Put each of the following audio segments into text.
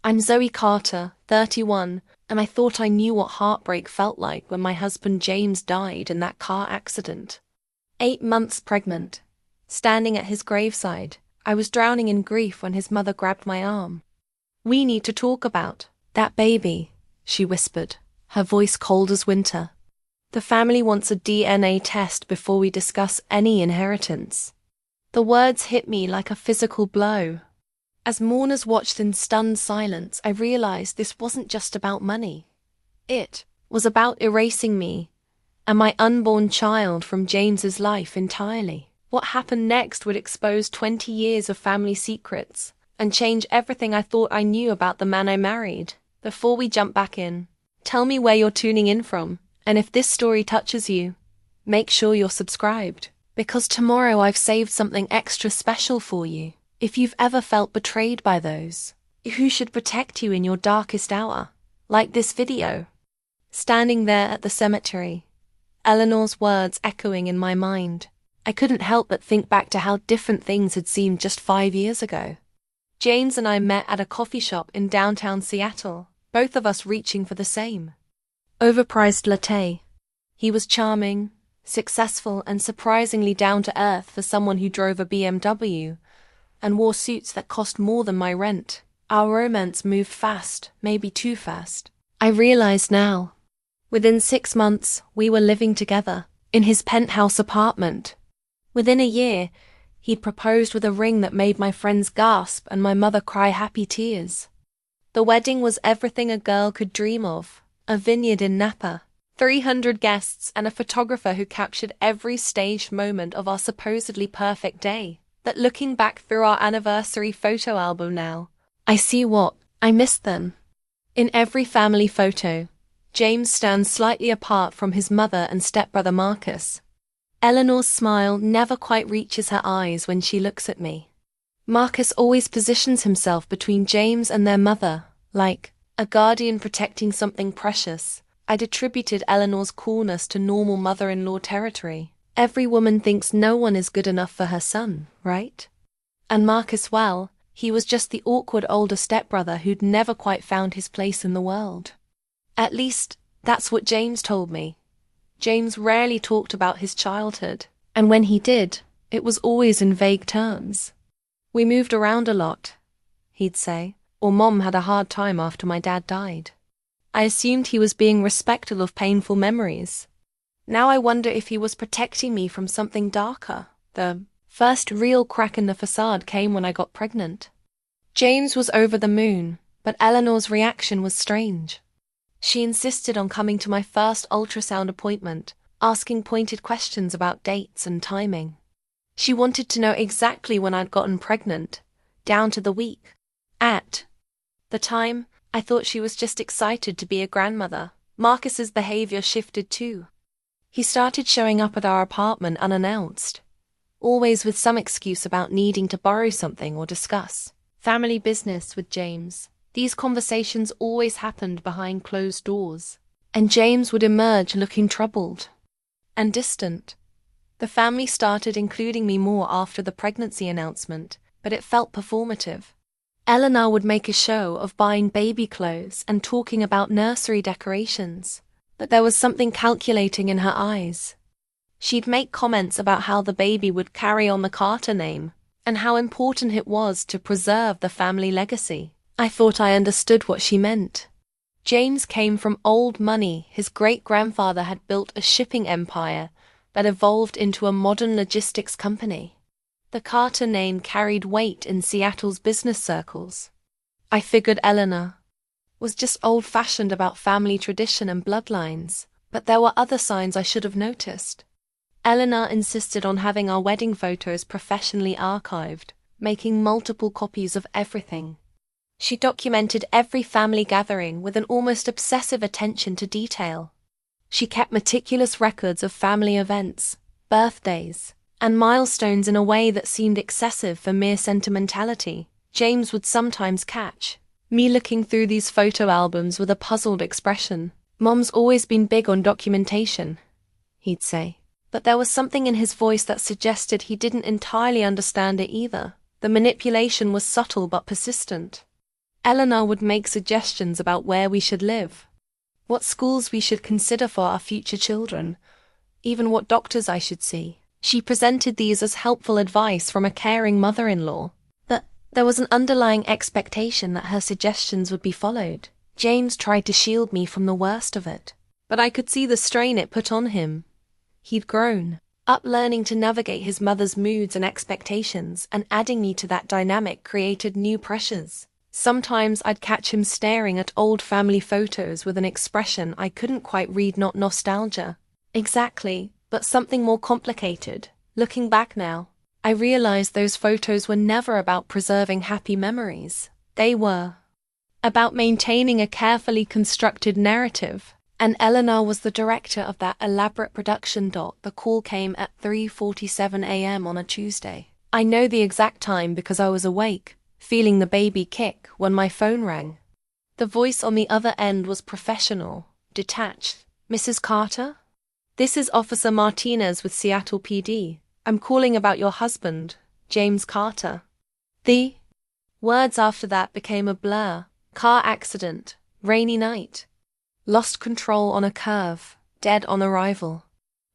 I'm Zoe Carter, 31, and I thought I knew what heartbreak felt like when my husband James died in that car accident. 8 months pregnant. Standing at his graveside, I was drowning in grief when his mother grabbed my arm. "We need to talk about that baby," she whispered, her voice cold as winter. "The family wants a DNA test before we discuss any inheritance." The words hit me like a physical blow. As mourners watched in stunned silence, I realized this wasn't just about money. It was about erasing me and my unborn child from James's life entirely. What happened next would expose 20 years of family secrets and change everything I thought I knew about the man I married. Before we jump back in, tell me where you're tuning in from, and if this story touches you, make sure you're subscribed, because tomorrow I've saved something extra special for you. If you've ever felt betrayed by those who should protect you in your darkest hour, like this video. Standing there at the cemetery, Eleanor's words echoing in my mind, I couldn't help but think back to how different things had seemed just 5 years ago. James and I met at a coffee shop in downtown Seattle, both of us reaching for the same overpriced latte. He was charming, successful, and surprisingly down to earth for someone who drove a BMW and wore suits that cost more than my rent. Our romance moved fast, maybe too fast. I realized now. Within 6 months, we were living together, in his penthouse apartment. Within a year, he proposed with a ring that made my friends gasp and my mother cry happy tears. The wedding was everything a girl could dream of, a vineyard in Napa, 300 guests, and a photographer who captured every staged moment of our supposedly perfect day. That looking back through our anniversary photo album now, I see what I missed then. In every family photo, James stands slightly apart from his mother and stepbrother Marcus. Eleanor's smile never quite reaches her eyes when she looks at me. Marcus always positions himself between James and their mother, like a guardian protecting something precious. I'd attributed Eleanor's coolness to normal mother-in-law territory. Every woman thinks no one is good enough for her son, right? And Marcus, well, he was just the awkward older stepbrother who'd never quite found his place in the world. At least, that's what James told me. James rarely talked about his childhood, and when he did, it was always in vague terms. "We moved around a lot," he'd say, or "Mom had a hard time after my dad died." I assumed he was being respectful of painful memories. Now I wonder if he was protecting me from something darker. The first real crack in the facade came when I got pregnant. James was over the moon, but Eleanor's reaction was strange. She insisted on coming to my first ultrasound appointment, asking pointed questions about dates and timing. She wanted to know exactly when I'd gotten pregnant, down to the week. At the time, I thought she was just excited to be a grandmother. Marcus's behavior shifted too. He started showing up at our apartment unannounced, always with some excuse about needing to borrow something or discuss family business with James. These conversations always happened behind closed doors, and James would emerge looking troubled and distant. The family started including me more after the pregnancy announcement, but it felt performative. Eleanor would make a show of buying baby clothes and talking about nursery decorations, but there was something calculating in her eyes. She'd make comments about how the baby would carry on the Carter name, and how important it was to preserve the family legacy. I thought I understood what she meant. James came from old money. His great-grandfather had built a shipping empire that evolved into a modern logistics company. The Carter name carried weight in Seattle's business circles. I figured Eleanor was just old-fashioned about family tradition and bloodlines, but there were other signs I should have noticed. Eleanor insisted on having our wedding photos professionally archived, making multiple copies of everything. She documented every family gathering with an almost obsessive attention to detail. She kept meticulous records of family events, birthdays, and milestones in a way that seemed excessive for mere sentimentality. James would sometimes catch me looking through these photo albums with a puzzled expression. "Mom's always been big on documentation," he'd say. But there was something in his voice that suggested he didn't entirely understand it either. The manipulation was subtle but persistent. Eleanor would make suggestions about where we should live, what schools we should consider for our future children, even what doctors I should see. She presented these as helpful advice from a caring mother-in-law. But there was an underlying expectation that her suggestions would be followed. James tried to shield me from the worst of it, but I could see the strain it put on him. He'd grown up learning to navigate his mother's moods and expectations, and adding me to that dynamic created new pressures. Sometimes I'd catch him staring at old family photos with an expression I couldn't quite read. Not nostalgia exactly, but something more complicated. Looking back now, I realized those photos were never about preserving happy memories. They were about maintaining a carefully constructed narrative. And Eleanor was the director of that elaborate production. The call came at 3:47 a.m. on a Tuesday. I know the exact time because I was awake, feeling the baby kick, when my phone rang. The voice on the other end was professional, detached. "Mrs. Carter? This is Officer Martinez with Seattle PD. I'm calling about your husband, James Carter." The words after that became a blur. Car accident, rainy night. Lost control on a curve, dead on arrival.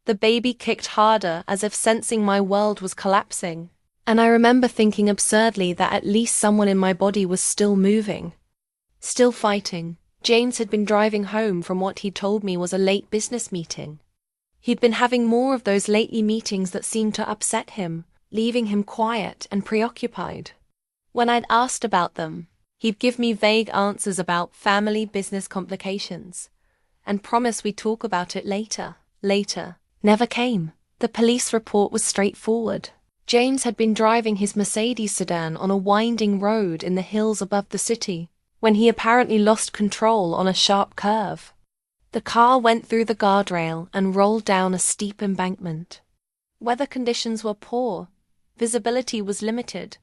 The baby kicked harder, as if sensing my world was collapsing. And I remember thinking absurdly that at least someone in my body was still moving, still fighting. James had been driving home from what he'd told me was a late business meeting. He'd been having more of those lately meetings that seemed to upset him, leaving him quiet and preoccupied. When I'd asked about them, he'd give me vague answers about family business complications, and promise we'd talk about it later. Later never came. The police report was straightforward. James had been driving his Mercedes sedan on a winding road in the hills above the city, when he apparently lost control on a sharp curve. The car went through the guardrail and rolled down a steep embankment. Weather conditions were poor, visibility was limited,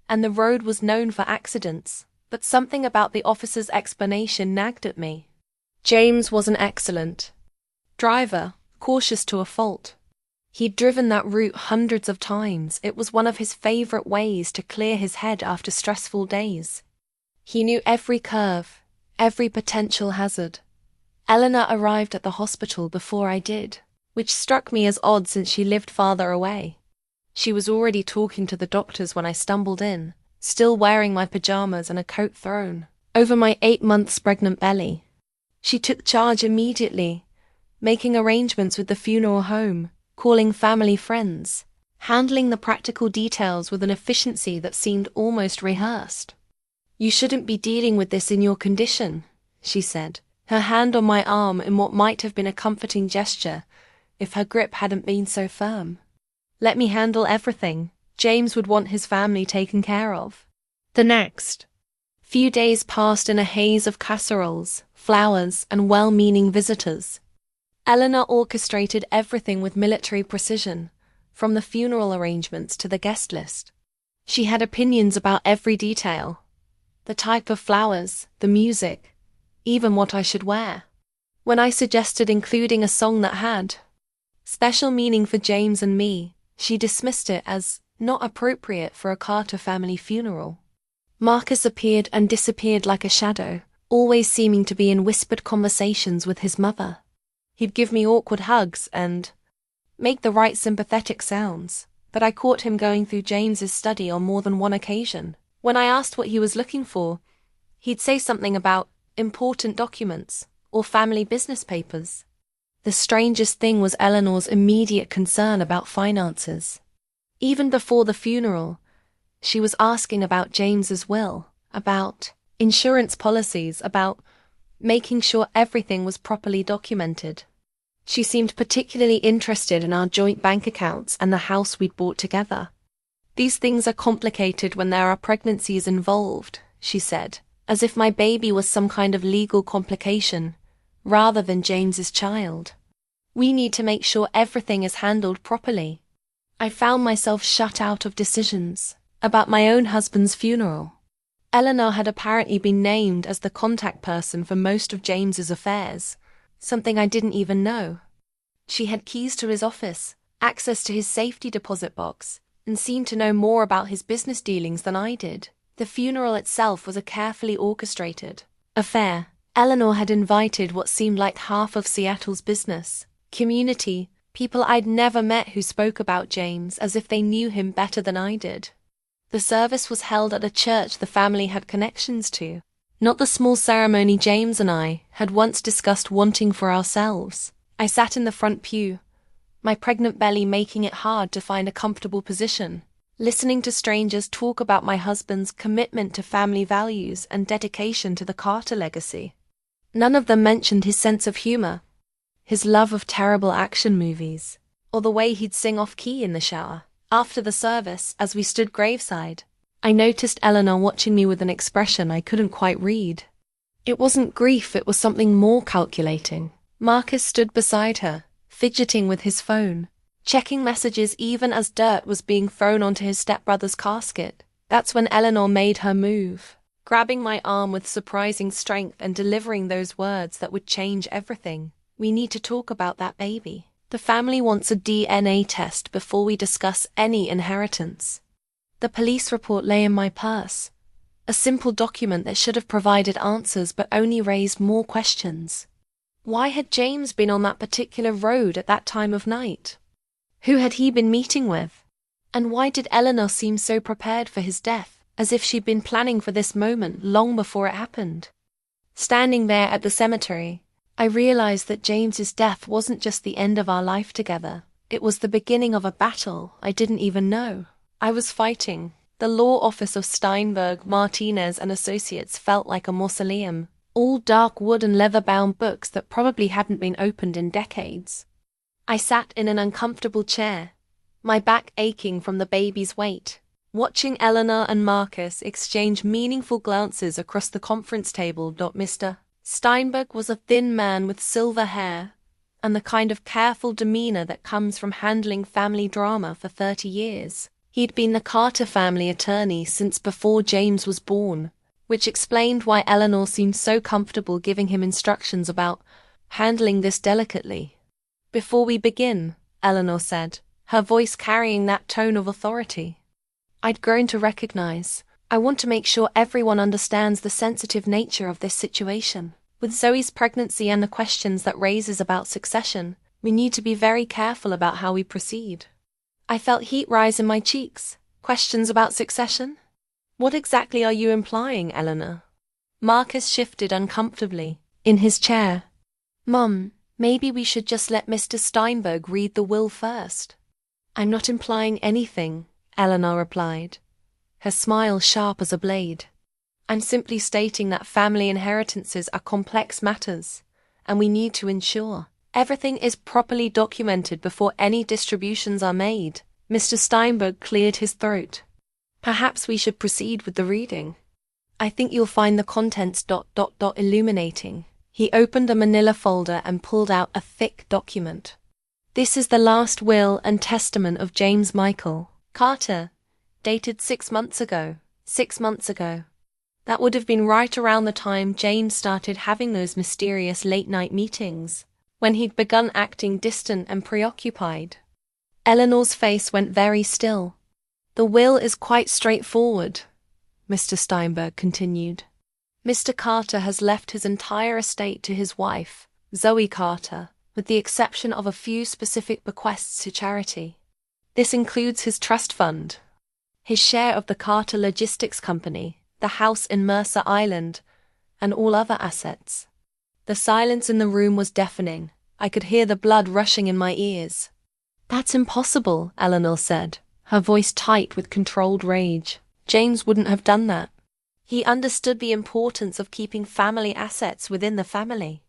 and the road was known for accidents. But something about the officer's explanation nagged at me. James was an excellent driver, cautious to a fault. He'd driven that route hundreds of times. It was one of his favorite ways to clear his head after stressful days. He knew every curve, every potential hazard. Eleanor arrived at the hospital before I did, which struck me as odd since she lived farther away. She was already talking to the doctors when I stumbled in, still wearing my pajamas and a coat thrown over my 8 months pregnant belly. She took charge immediately, making arrangements with the funeral home, calling family friends, handling the practical details with an efficiency that seemed almost rehearsed. "You shouldn't be dealing with this in your condition," she said, her hand on my arm in what might have been a comforting gesture if her grip hadn't been so firm. "Let me handle everything. James would want his family taken care of." The next few days passed in a haze of casseroles, flowers, and well-meaning visitors. Eleanor orchestrated everything with military precision, from the funeral arrangements to the guest list. She had opinions about every detail: the type of flowers, the music, even what I should wear. When I suggested including a song that had special meaning for James and me, she dismissed it as not appropriate for a Carter family funeral. Marcus appeared and disappeared like a shadow, always seeming to be in whispered conversations with his mother. He'd give me awkward hugs and make the right sympathetic sounds, but I caught him going through James's study on more than one occasion. When I asked what he was looking for, he'd say something about important documents or family business papers. The strangest thing was Eleanor's immediate concern about finances. Even before the funeral, she was asking about James's will, about insurance policies, about making sure everything was properly documented. She seemed particularly interested in our joint bank accounts and the house we'd bought together. "These things are complicated when there are pregnancies involved," she said, as if my baby was some kind of legal complication, rather than James's child. "We need to make sure everything is handled properly." I found myself shut out of decisions about my own husband's funeral. Eleanor had apparently been named as the contact person for most of James's affairs, something I didn't even know. She had keys to his office, access to his safety deposit box, and seemed to know more about his business dealings than I did. The funeral itself was a carefully orchestrated affair. Eleanor had invited what seemed like half of Seattle's business community, people I'd never met who spoke about James as if they knew him better than I did. The service was held at a church the family had connections to, not the small ceremony James and I had once discussed wanting for ourselves. I sat in the front pew, my pregnant belly making it hard to find a comfortable position, listening to strangers talk about my husband's commitment to family values and dedication to the Carter legacy. None of them mentioned his sense of humor, his love of terrible action movies, or the way he'd sing off-key in the shower. After the service, as we stood graveside, I noticed Eleanor watching me with an expression I couldn't quite read. It wasn't grief, it was something more calculating. Marcus stood beside her, fidgeting with his phone, checking messages even as dirt was being thrown onto his stepbrother's casket. That's when Eleanor made her move, grabbing my arm with surprising strength and delivering those words that would change everything. We need to talk about that baby. The family wants a DNA test before we discuss any inheritance. The police report lay in my purse, a simple document that should have provided answers but only raised more questions. Why had James been on that particular road at that time of night? Who had he been meeting with? And why did Eleanor seem so prepared for his death, as if she'd been planning for this moment long before it happened? Standing there at the cemetery, I realized that James's death wasn't just the end of our life together. It was the beginning of a battle I didn't even know I was fighting. The law office of Steinberg, Martinez and Associates felt like a mausoleum, all dark wood and leather-bound books that probably hadn't been opened in decades. I sat in an uncomfortable chair, my back aching from the baby's weight, watching Eleanor and Marcus exchange meaningful glances across the conference table. Mr. Steinberg was a thin man with silver hair and the kind of careful demeanor that comes from handling family drama for 30 years. He'd been the Carter family attorney since before James was born, which explained why Eleanor seemed so comfortable giving him instructions about handling this delicately. "Before we begin," Eleanor said, her voice carrying that tone of authority I'd grown to recognize, "I want to make sure everyone understands the sensitive nature of this situation. With Zoe's pregnancy and the questions that raises about succession, we need to be very careful about how we proceed." I felt heat rise in my cheeks. Questions about succession? What exactly are you implying, Eleanor? Marcus shifted uncomfortably in his chair. "Mom, maybe we should just let Mr. Steinberg read the will first." "I'm not implying anything," Eleanor replied, her smile sharp as a blade. "I'm simply stating that family inheritances are complex matters, and we need to ensure everything is properly documented before any distributions are made." Mr. Steinberg cleared his throat. "Perhaps we should proceed with the reading. I think you'll find the contents illuminating." He opened a manila folder and pulled out a thick document. "This is the last will and testament of James Michael Carter, dated 6 months ago. 6 months ago. That would have been right around the time James started having those mysterious late-night meetings, when he'd begun acting distant and preoccupied." Eleanor's face went very still. "The will is quite straightforward," Mr. Steinberg continued. "Mr. Carter has left his entire estate to his wife, Zoe Carter, with the exception of a few specific bequests to charity. This includes his trust fund, his share of the Carter Logistics Company, the house in Mercer Island, and all other assets." The silence in the room was deafening. I could hear the blood rushing in my ears. "That's impossible," Eleanor said, her voice tight with controlled rage. "James wouldn't have done that. He understood the importance of keeping family assets within the family."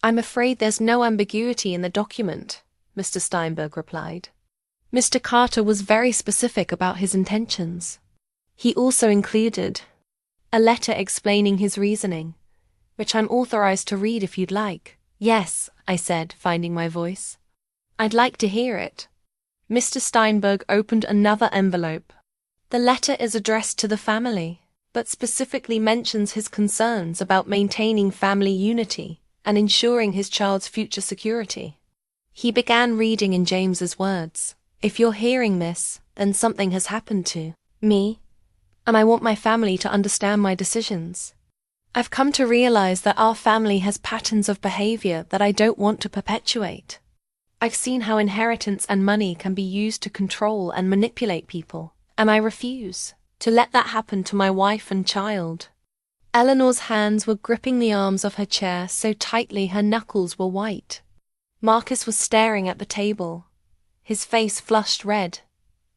"I'm afraid there's no ambiguity in the document," Mr. Steinberg replied. "Mr. Carter was very specific about his intentions. He also included a letter explaining his reasoning, which I'm authorized to read if you'd like." "Yes," I said, finding my voice. "I'd like to hear it." Mr. Steinberg opened another envelope. "The letter is addressed to the family, but specifically mentions his concerns about maintaining family unity and ensuring his child's future security." He began reading in James's words. "If you're hearing this, then something has happened to me. and I want my family to understand my decisions. I've come to realize that our family has patterns of behavior that I don't want to perpetuate. I've seen how inheritance and money can be used to control and manipulate people, and I refuse to let that happen to my wife and child. Eleanor's hands were gripping the arms of her chair so tightly her knuckles were white. Marcus was staring at the table, his face flushed red.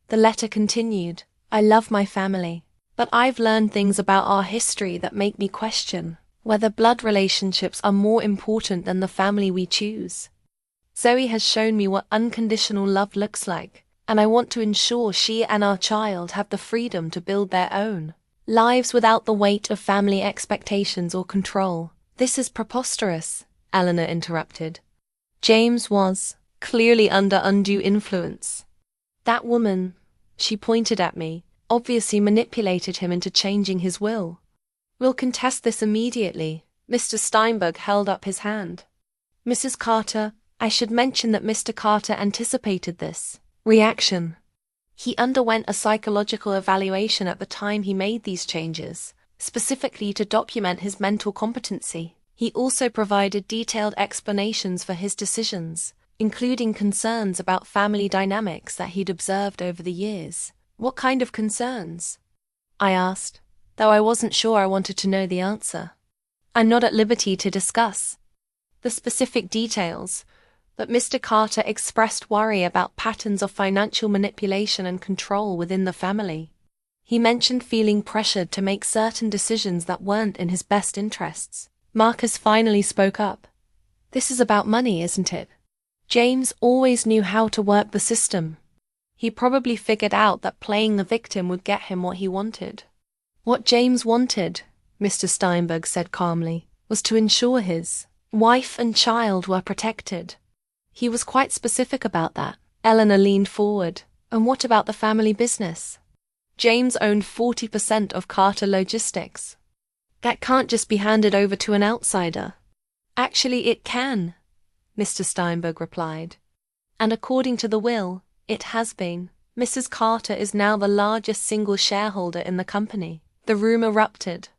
The letter continued, I love my family, but I've learned things about our history that make me question whether blood relationships are more important than the family we choose. Zoe has shown me what unconditional love looks like, and I want to ensure she and our child have the freedom to build their own lives without the weight of family expectations or control. This is preposterous, Eleanor interrupted. James was clearly under undue influence. That woman, she pointed at me, obviously manipulated him into changing his will. We'll contest this immediately. Mr. Steinberg held up his hand. Mrs. Carter, I should mention that Mr. Carter anticipated this reaction. He underwent a psychological evaluation at the time he made these changes, specifically to document his mental competency. He also provided detailed explanations for his decisions, including concerns about family dynamics that he'd observed over the years. What kind of concerns? I asked, though I wasn't sure I wanted to know the answer. I'm not at liberty to discuss the specific details, but Mr. Carter expressed worry about patterns of financial manipulation and control within the family. He mentioned feeling pressured to make certain decisions that weren't in his best interests. Marcus finally spoke up. This is about money, isn't it? James always knew how to work the system. He probably figured out that playing the victim would get him what he wanted. What James wanted, Mr. Steinberg said calmly, was to ensure his wife and child were protected. He was quite specific about that. Eleanor leaned forward. And what about the family business? James owned 40% of Carter Logistics. That can't just be handed over to an outsider. Actually, it can, Mr. Steinberg replied. And according to the will, it has been. Mrs. Carter is now the largest single shareholder in the company. The room erupted.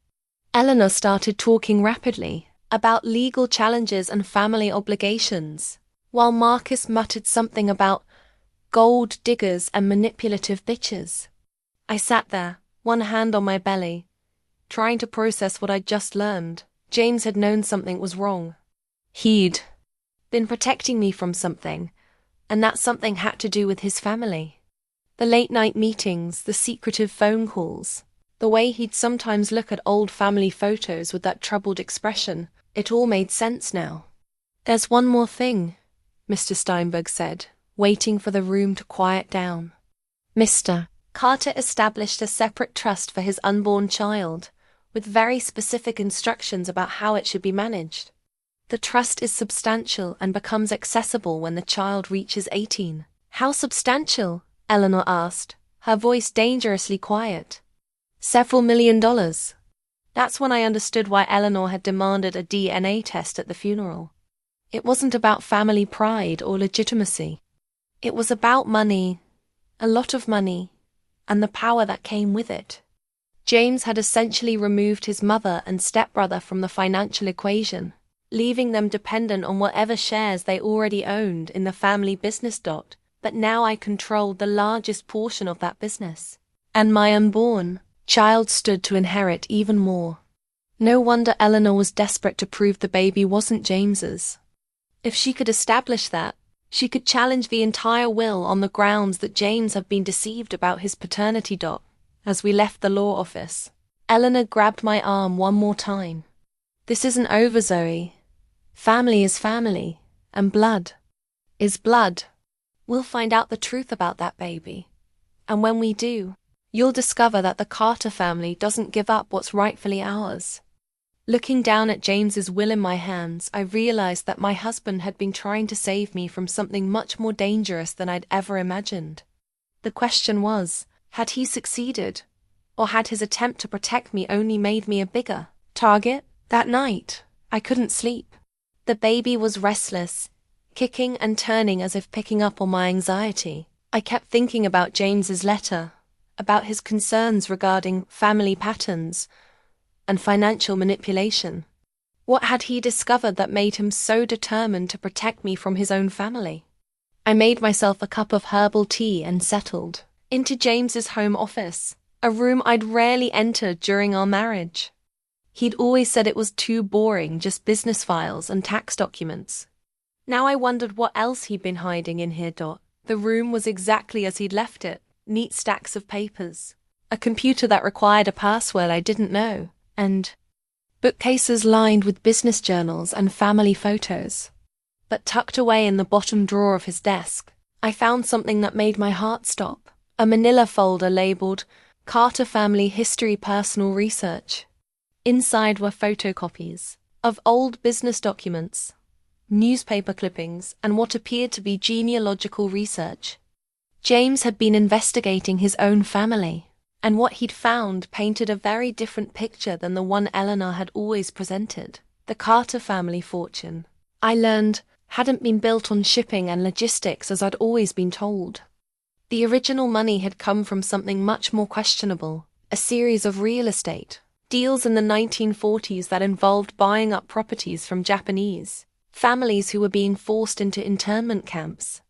Eleanor started talking rapidly about legal challenges and family obligations, while Marcus muttered something about gold diggers and manipulative bitches. I sat there, one hand on my belly, trying to process what I'd just learned. James had known something was wrong. He'd been protecting me from something, and that something had to do with his family. The late-night meetings, the secretive phone calls, the way he'd sometimes look at old family photos with that troubled expression, it all made sense now. There's one more thing, Mr. Steinberg said, waiting for the room to quiet down. Mr. Carter established a separate trust for his unborn child, with very specific instructions about how it should be managed. The trust is substantial and becomes accessible when the child reaches 18. How substantial? Eleanor asked, her voice dangerously quiet. Several $1 million. That's when I understood why Eleanor had demanded a DNA test at the funeral. It wasn't about family pride or legitimacy. It was about money, a lot of money, and the power that came with it. James had essentially removed his mother and stepbrother from the financial equation, leaving them dependent on whatever shares they already owned in the family business. But now I controlled the largest portion of that business, and my unborn child stood to inherit even more. No wonder Eleanor was desperate to prove the baby wasn't James's. If she could establish that, she could challenge the entire will on the grounds that James had been deceived about his paternity. As we left the law office, Eleanor grabbed my arm one more time. This isn't over, Zoe. Family is family, and blood is blood. We'll find out the truth about that baby. And when we do, you'll discover that the Carter family doesn't give up what's rightfully ours. Looking down at James's will in my hands, I realized that my husband had been trying to save me from something much more dangerous than I'd ever imagined. The question was, had he succeeded? Or had his attempt to protect me only made me a bigger target? That night, I couldn't sleep. The baby was restless, kicking and turning as if picking up on my anxiety. I kept thinking about James's letter, about his concerns regarding family patterns and financial manipulation. What had he discovered that made him so determined to protect me from his own family? I made myself a cup of herbal tea and settled into James's home office, a room I'd rarely entered during our marriage. He'd always said it was too boring, just business files and tax documents. Now I wondered what else he'd been hiding in here. The room was exactly as he'd left it, neat stacks of papers, a computer that required a password I didn't know, and bookcases lined with business journals and family photos. But tucked away in the bottom drawer of his desk, I found something that made my heart stop, a manila folder labeled Carter Family History Personal Research. Inside were photocopies of old business documents, newspaper clippings, and what appeared to be genealogical research. James had been investigating his own family, and what he'd found painted a very different picture than the one Eleanor had always presented. The Carter family fortune, I learned, hadn't been built on shipping and logistics as I'd always been told. The original money had come from something much more questionable, a series of real estate deals in the 1940s that involved buying up properties from Japanese families who were being forced into internment camps.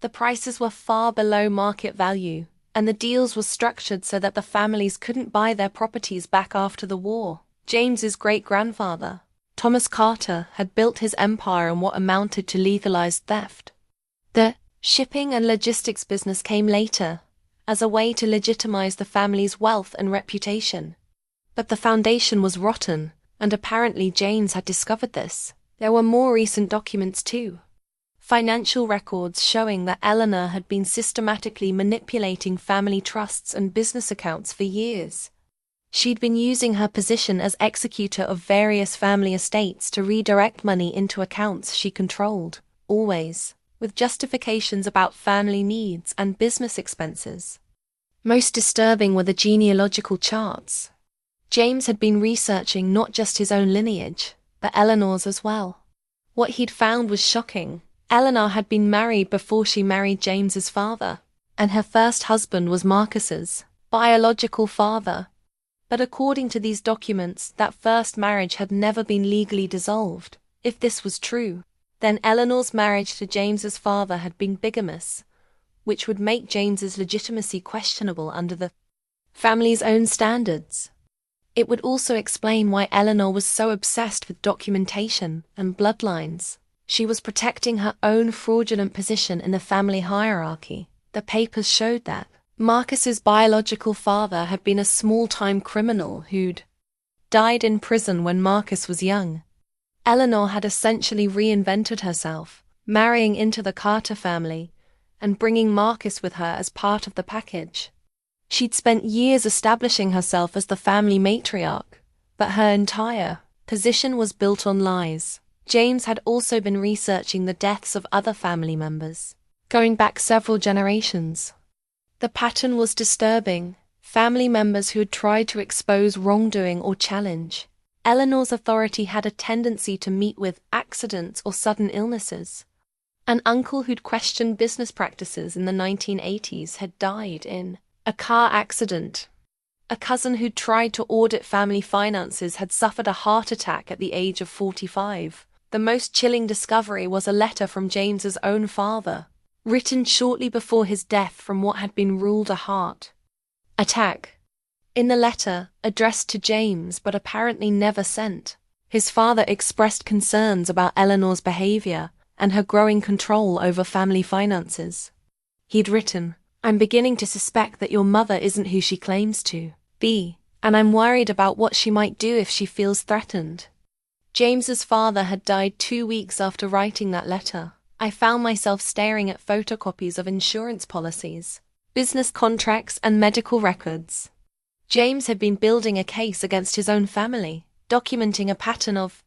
The prices were far below market value, and the deals were structured so that the families couldn't buy their properties back after the war. James's great-grandfather, Thomas Carter, had built his empire on what amounted to legalized theft. The shipping and logistics business came later, as a way to legitimize the family's wealth and reputation. But the foundation was rotten, and apparently James had discovered this. There were more recent documents too. Financial records showing that Eleanor had been systematically manipulating family trusts and business accounts for years. She'd been using her position as executor of various family estates to redirect money into accounts she controlled, always with justifications about family needs and business expenses. Most disturbing were the genealogical charts. James had been researching not just his own lineage, but Eleanor's as well. What he'd found was shocking. Eleanor had been married before she married James's father, and her first husband was Marcus's biological father. But according to these documents, that first marriage had never been legally dissolved. If this was true, then Eleanor's marriage to James's father had been bigamous, which would make James's legitimacy questionable under the family's own standards. It would also explain why Eleanor was so obsessed with documentation and bloodlines. She was protecting her own fraudulent position in the family hierarchy. The papers showed that Marcus's biological father had been a small-time criminal who'd died in prison when Marcus was young. Eleanor had essentially reinvented herself, marrying into the Carter family and bringing Marcus with her as part of the package. She'd spent years establishing herself as the family matriarch, but her entire position was built on lies. James had also been researching the deaths of other family members, going back several generations. The pattern was disturbing. Family members who had tried to expose wrongdoing or challenge Eleanor's authority had a tendency to meet with accidents or sudden illnesses. An uncle who'd questioned business practices in the 1980s had died in a car accident. A cousin who'd tried to audit family finances had suffered a heart attack at the age of 45. The most chilling discovery was a letter from James's own father, written shortly before his death from what had been ruled a heart attack. In the letter, addressed to James but apparently never sent, his father expressed concerns about Eleanor's behavior and her growing control over family finances. He'd written, "I'm beginning to suspect that your mother isn't who she claims to be, and I'm worried about what she might do if she feels threatened." James's father had died 2 weeks after writing that letter. I found myself staring at photocopies of insurance policies, business contracts, and medical records. James had been building a case against his own family, documenting a pattern of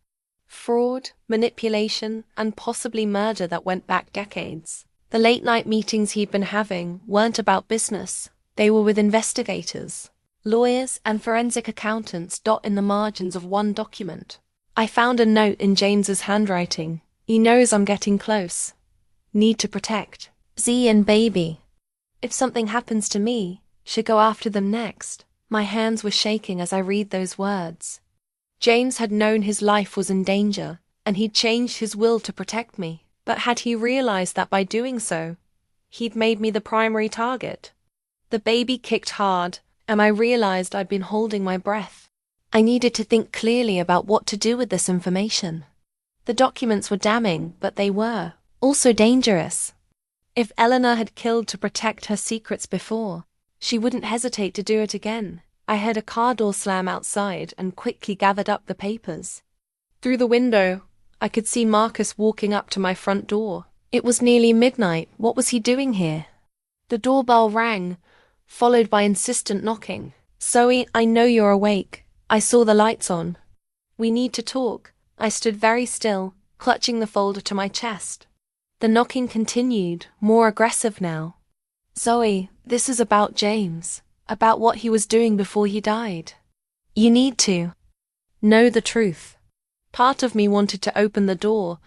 fraud, manipulation, and possibly murder that went back decades. The late-night meetings he'd been having weren't about business. They were with investigators, lawyers, and forensic accountants. In the margins of one document, I found a note in James's handwriting. "He knows I'm getting close. Need to protect Z and baby. If something happens to me, should go after them next. My hands were shaking as I read those words. James had known his life was in danger, and he'd changed his will to protect me. But had he realized that by doing so, he'd made me the primary target? The baby kicked hard, and I realized I'd been holding my breath. I needed to think clearly about what to do with this information. The documents were damning, but they were also dangerous. If Eleanor had killed to protect her secrets before, she wouldn't hesitate to do it again. I heard a car door slam outside and quickly gathered up the papers. Through the window, I could see Marcus walking up to my front door. It was nearly midnight. What was he doing here? The doorbell rang, followed by insistent knocking. "Zoe, I know you're awake. I saw the lights on. We need to talk." I stood very still, clutching the folder to my chest. The knocking continued, more aggressive now. "Zoe, this is about James, about what he was doing before he died. You need to know the truth." Part of me wanted to open the door,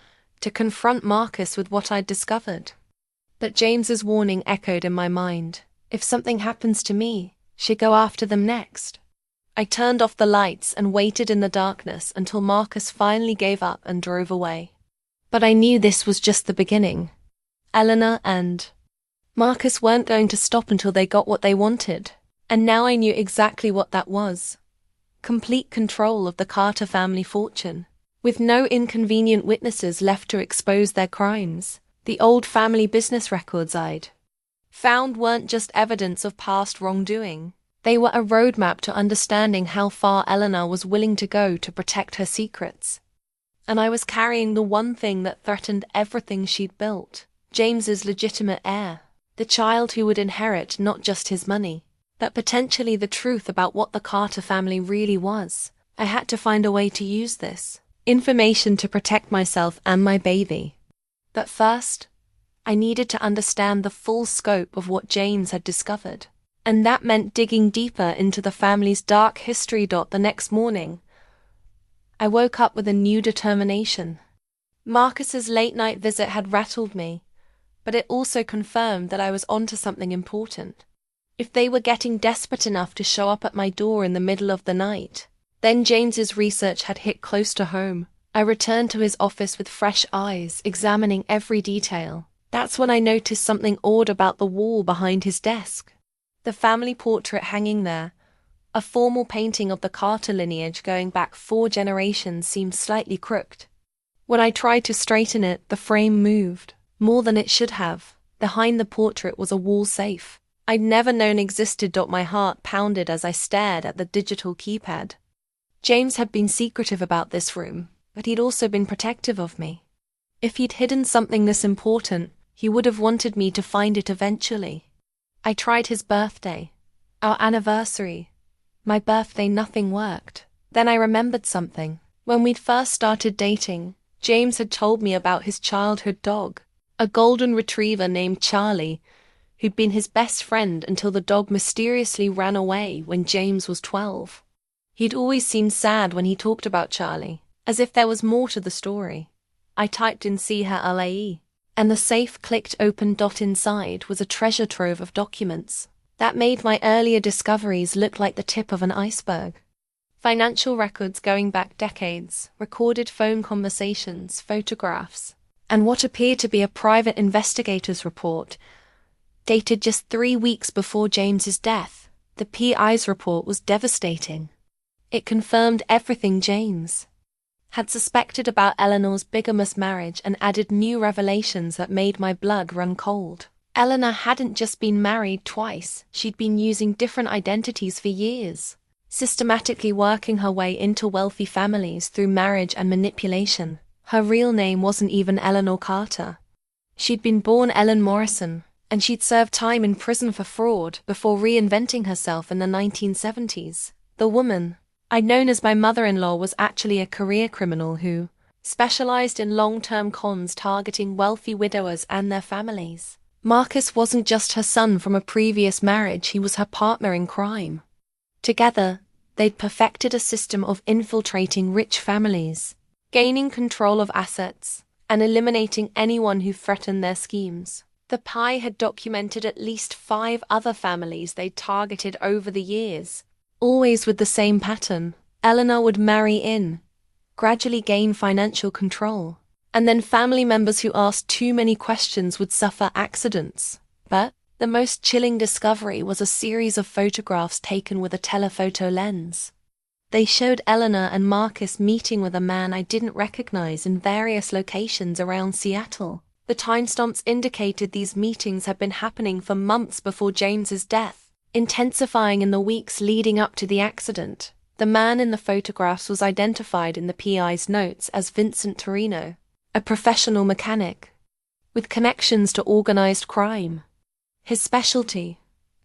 to confront Marcus with what I'd discovered. But James's warning echoed in my mind. If something happens to me, she'd go after them next. I turned off the lights and waited in the darkness until Marcus finally gave up and drove away. But I knew this was just the beginning. Eleanor and Marcus weren't going to stop until they got what they wanted. And now I knew exactly what that was. Complete control of the Carter family fortune, with no inconvenient witnesses left to expose their crimes. The old family business records I'd found weren't just evidence of past wrongdoing. They were a roadmap to understanding how far Eleanor was willing to go to protect her secrets. And I was carrying the one thing that threatened everything she'd built, James's legitimate heir, the child who would inherit not just his money, but potentially the truth about what the Carter family really was. I had to find a way to use this information to protect myself and my baby. But first, I needed to understand the full scope of what James had discovered. And that meant digging deeper into the family's dark history. The next morning, I woke up with a new determination. Marcus's late-night visit had rattled me, but it also confirmed that I was onto something important. If they were getting desperate enough to show up at my door in the middle of the night, then James's research had hit close to home. I returned to his office with fresh eyes, examining every detail. That's when I noticed something odd about the wall behind his desk. The family portrait hanging there, a formal painting of the Carter lineage going back 4 generations, seemed slightly crooked. When I tried to straighten it, the frame moved, more than it should have. Behind the portrait was a wall safe I'd never known existed. My heart pounded as I stared at the digital keypad. James had been secretive about this room, but he'd also been protective of me. If he'd hidden something this important, he would have wanted me to find it eventually. I tried his birthday, our anniversary, my birthday. Nothing worked. Then I remembered something. When we'd first started dating, James had told me about his childhood dog, a golden retriever named Charlie, who'd been his best friend until the dog mysteriously ran away when James was 12. He'd always seemed sad when he talked about Charlie, as if there was more to the story. I typed in CHLAE, and the safe clicked open. Inside was a treasure trove of documents that made my earlier discoveries look like the tip of an iceberg. Financial records going back decades, recorded phone conversations, photographs, and what appeared to be a private investigator's report, dated just 3 weeks before James's death. The PI's report was devastating. It confirmed everything James had suspected about Eleanor's bigamous marriage and added new revelations that made my blood run cold. Eleanor hadn't just been married twice, she'd been using different identities for years, systematically working her way into wealthy families through marriage and manipulation. Her real name wasn't even Eleanor Carter. She'd been born Ellen Morrison, and she'd served time in prison for fraud before reinventing herself in the 1970s. The woman I'd known as my mother-in-law was actually a career criminal who specialized in long-term cons targeting wealthy widowers and their families. Marcus wasn't just her son from a previous marriage, he was her partner in crime. Together, they'd perfected a system of infiltrating rich families, gaining control of assets, and eliminating anyone who threatened their schemes. The PI had documented at least 5 other families they'd targeted over the years, always with the same pattern. Eleanor would marry in, gradually gain financial control, and then family members who asked too many questions would suffer accidents. But the most chilling discovery was a series of photographs taken with a telephoto lens. They showed Eleanor and Marcus meeting with a man I didn't recognize in various locations around Seattle. The timestamps indicated these meetings had been happening for months before James's death, intensifying in the weeks leading up to the accident. The man in the photographs was identified in the PI's notes as Vincent Torino, a professional mechanic, with connections to organized crime. His specialty,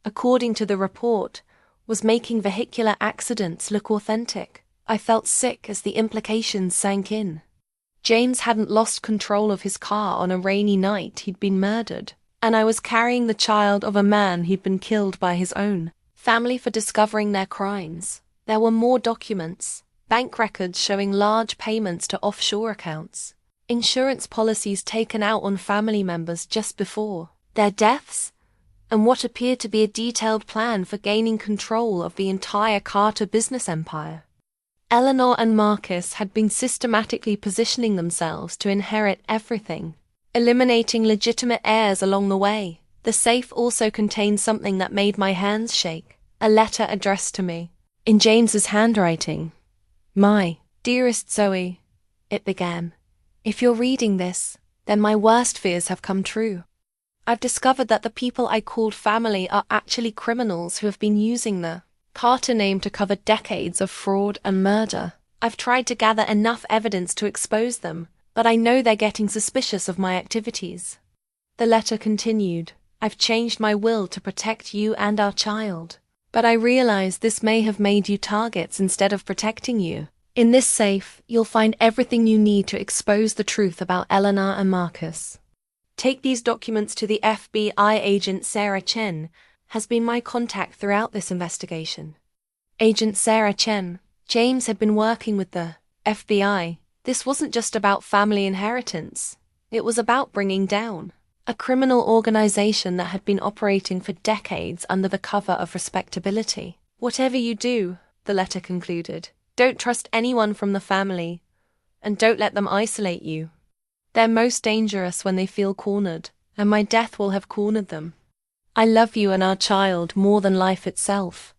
according to the report, was making vehicular accidents look authentic. I felt sick as the implications sank in. James hadn't lost control of his car on a rainy night he'd been murdered, and I was carrying the child of a man who'd been killed by his own family for discovering their crimes. There were more documents, bank records showing large payments to offshore accounts, insurance policies taken out on family members just before their deaths, and what appeared to be a detailed plan for gaining control of the entire Carter business empire. Eleanor and Marcus had been systematically positioning themselves to inherit everything, eliminating legitimate heirs along the way. The safe also contained something that made my hands shake, a letter addressed to me, in James's handwriting. "My dearest Zoe," it began, "if you're reading this, then my worst fears have come true. I've discovered that the people I called family are actually criminals who have been using the Carter name to cover decades of fraud and murder. I've tried to gather enough evidence to expose them, but I know they're getting suspicious of my activities." The letter continued, "I've changed my will to protect you and our child, but I realize this may have made you targets instead of protecting you. In this safe, you'll find everything you need to expose the truth about Eleanor and Marcus. Take these documents to the FBI agent Sarah Chen, has been my contact throughout this investigation." Agent Sarah Chen. James had been working with the FBI. This wasn't just about family inheritance. It was about bringing down a criminal organization that had been operating for decades under the cover of respectability. "Whatever you do," the letter concluded, "don't trust anyone from the family, and don't let them isolate you. They're most dangerous when they feel cornered, and my death will have cornered them. I love you and our child more than life itself.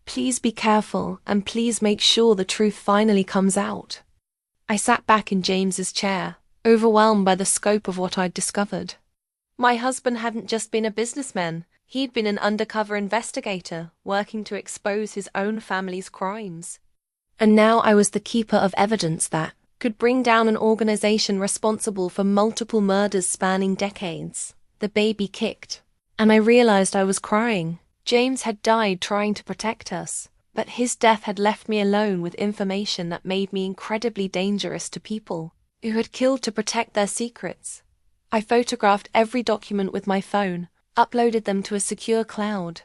Please be careful, and please make sure the truth finally comes out." I sat back in James's chair, overwhelmed by the scope of what I'd discovered. My husband hadn't just been a businessman, he'd been an undercover investigator, working to expose his own family's crimes. And now I was the keeper of evidence that could bring down an organization responsible for multiple murders spanning decades. The baby kicked, and I realized I was crying. James had died trying to protect us, but his death had left me alone with information that made me incredibly dangerous to people who had killed to protect their secrets. I photographed every document with my phone, uploaded them to a secure cloud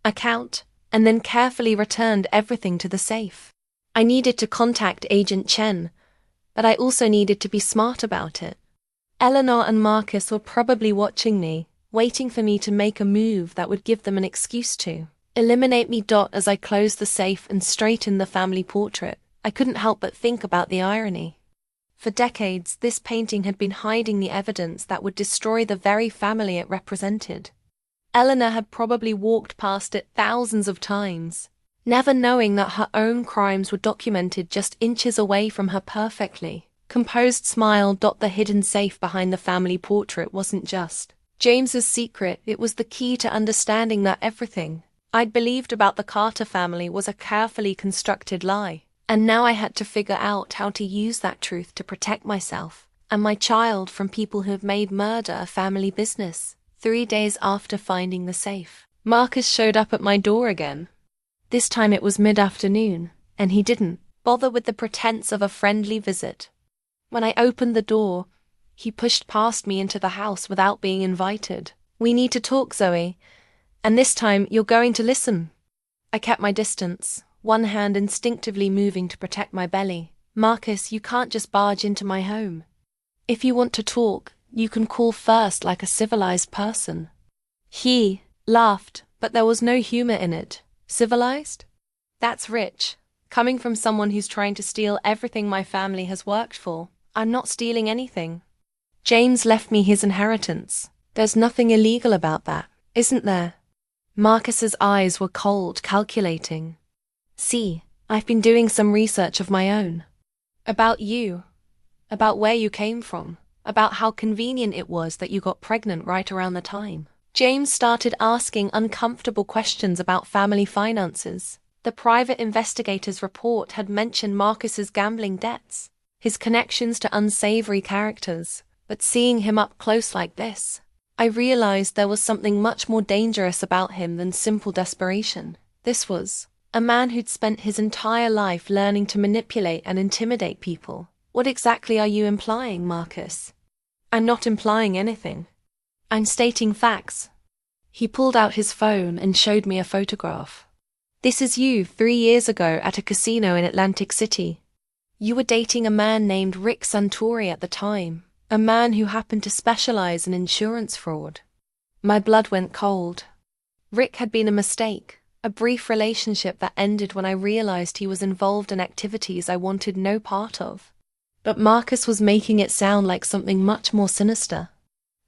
account, and then carefully returned everything to the safe. I needed to contact Agent Chen, but I also needed to be smart about it. Eleanor and Marcus were probably watching me, waiting for me to make a move that would give them an excuse to eliminate me. As I closed the safe and straightened the family portrait, I couldn't help but think about the irony. For decades, this painting had been hiding the evidence that would destroy the very family it represented. Eleanor had probably walked past it thousands of times, never knowing that her own crimes were documented just inches away from her perfectly composed smile. The hidden safe behind the family portrait wasn't just James's secret, it was the key to understanding that everything I'd believed about the Carter family was a carefully constructed lie. And now I had to figure out how to use that truth to protect myself and my child from people who have made murder a family business. 3 days after finding the safe, Marcus showed up at my door again. This time it was mid-afternoon, and he didn't bother with the pretense of a friendly visit. When I opened the door, he pushed past me into the house without being invited. "We need to talk, Zoe, and this time you're going to listen." I kept my distance, one hand instinctively moving to protect my belly. "Marcus, you can't just barge into my home. If you want to talk, You can call first like a civilized person." He laughed, but there was no humor in it. Civilized? That's rich. Coming from someone who's trying to steal everything my family has worked for. I'm not stealing anything. James left me his inheritance. There's nothing illegal about that, isn't there? Marcus's eyes were cold, calculating. See, I've been doing some research of my own. About you. About where you came from. About how convenient it was that you got pregnant right around the time. James started asking uncomfortable questions about family finances. The private investigator's report had mentioned Marcus's gambling debts, his connections to unsavory characters, but seeing him up close like this, I realized there was something much more dangerous about him than simple desperation. This was a man who'd spent his entire life learning to manipulate and intimidate people. What exactly are you implying, Marcus? I'm not implying anything. I'm stating facts. He pulled out his phone and showed me a photograph. This is you 3 years ago at a casino in Atlantic City. You were dating a man named Rick Santori at the time, a man who happened to specialize in insurance fraud. My blood went cold. Rick had been a mistake, a brief relationship that ended when I realized he was involved in activities I wanted no part of. But Marcus was making it sound like something much more sinister.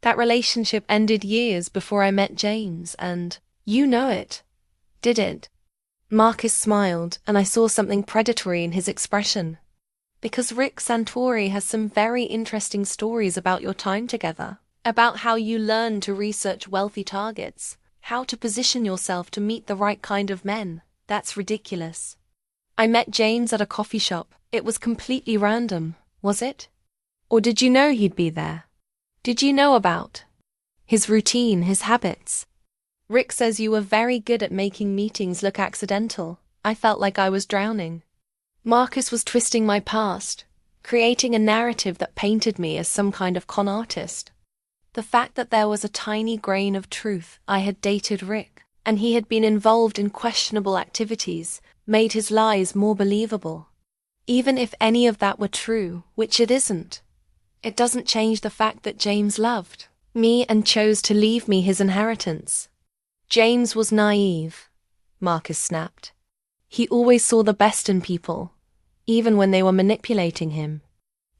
That relationship ended years before I met James, and you know it. Did it? Marcus smiled, and I saw something predatory in his expression. Because Rick Santori has some very interesting stories about your time together, about how you learned to research wealthy targets, how to position yourself to meet the right kind of men. That's ridiculous. I met James at a coffee shop. It was completely random, was it? Or did you know he'd be there? Did you know about his routine, his habits? Rick says you were very good at making meetings look accidental. I felt like I was drowning. Marcus was twisting my past, creating a narrative that painted me as some kind of con artist. The fact that there was a tiny grain of truth, I had dated Rick, and he had been involved in questionable activities, made his lies more believable. Even if any of that were true, which it isn't, it doesn't change the fact that James loved me and chose to leave me his inheritance. James was naive, Marcus snapped. He always saw the best in people, even when they were manipulating him.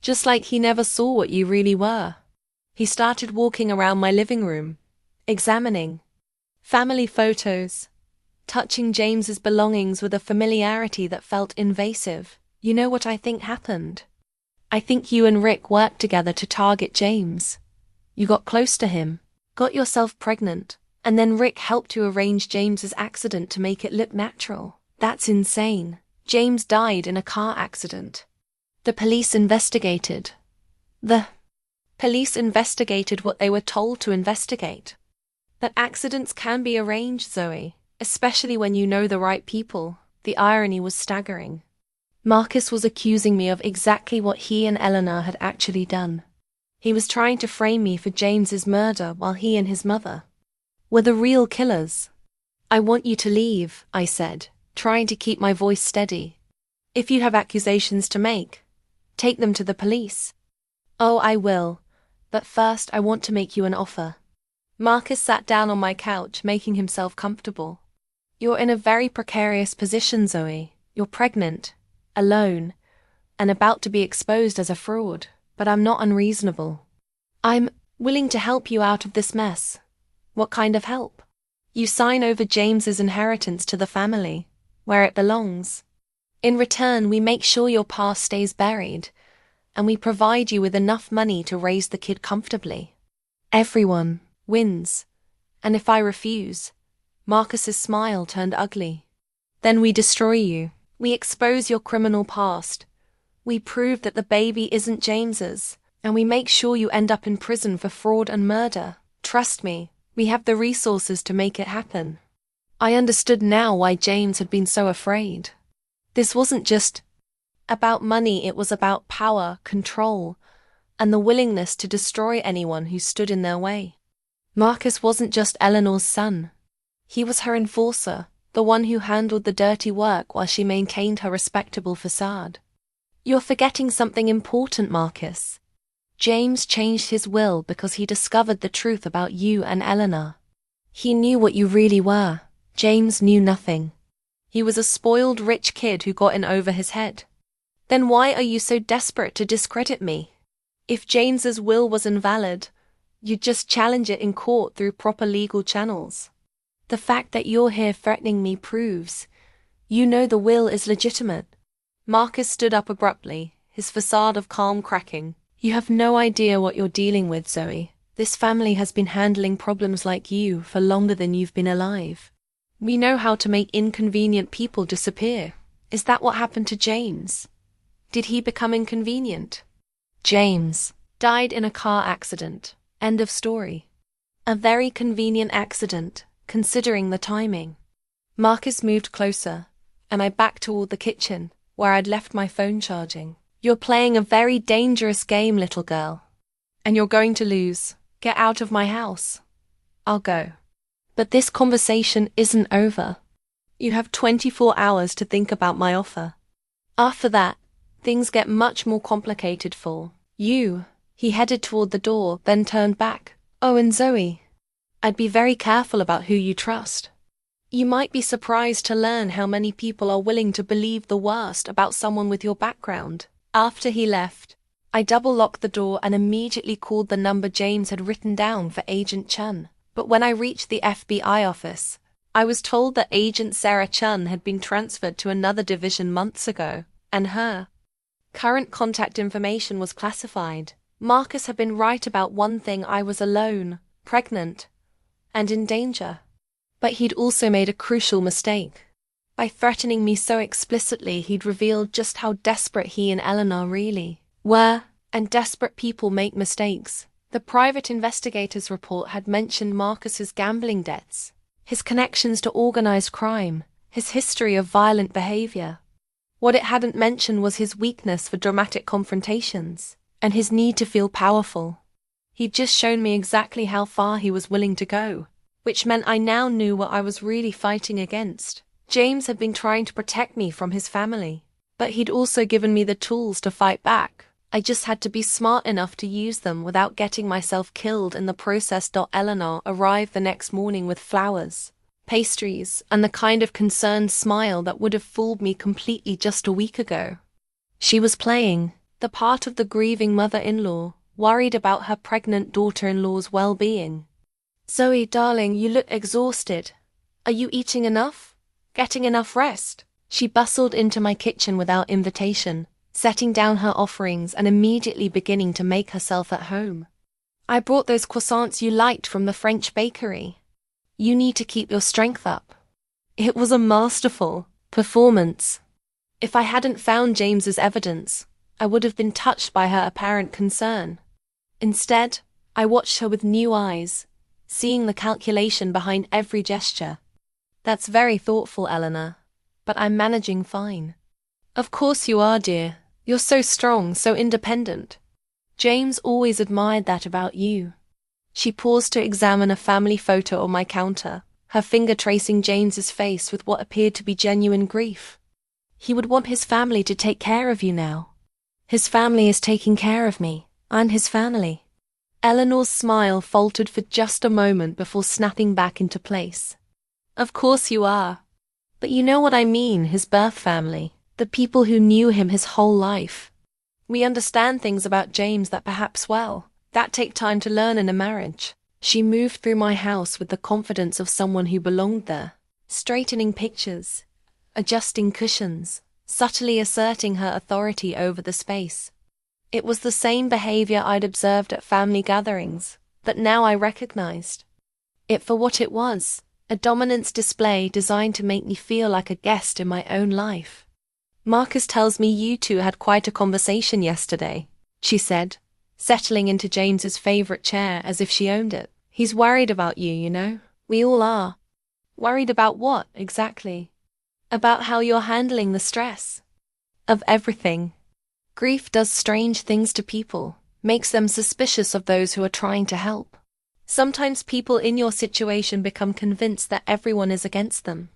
Just like he never saw what you really were. He started walking around my living room, examining family photos, touching James's belongings with a familiarity that felt invasive. You know what I think happened? I think you and Rick worked together to target James. You got close to him, got yourself pregnant, and then Rick helped you arrange James's accident to make it look natural. That's insane. James died in a car accident. The police investigated. The police investigated what they were told to investigate. That accidents can be arranged, Zoe, especially when you know the right people. The irony was staggering. Marcus was accusing me of exactly what he and Eleanor had actually done. He was trying to frame me for James's murder while he and his mother were the real killers. I want you to leave, I said, trying to keep my voice steady. If you have accusations to make, take them to the police. Oh, I will, but first I want to make you an offer. Marcus sat down on my couch, making himself comfortable. You're in a very precarious position, Zoe. You're pregnant, alone, and about to be exposed as a fraud, but I'm not unreasonable. I'm willing to help you out of this mess. What kind of help? You sign over James's inheritance to the family, where it belongs. In return, we make sure your past stays buried, and we provide you with enough money to raise the kid comfortably. Everyone wins. And if I refuse, Marcus's smile turned ugly. Then we destroy you. We expose your criminal past. We prove that the baby isn't James's, and we make sure you end up in prison for fraud and murder. Trust me, we have the resources to make it happen. I understood now why James had been so afraid. This wasn't just about money, it was about power, control, and the willingness to destroy anyone who stood in their way. Marcus wasn't just Eleanor's son. He was her enforcer, the one who handled the dirty work while she maintained her respectable facade. You're forgetting something important, Marcus. James changed his will because he discovered the truth about you and Eleanor. He knew what you really were. James knew nothing. He was a spoiled rich kid who got in over his head. Then why are you so desperate to discredit me? If James's will was invalid, you'd just challenge it in court through proper legal channels. The fact that you're here threatening me proves you know the will is legitimate. Marcus stood up abruptly, his facade of calm cracking. You have no idea what you're dealing with, Zoe. This family has been handling problems like you for longer than you've been alive. We know how to make inconvenient people disappear. Is that what happened to James? Did he become inconvenient? James died in a car accident. End of story. A very convenient accident, considering the timing. Marcus moved closer, and I backed toward the kitchen, where I'd left my phone charging. You're playing a very dangerous game, little girl. And you're going to lose. Get out of my house. I'll go. But this conversation isn't over. You have 24 hours to think about my offer. After that, things get much more complicated for you. He headed toward the door, then turned back. Oh, and Zoe, I'd be very careful about who you trust. You might be surprised to learn how many people are willing to believe the worst about someone with your background. After he left, I double-locked the door and immediately called the number James had written down for Agent Chun. But when I reached the FBI office, I was told that Agent Sarah Chun had been transferred to another division months ago, and her current contact information was classified. Marcus had been right about one thing: I was alone, pregnant, and in danger. But he'd also made a crucial mistake. By threatening me so explicitly, he'd revealed just how desperate he and Eleanor really were, and desperate people make mistakes. The private investigator's report had mentioned Marcus's gambling debts, his connections to organized crime, his history of violent behavior. What it hadn't mentioned was his weakness for dramatic confrontations, and his need to feel powerful. He'd just shown me exactly how far he was willing to go, which meant I now knew what I was really fighting against. James had been trying to protect me from his family, but he'd also given me the tools to fight back. I just had to be smart enough to use them without getting myself killed in the process. Eleanor arrived the next morning with flowers, pastries, and the kind of concerned smile that would have fooled me completely just a week ago. She was playing the part of the grieving mother-in-law, worried about her pregnant daughter-in-law's well-being. Zoe, darling, you look exhausted. Are you eating enough? Getting enough rest? She bustled into my kitchen without invitation, setting down her offerings and immediately beginning to make herself at home. I brought those croissants you liked from the French bakery. You need to keep your strength up. It was a masterful performance. If I hadn't found James's evidence, I would have been touched by her apparent concern. Instead, I watched her with new eyes, seeing the calculation behind every gesture. That's very thoughtful, Eleanor, but I'm managing fine. Of course you are, dear. You're so strong, so independent. James always admired that about you. She paused to examine a family photo on my counter, her finger tracing James's face with what appeared to be genuine grief. He would want his family to take care of you now. His family is taking care of me. I'm his family. Eleanor's smile faltered for just a moment before snapping back into place. Of course you are. But you know what I mean, his birth family, the people who knew him his whole life. We understand things about James that take time to learn in a marriage. She moved through my house with the confidence of someone who belonged there, straightening pictures, adjusting cushions, subtly asserting her authority over the space. It was the same behavior I'd observed at family gatherings, but now I recognized it for what it was. A dominance display designed to make me feel like a guest in my own life. Marcus tells me you two had quite a conversation yesterday, she said, settling into James's favorite chair as if she owned it. He's worried about you, you know. We all are. Worried about what, exactly? About how you're handling the stress of everything. Grief does strange things to people, makes them suspicious of those who are trying to help. Sometimes people in your situation become convinced that everyone is against them.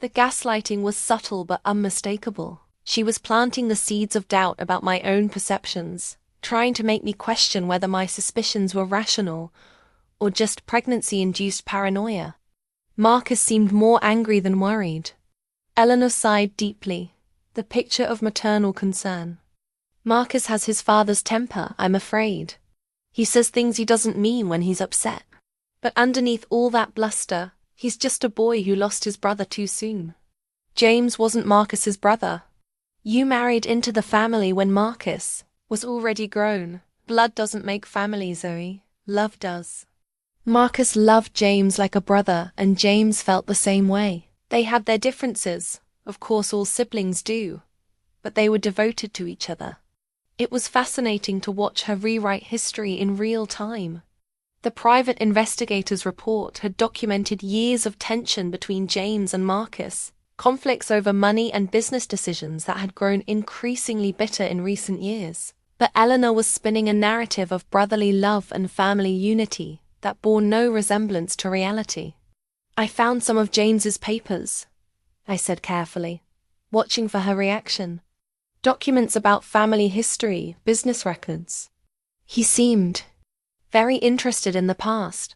The gaslighting was subtle but unmistakable. She was planting the seeds of doubt about my own perceptions, trying to make me question whether my suspicions were rational or just pregnancy-induced paranoia. Marcus seemed more angry than worried. Eleanor sighed deeply, the picture of maternal concern. Marcus has his father's temper, I'm afraid. He says things he doesn't mean when he's upset. But underneath all that bluster, he's just a boy who lost his brother too soon. James wasn't Marcus's brother. You married into the family when Marcus was already grown. Blood doesn't make family, Zoe. Love does. Marcus loved James like a brother, and James felt the same way. They had their differences, of course all siblings do, but they were devoted to each other. It was fascinating to watch her rewrite history in real time. The private investigator's report had documented years of tension between James and Marcus, conflicts over money and business decisions that had grown increasingly bitter in recent years. But Eleanor was spinning a narrative of brotherly love and family unity that bore no resemblance to reality. I found some of James's papers, I said carefully, watching for her reaction. Documents about family history, business records. He seemed very interested in the past.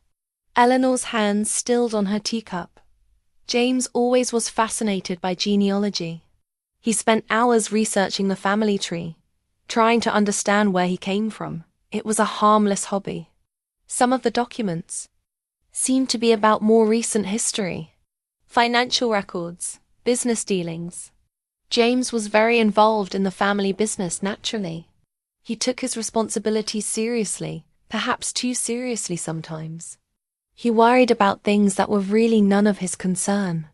Eleanor's hands stilled on her teacup. James always was fascinated by genealogy. He spent hours researching the family tree, trying to understand where he came from. It was a harmless hobby. Some of the documents seemed to be about more recent history. Financial records, business dealings. James was very involved in the family business naturally. He took his responsibilities seriously, perhaps too seriously sometimes. He worried about things that were really none of his concern.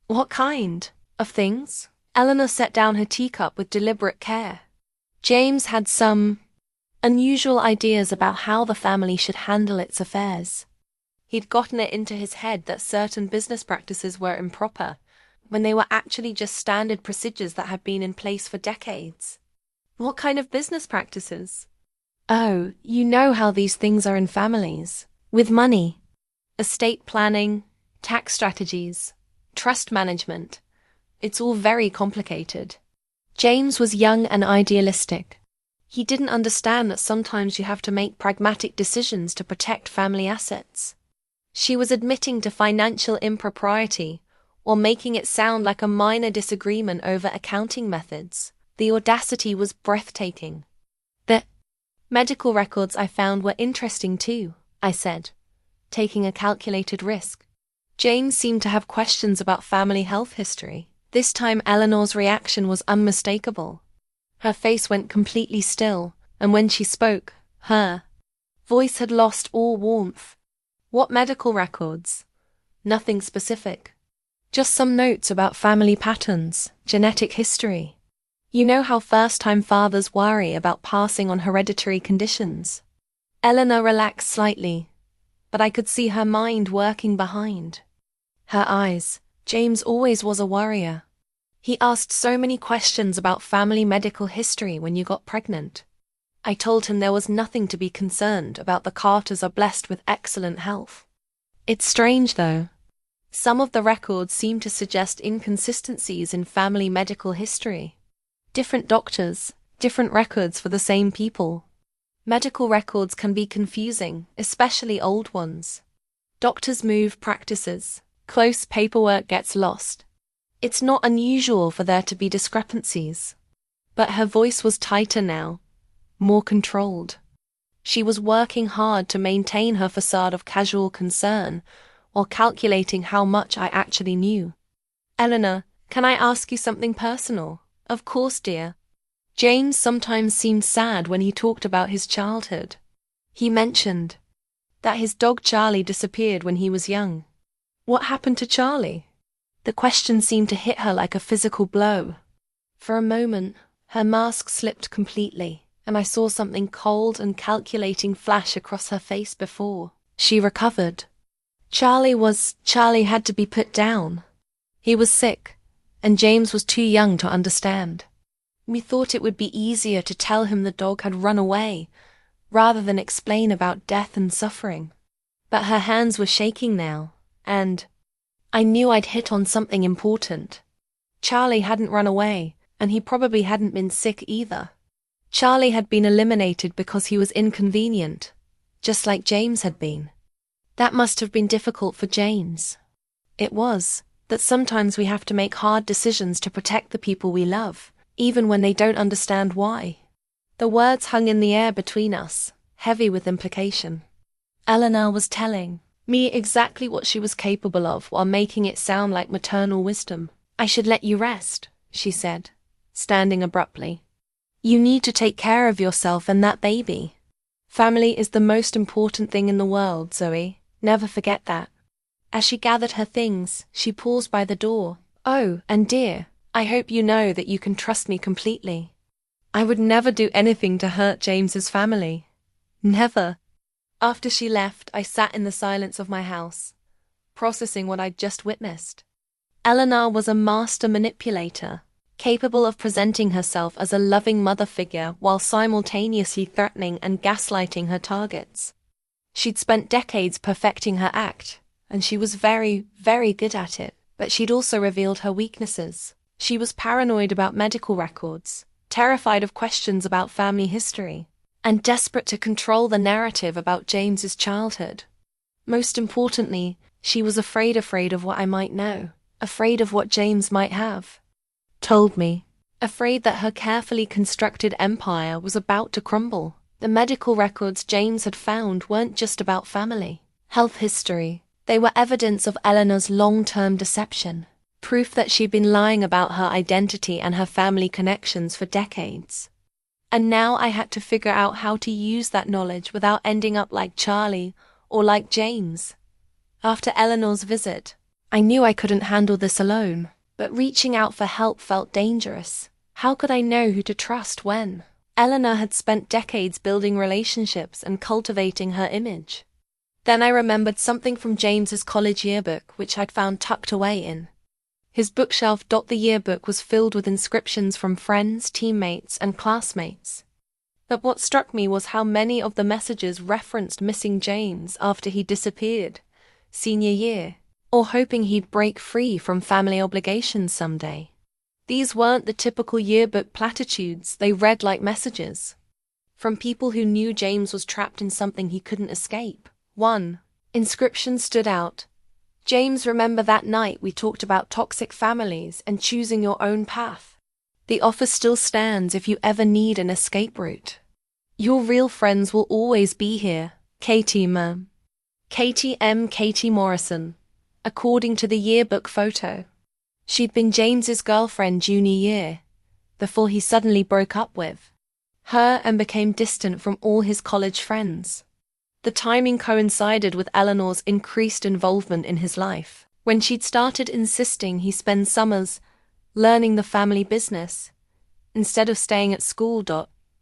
What kind of things? Eleanor set down her teacup with deliberate care. James had some unusual ideas about how the family should handle its affairs. He'd gotten it into his head that certain business practices were improper, when they were actually just standard procedures that had been in place for decades. What kind of business practices? Oh, you know how these things are in families. With money. Estate planning, tax strategies, trust management. It's all very complicated. James was young and idealistic. He didn't understand that sometimes you have to make pragmatic decisions to protect family assets. She was admitting to financial impropriety, or making it sound like a minor disagreement over accounting methods. The audacity was breathtaking. The medical records I found were interesting too, I said, taking a calculated risk. James seemed to have questions about family health history. This time Eleanor's reaction was unmistakable. Her face went completely still, and when she spoke, her voice had lost all warmth. What medical records? Nothing specific. Just some notes about family patterns, genetic history. You know how first-time fathers worry about passing on hereditary conditions. Eleanor relaxed slightly, but I could see her mind working behind her eyes. James always was a worrier. He asked so many questions about family medical history when you got pregnant. I told him there was nothing to be concerned about. The Carters are blessed with excellent health. It's strange though. Some of the records seem to suggest inconsistencies in family medical history. Different doctors, different records for the same people. Medical records can be confusing, especially old ones. Doctors move practices. Close paperwork gets lost. It's not unusual for there to be discrepancies. But her voice was tighter now, more controlled. She was working hard to maintain her facade of casual concern, while calculating how much I actually knew. Eleanor, can I ask you something personal? Of course, dear. James sometimes seemed sad when he talked about his childhood. He mentioned that his dog Charlie disappeared when he was young. What happened to Charlie? The question seemed to hit her like a physical blow. For a moment, her mask slipped completely, and I saw something cold and calculating flash across her face before she recovered. Charlie had to be put down. He was sick, and James was too young to understand. We thought it would be easier to tell him the dog had run away, rather than explain about death and suffering. But her hands were shaking now, and I knew I'd hit on something important. Charlie hadn't run away, and he probably hadn't been sick either. Charlie had been eliminated because he was inconvenient, just like James had been. That must have been difficult for James. It was, that sometimes we have to make hard decisions to protect the people we love, even when they don't understand why. The words hung in the air between us, heavy with implication. Eleanor was telling me exactly what she was capable of while making it sound like maternal wisdom. "I should let you rest," she said, standing abruptly. "You need to take care of yourself and that baby. Family is the most important thing in the world, Zoe. Never forget that." As she gathered her things, she paused by the door. "Oh, and dear, I hope you know that you can trust me completely. I would never do anything to hurt James's family. Never." After she left, I sat in the silence of my house, processing what I'd just witnessed. Eleanor was a master manipulator, capable of presenting herself as a loving mother figure while simultaneously threatening and gaslighting her targets. She'd spent decades perfecting her act, and she was very, very good at it, but she'd also revealed her weaknesses. She was paranoid about medical records, terrified of questions about family history, and desperate to control the narrative about James's childhood. Most importantly, she was afraid of what I might know, afraid of what James might have told me, afraid that her carefully constructed empire was about to crumble. The medical records James had found weren't just about family health history. They were evidence of Eleanor's long-term deception, proof that she'd been lying about her identity and her family connections for decades. And now I had to figure out how to use that knowledge without ending up like Charlie or like James. After Eleanor's visit, I knew I couldn't handle this alone, but reaching out for help felt dangerous. How could I know who to trust when Eleanor had spent decades building relationships and cultivating her image? Then I remembered something from James's college yearbook, which I'd found tucked away in his bookshelf. The yearbook was filled with inscriptions from friends, teammates, and classmates. But what struck me was how many of the messages referenced missing James after he disappeared, senior year, or hoping he'd break free from family obligations someday. These weren't the typical yearbook platitudes. They read like messages from people who knew James was trapped in something he couldn't escape. One inscription stood out. "James, remember that night we talked about toxic families and choosing your own path? The offer still stands if you ever need an escape route. Your real friends will always be here. Katie M. Katie Morrison." According to the yearbook photo, she'd been James's girlfriend junior year, before he suddenly broke up with her and became distant from all his college friends. The timing coincided with Eleanor's increased involvement in his life, when she'd started insisting he spend summers learning the family business instead of staying at school.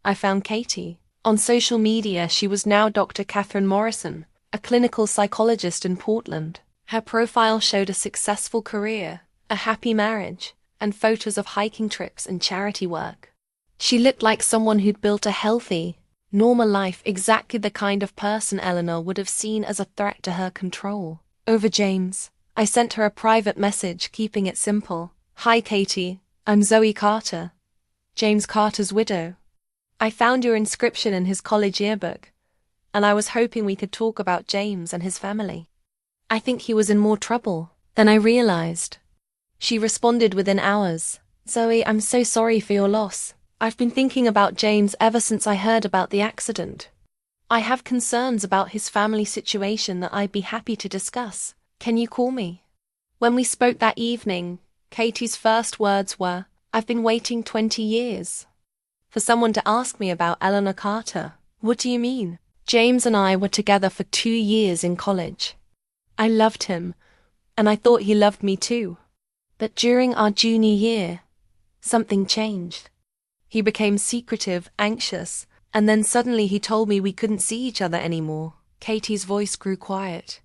I found Katie on social media. She was now Dr. Catherine Morrison, a clinical psychologist in Portland. Her profile showed a successful career, a happy marriage, and photos of hiking trips and charity work. She looked like someone who'd built a healthy, normal life, exactly the kind of person Eleanor would have seen as a threat to her control over James. I sent her a private message, keeping it simple. "Hi Katie, I'm Zoe Carter, James Carter's widow. I found your inscription in his college yearbook, and I was hoping we could talk about James and his family. I think he was in more trouble than I realized." She responded within hours. "Zoe, I'm so sorry for your loss. I've been thinking about James ever since I heard about the accident. I have concerns about his family situation that I'd be happy to discuss. Can you call me?" When we spoke that evening, Katie's first words were, "I've been waiting 20 years for someone to ask me about Eleanor Carter." "What do you mean?" "James and I were together for 2 years in college. I loved him, and I thought he loved me too. But during our junior year, something changed. He became secretive, anxious, and then suddenly he told me we couldn't see each other anymore." Katie's voice grew quiet.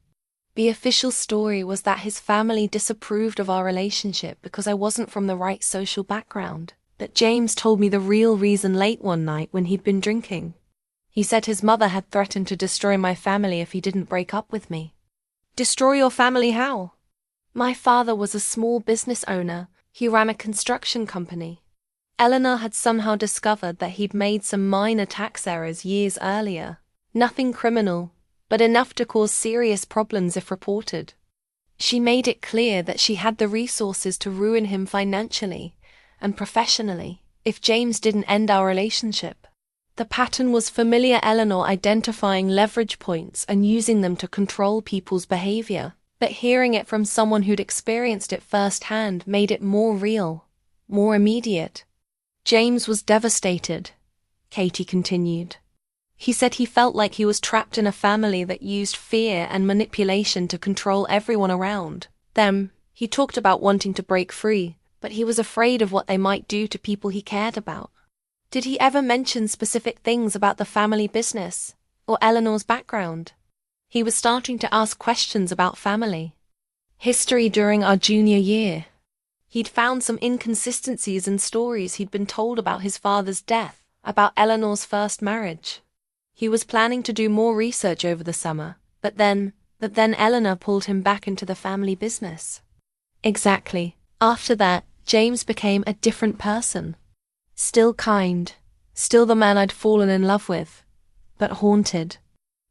"The official story was that his family disapproved of our relationship because I wasn't from the right social background. But James told me the real reason late one night when he'd been drinking. He said his mother had threatened to destroy my family if he didn't break up with me." "Destroy your family how?" "My father was a small business owner. He ran a construction company. Eleanor had somehow discovered that he'd made some minor tax errors years earlier. Nothing criminal, but enough to cause serious problems if reported. She made it clear that she had the resources to ruin him financially and professionally if James didn't end our relationship. The pattern was familiar: Eleanor identifying leverage points and using them to control people's behavior. But hearing it from someone who'd experienced it firsthand made it more real, more immediate. James was devastated, Katie continued. He said he felt like he was trapped in a family that used fear and manipulation to control everyone around them. He talked about wanting to break free, but he was afraid of what they might do to people he cared about. Did he ever mention specific things about the family business or Eleanor's background? He was starting to ask questions about family history during our junior year. He'd found some inconsistencies in stories he'd been told about his father's death, about Eleanor's first marriage. He was planning to do more research over the summer, but then Eleanor pulled him back into the family business. Exactly. After that, James became a different person. Still kind, still the man I'd fallen in love with, but haunted.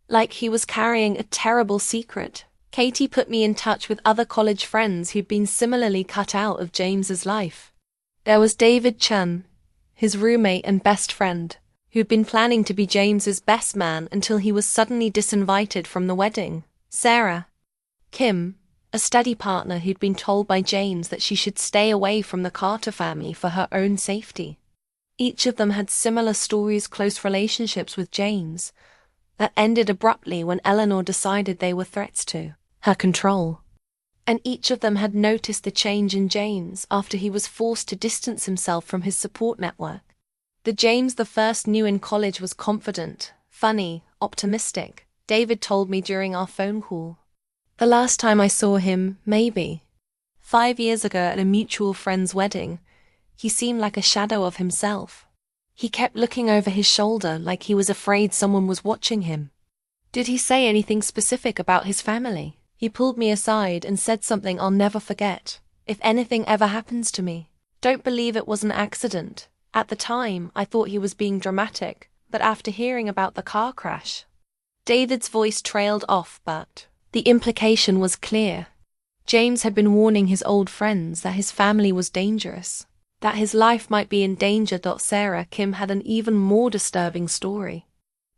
Like he was carrying a terrible secret. Katie put me in touch with other college friends who'd been similarly cut out of James's life. There was David Chun, his roommate and best friend, who'd been planning to be James's best man until he was suddenly disinvited from the wedding. Sarah. Kim, a study partner who'd been told by James that she should stay away from the Carter family for her own safety. Each of them had similar stories, close relationships with James, that ended abruptly when Eleanor decided they were threats to her control. And each of them had noticed the change in James after he was forced to distance himself from his support network. The James the first knew in college was confident, funny, optimistic, David told me during our phone call. The last time I saw him, maybe 5 years ago at a mutual friend's wedding, he seemed like a shadow of himself. He kept looking over his shoulder like he was afraid someone was watching him. Did he say anything specific about his family? He pulled me aside and said something I'll never forget. If anything ever happens to me, don't believe it was an accident. At the time, I thought he was being dramatic, but after hearing about the car crash, David's voice trailed off, but the implication was clear. James had been warning his old friends that his family was dangerous, that his life might be in danger. Sarah Kim had an even more disturbing story.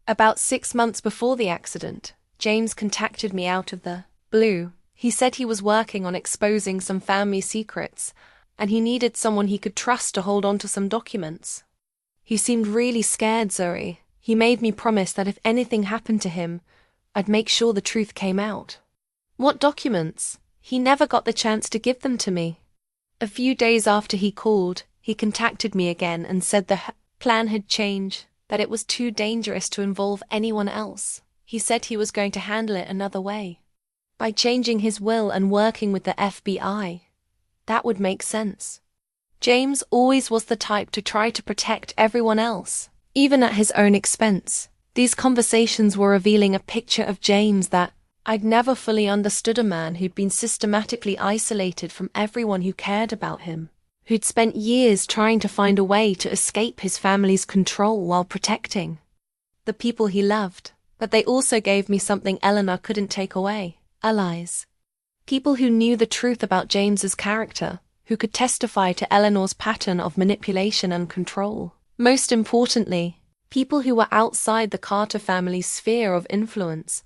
About 6 months before the accident, James contacted me out of the blue. He said he was working on exposing some family secrets, and he needed someone he could trust to hold on to some documents. He seemed really scared, Zoe. He made me promise that if anything happened to him, I'd make sure the truth came out. What documents? He never got the chance to give them to me. A few days after he called, he contacted me again and said the plan had changed, that it was too dangerous to involve anyone else. He said he was going to handle it another way, by changing his will and working with the FBI. That would make sense. James always was the type to try to protect everyone else, even at his own expense. These conversations were revealing a picture of James that I'd never fully understood: a man who'd been systematically isolated from everyone who cared about him, who'd spent years trying to find a way to escape his family's control while protecting the people he loved. But they also gave me something Eleanor couldn't take away: allies. People who knew the truth about James's character, who could testify to Eleanor's pattern of manipulation and control. Most importantly, people who were outside the Carter family's sphere of influence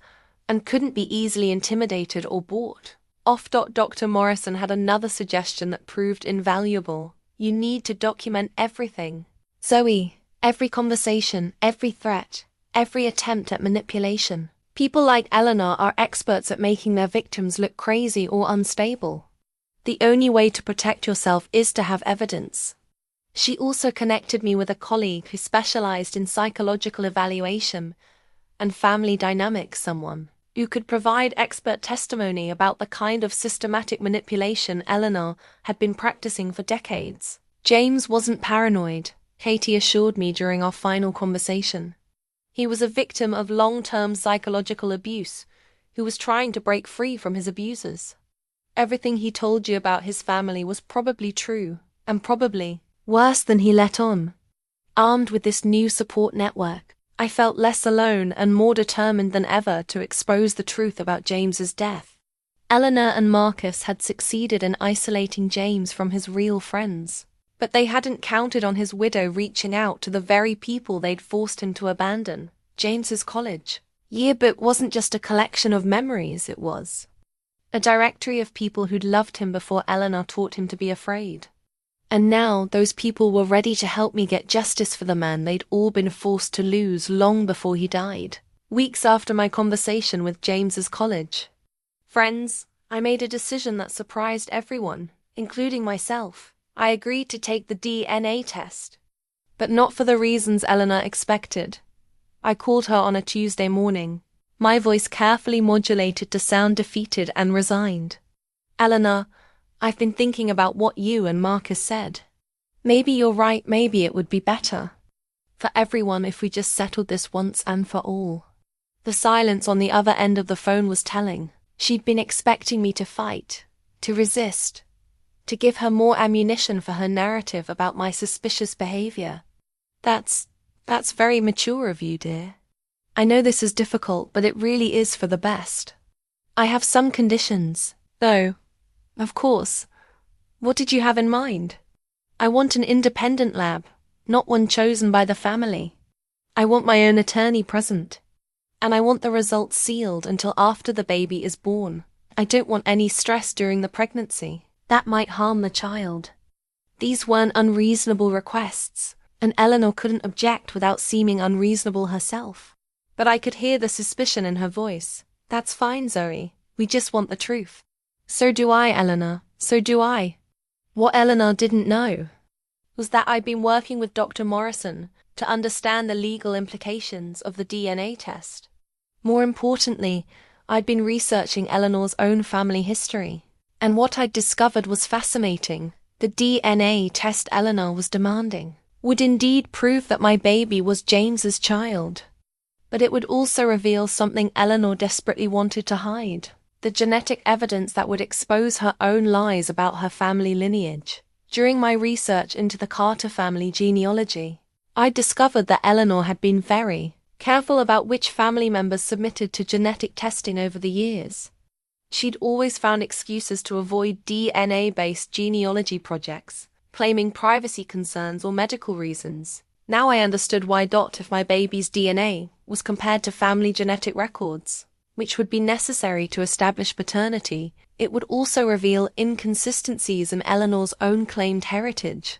and couldn't be easily intimidated or bought off. Dr. Morrison had another suggestion that proved invaluable. You need to document everything. Zoe, every conversation, every threat, every attempt at manipulation. People like Eleanor are experts at making their victims look crazy or unstable. The only way to protect yourself is to have evidence. She also connected me with a colleague who specialized in psychological evaluation and family dynamics, someone who could provide expert testimony about the kind of systematic manipulation Eleanor had been practicing for decades. James wasn't paranoid, Katie assured me during our final conversation. He was a victim of long-term psychological abuse who was trying to break free from his abusers. Everything he told you about his family was probably true, and probably Worse than he let on. Armed with this new support network, I felt less alone and more determined than ever to expose the truth about James's death. Eleanor and Marcus had succeeded in isolating James from his real friends, but they hadn't counted on his widow reaching out to the very people they'd forced him to abandon. James's college yearbook wasn't just a collection of memories, it was a directory of people who'd loved him before Eleanor taught him to be afraid. And now those people were ready to help me get justice for the man they'd all been forced to lose long before he died. Weeks after my conversation with James's college friends, I made a decision that surprised everyone, including myself. I agreed to take the DNA test, but not for the reasons Eleanor expected. I called her on a Tuesday morning, my voice carefully modulated to sound defeated and resigned. Eleanor, I've been thinking about what you and Marcus said. Maybe you're right, maybe it would be better for everyone if we just settled this once and for all. The silence on the other end of the phone was telling. She'd been expecting me to fight, to resist, to give her more ammunition for her narrative about my suspicious behavior. That's very mature of you, dear. I know this is difficult, but it really is for the best. I have some conditions, though. Of course. What did you have in mind? I want an independent lab, not one chosen by the family. I want my own attorney present. And I want the results sealed until after the baby is born. I don't want any stress during the pregnancy. That might harm the child. These weren't unreasonable requests, and Eleanor couldn't object without seeming unreasonable herself. But I could hear the suspicion in her voice. That's fine, Zoe. We just want the truth. So do I, Eleanor. So do I. What Eleanor didn't know was that I'd been working with Dr. Morrison to understand the legal implications of the DNA test. More importantly, I'd been researching Eleanor's own family history, and what I'd discovered was fascinating. The DNA test Eleanor was demanding would indeed prove that my baby was James's child. But it would also reveal something Eleanor desperately wanted to hide. The genetic evidence that would expose her own lies about her family lineage. During my research into the Carter family genealogy, I discovered that Eleanor had been very careful about which family members submitted to genetic testing over the years. She'd always found excuses to avoid DNA-based genealogy projects, claiming privacy concerns or medical reasons. Now I understood why. If my baby's DNA was compared to family genetic records, which would be necessary to establish paternity, it would also reveal inconsistencies in Eleanor's own claimed heritage.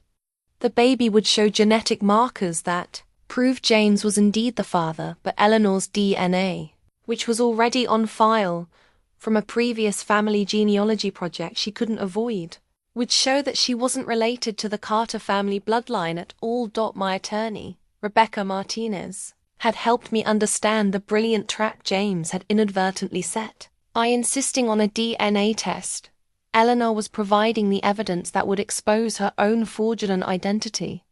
The baby would show genetic markers that proved James was indeed the father, but Eleanor's DNA, which was already on file from a previous family genealogy project she couldn't avoid, would show that she wasn't related to the Carter family bloodline at all. My attorney, Rebecca Martinez, had helped me understand the brilliant trap James had inadvertently set. By insisting on a DNA test, Eleanor was providing the evidence that would expose her own fraudulent identity.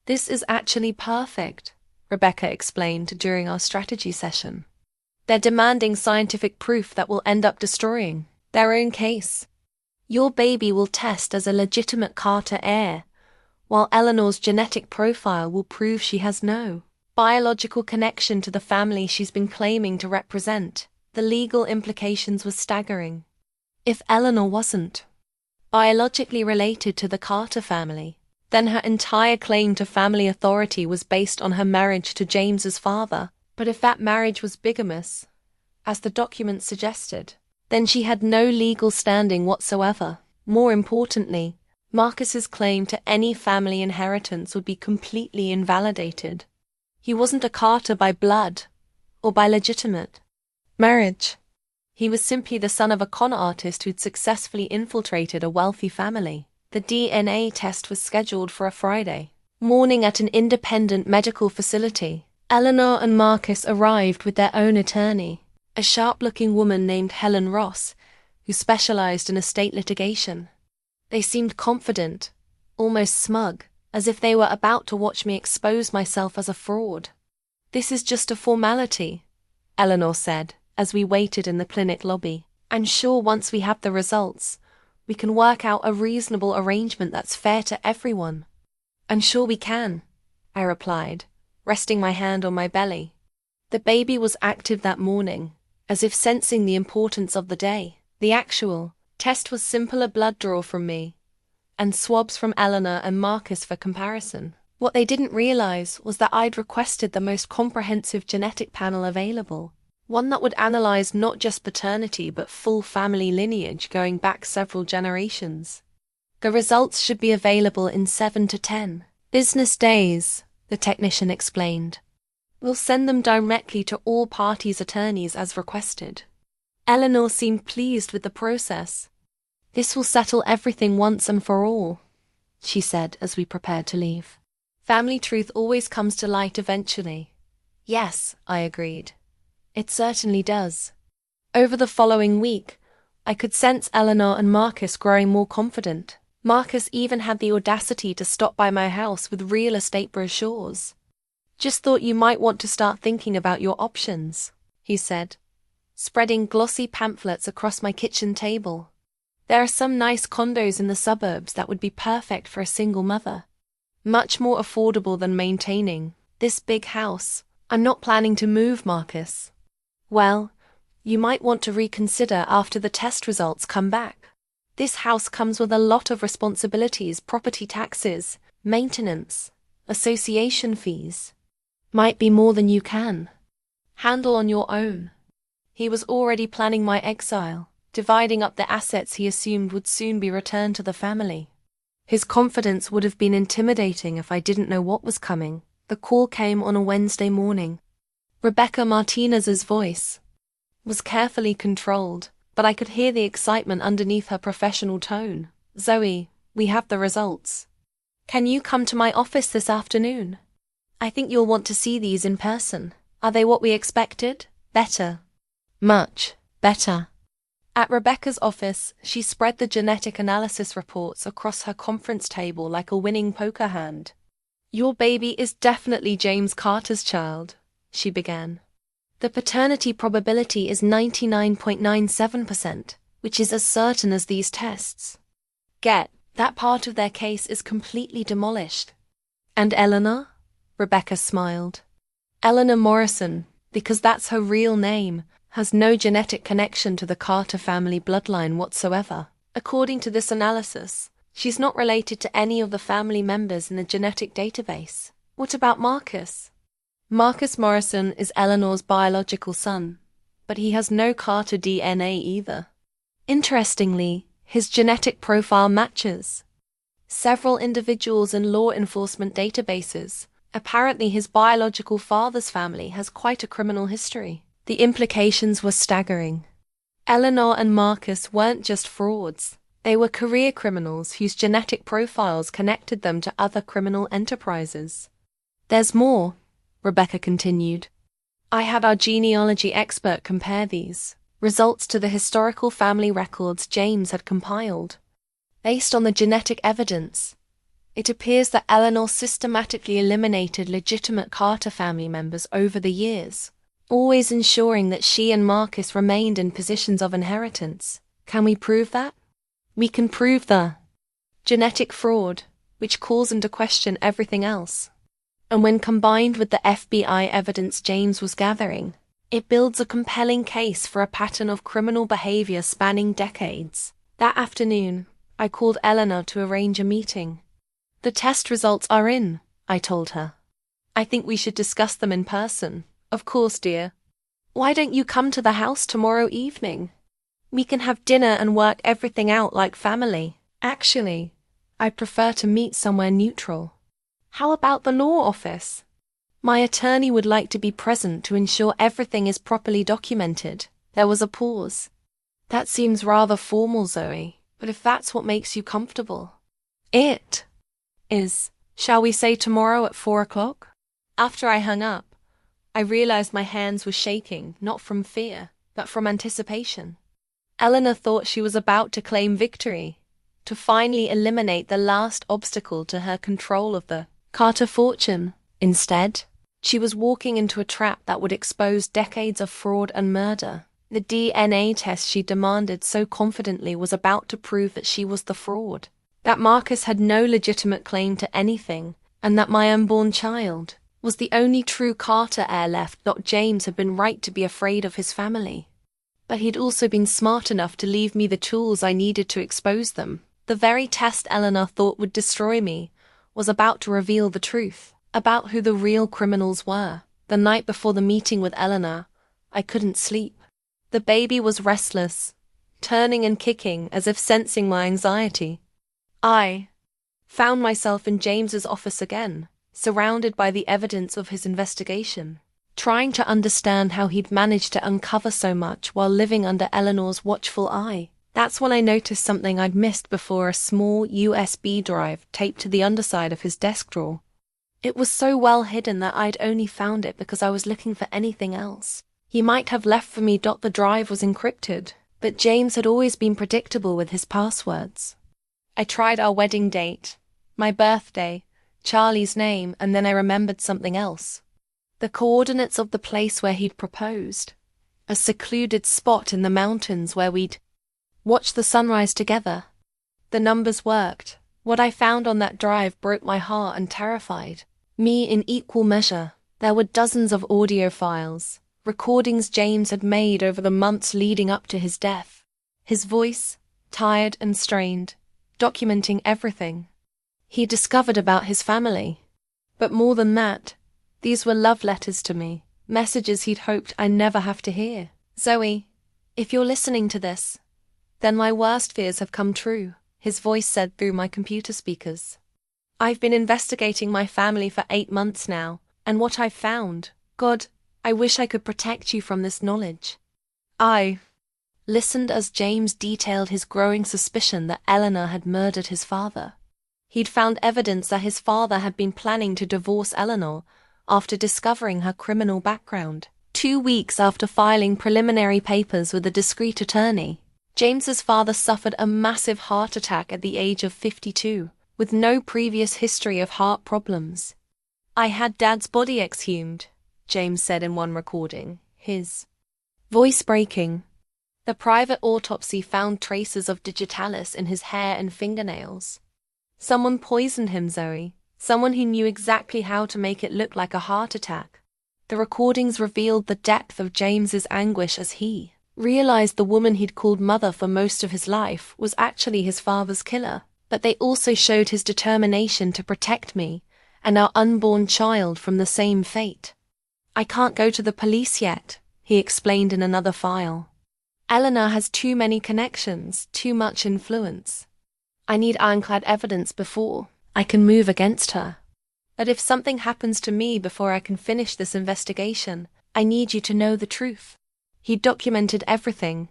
This is actually perfect, Rebecca explained during our strategy session. They're demanding scientific proof that will end up destroying their own case. Your baby will test as a legitimate Carter heir, while Eleanor's genetic profile will prove she has no biological connection to the family she's been claiming to represent. The legal implications were staggering. If Eleanor wasn't biologically related to the Carter family, then her entire claim to family authority was based on her marriage to James's father. But if that marriage was bigamous, as the documents suggested, then she had no legal standing whatsoever. More importantly, Marcus's claim to any family inheritance would be completely invalidated. He wasn't a Carter by blood or by legitimate marriage. He was simply the son of a con artist who'd successfully infiltrated a wealthy family. The DNA test was scheduled for a Friday morning at an independent medical facility. Eleanor and Marcus arrived with their own attorney, a sharp-looking woman named Helen Ross, who specialized in estate litigation. They seemed confident, almost smug, as if they were about to watch me expose myself as a fraud. "This is just a formality," Eleanor said, as we waited in the clinic lobby. "I'm sure once we have the results, we can work out a reasonable arrangement that's fair to everyone." "I'm sure we can," I replied, resting my hand on my belly. The baby was active that morning, as if sensing the importance of the day. The actual test was simple: a blood draw from me, and swabs from Eleanor and Marcus for comparison. What they didn't realize was that I'd requested the most comprehensive genetic panel available, one that would analyze not just paternity but full family lineage going back several generations. The results should be available in 7 to 10 business days, the technician explained. We'll send them directly to all parties' attorneys as requested. Eleanor seemed pleased with the process. "This will settle everything once and for all," she said as we prepared to leave. "Family truth always comes to light eventually." "Yes," I agreed. "It certainly does." Over the following week, I could sense Eleanor and Marcus growing more confident. Marcus even had the audacity to stop by my house with real estate brochures. "Just thought you might want to start thinking about your options," he said, spreading glossy pamphlets across my kitchen table. "There are some nice condos in the suburbs that would be perfect for a single mother. Much more affordable than maintaining this big house. I'm not planning to move, Marcus." "Well, you might want to reconsider after the test results come back. This house comes with a lot of responsibilities: property taxes, maintenance, association fees. Might be more than you can handle on your own." He was already planning my exile, dividing up the assets he assumed would soon be returned to the family. His confidence would have been intimidating if I didn't know what was coming. The call came on a Wednesday morning. Rebecca Martinez's voice was carefully controlled, but I could hear the excitement underneath her professional tone. "Zoe, we have the results. Can you come to my office this afternoon? I think you'll want to see these in person. Are they what we expected? Better. Much better." At Rebecca's office, she spread the genetic analysis reports across her conference table like a winning poker hand. "Your baby is definitely James Carter's child," she began. "The paternity probability is 99.97%, which is as certain as these tests. That part of their case is completely demolished." "And Eleanor?" Rebecca smiled. "Eleanor Morrison, because that's her real name, has no genetic connection to the Carter family bloodline whatsoever. According to this analysis, she's not related to any of the family members in the genetic database." "What about Marcus?" "Marcus Morrison is Eleanor's biological son, but he has no Carter DNA either. Interestingly, his genetic profile matches several individuals in law enforcement databases. Apparently his biological father's family has quite a criminal history." The implications were staggering. Eleanor and Marcus weren't just frauds. They were career criminals whose genetic profiles connected them to other criminal enterprises. "There's more," Rebecca continued. "I had our genealogy expert compare these results to the historical family records James had compiled. Based on the genetic evidence, it appears that Eleanor systematically eliminated legitimate Carter family members over the years, always ensuring that she and Marcus remained in positions of inheritance. Can we prove that?" "We can prove the genetic fraud, which calls into question everything else. And when combined with the FBI evidence James was gathering, it builds a compelling case for a pattern of criminal behavior spanning decades." That afternoon, I called Eleanor to arrange a meeting. "The test results are in," I told her. "I think we should discuss them in person." "Of course, dear. Why don't you come to the house tomorrow evening? We can have dinner and work everything out like family." "Actually, I prefer to meet somewhere neutral." "How about the law office? My attorney would like to be present to ensure everything is properly documented." There was a pause. "That seems rather formal, Zoe, but if that's what makes you comfortable." "It is. Shall we say tomorrow at 4 o'clock? After I hung up, I realized my hands were shaking, not from fear, but from anticipation. Eleanor thought she was about to claim victory, to finally eliminate the last obstacle to her control of the Carter fortune. Instead, she was walking into a trap that would expose decades of fraud and murder. The DNA test she demanded so confidently was about to prove that she was the fraud, that Marcus had no legitimate claim to anything, and that my unborn child was the only true Carter heir left. James had been right to be afraid of his family. But he'd also been smart enough to leave me the tools I needed to expose them. The very test Eleanor thought would destroy me was about to reveal the truth about who the real criminals were. The night before the meeting with Eleanor, I couldn't sleep. The baby was restless, turning and kicking as if sensing my anxiety. I found myself in James's office again, surrounded by the evidence of his investigation, trying to understand how he'd managed to uncover so much while living under Eleanor's watchful eye. That's when I noticed something I'd missed before: a small USB drive taped to the underside of his desk drawer. It was so well hidden that I'd only found it because I was looking for anything else. He might have left for me. The drive was encrypted, but James had always been predictable with his passwords. I tried our wedding date, my birthday, Charlie's name, and then I remembered something else. The coordinates of the place where he'd proposed. A secluded spot in the mountains where we'd watch the sunrise together. The numbers worked. What I found on that drive broke my heart and terrified me in equal measure. There were dozens of audio files, recordings James had made over the months leading up to his death. His voice, tired and strained, documenting everything he discovered about his family. But more than that, these were love letters to me, messages he'd hoped I'd never have to hear. Zoe, if you're listening to this, then my worst fears have come true, his voice said through my computer speakers. I've been investigating my family for 8 months now, and what I've found, God, I wish I could protect you from this knowledge. I listened as James detailed his growing suspicion that Eleanor had murdered his father. He'd found evidence that his father had been planning to divorce Eleanor after discovering her criminal background. 2 weeks after filing preliminary papers with a discreet attorney, James's father suffered a massive heart attack at the age of 52, with no previous history of heart problems. I had Dad's body exhumed, James said in one recording, his voice breaking. The private autopsy found traces of digitalis in his hair and fingernails. Someone poisoned him, Zoe. Someone who knew exactly how to make it look like a heart attack. The recordings revealed the depth of James's anguish as he realized the woman he'd called mother for most of his life was actually his father's killer. But they also showed his determination to protect me and our unborn child from the same fate. I can't go to the police yet, he explained in another file. Eleanor has too many connections, too much influence. I need ironclad evidence before I can move against her. But if something happens to me before I can finish this investigation, I need you to know the truth. He documented everything.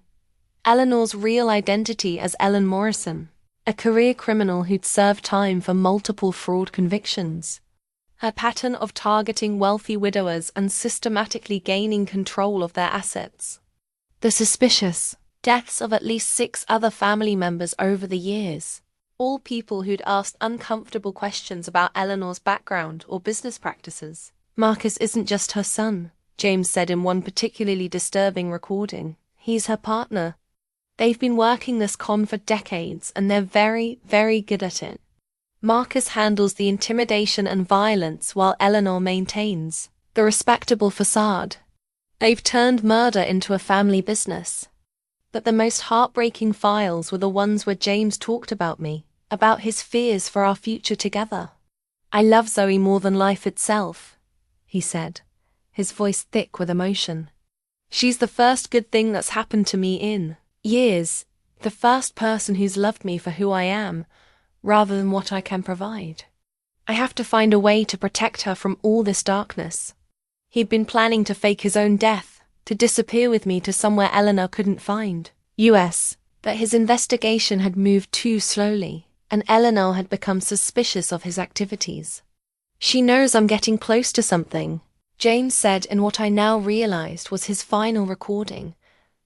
Eleanor's real identity as Ellen Morrison, a career criminal who'd served time for multiple fraud convictions. Her pattern of targeting wealthy widowers and systematically gaining control of their assets. The suspicious deaths of at least 6 other family members over the years. All people who'd asked uncomfortable questions about Eleanor's background or business practices. Marcus isn't just her son, James said in one particularly disturbing recording. He's her partner. They've been working this con for decades, and they're very, very good at it. Marcus handles the intimidation and violence while Eleanor maintains the respectable facade. They've turned murder into a family business. But the most heartbreaking files were the ones where James talked about me, about his fears for our future together. I love Zoe more than life itself, he said, his voice thick with emotion. She's the first good thing that's happened to me in years, the first person who's loved me for who I am, rather than what I can provide. I have to find a way to protect her from all this darkness. He'd been planning to fake his own death, to disappear with me to somewhere Eleanor couldn't find, US, but his investigation had moved too slowly, and Eleanor had become suspicious of his activities. She knows I'm getting close to something, James said in what I now realized was his final recording,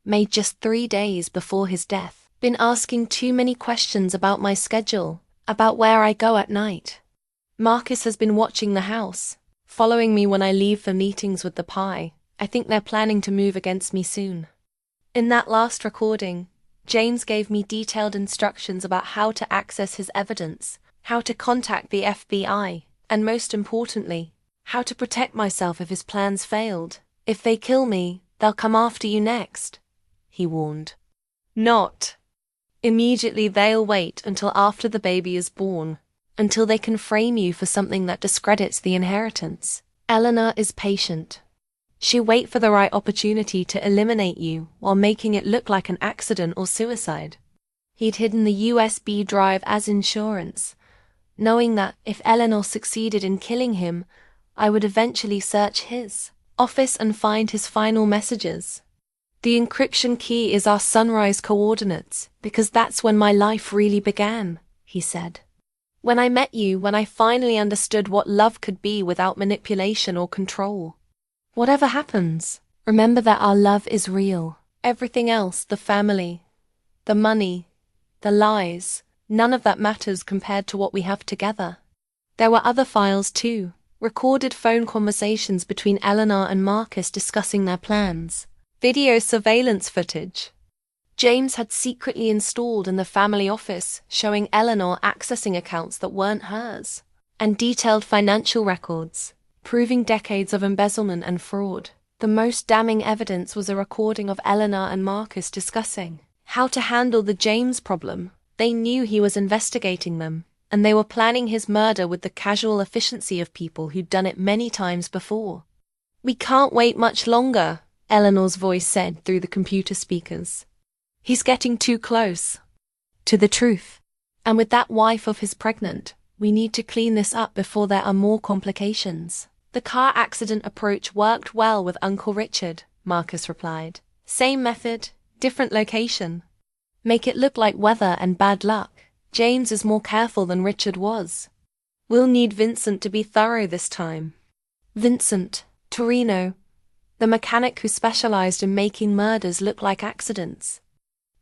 made just 3 days before his death. Been asking too many questions about my schedule, about where I go at night. Marcus has been watching the house, following me when I leave for meetings with the pie. I think they're planning to move against me soon. In that last recording, James gave me detailed instructions about how to access his evidence, how to contact the FBI, And most importantly, how to protect myself if his plans failed. If they kill me, they'll come after you next, he warned. Not. Immediately they'll wait until after the baby is born, until they can frame you for something that discredits the inheritance. Eleanor is patient. She'll wait for the right opportunity to eliminate you while making it look like an accident or suicide. He'd hidden the USB drive as insurance, knowing that if Eleanor succeeded in killing him, I would eventually search his office and find his final messages. The encryption key is our sunrise coordinates, because that's when my life really began, he said. When I met you, when I finally understood what love could be without manipulation or control. Whatever happens, remember that our love is real. Everything else, the family, the money, the lies, none of that matters compared to what we have together. There were other files too, recorded phone conversations between Eleanor and Marcus discussing their plans, video surveillance footage James had secretly installed in the family office showing Eleanor accessing accounts that weren't hers, and detailed financial records, proving decades of embezzlement and fraud. The most damning evidence was a recording of Eleanor and Marcus discussing how to handle the James problem. They knew he was investigating them, and they were planning his murder with the casual efficiency of people who'd done it many times before. "We can't wait much longer," Eleanor's voice said through the computer speakers. "He's getting too close to the truth. And with that wife of his pregnant, we need to clean this up before there are more complications." "The car accident approach worked well with Uncle Richard," Marcus replied. "Same method, different location. Make it look like weather and bad luck. James is more careful than Richard was. We'll need Vincent to be thorough this time." Vincent, Torino, the mechanic who specialized in making murders look like accidents.